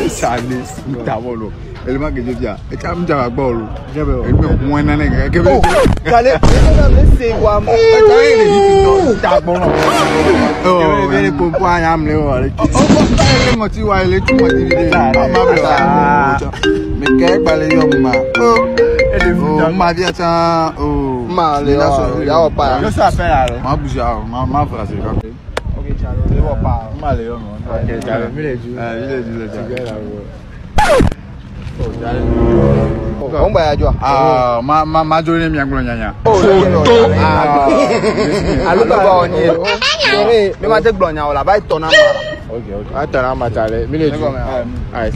Charlie, Tavolo. Elle m'a dit, et quand tu as bol, elle me moins d'un nègre. Allez, c'est quoi? On va y ma journée mi anglo nyanya. Mais ma tête blanche là, va ton amara. OK. Attends, ma tale. Mi le ju. Ai.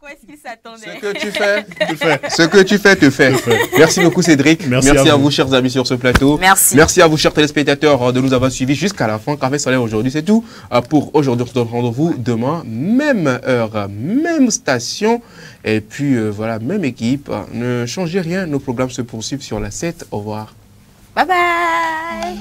Est-ce qu'il s'attendait? Ce que tu fais, tu fais. Ce que tu fais, te fait. Merci beaucoup, Cédric. Merci à vous, chers amis, sur ce plateau. Merci. Merci à vous, chers téléspectateurs, de nous avoir suivis jusqu'à la fin. Café Soleil aujourd'hui, c'est tout. Pour aujourd'hui, on se donne rendez-vous demain, même heure, même station. Et puis, voilà, même équipe. Ne changez rien, nos programmes se poursuivent sur la 7. Au revoir. Bye bye.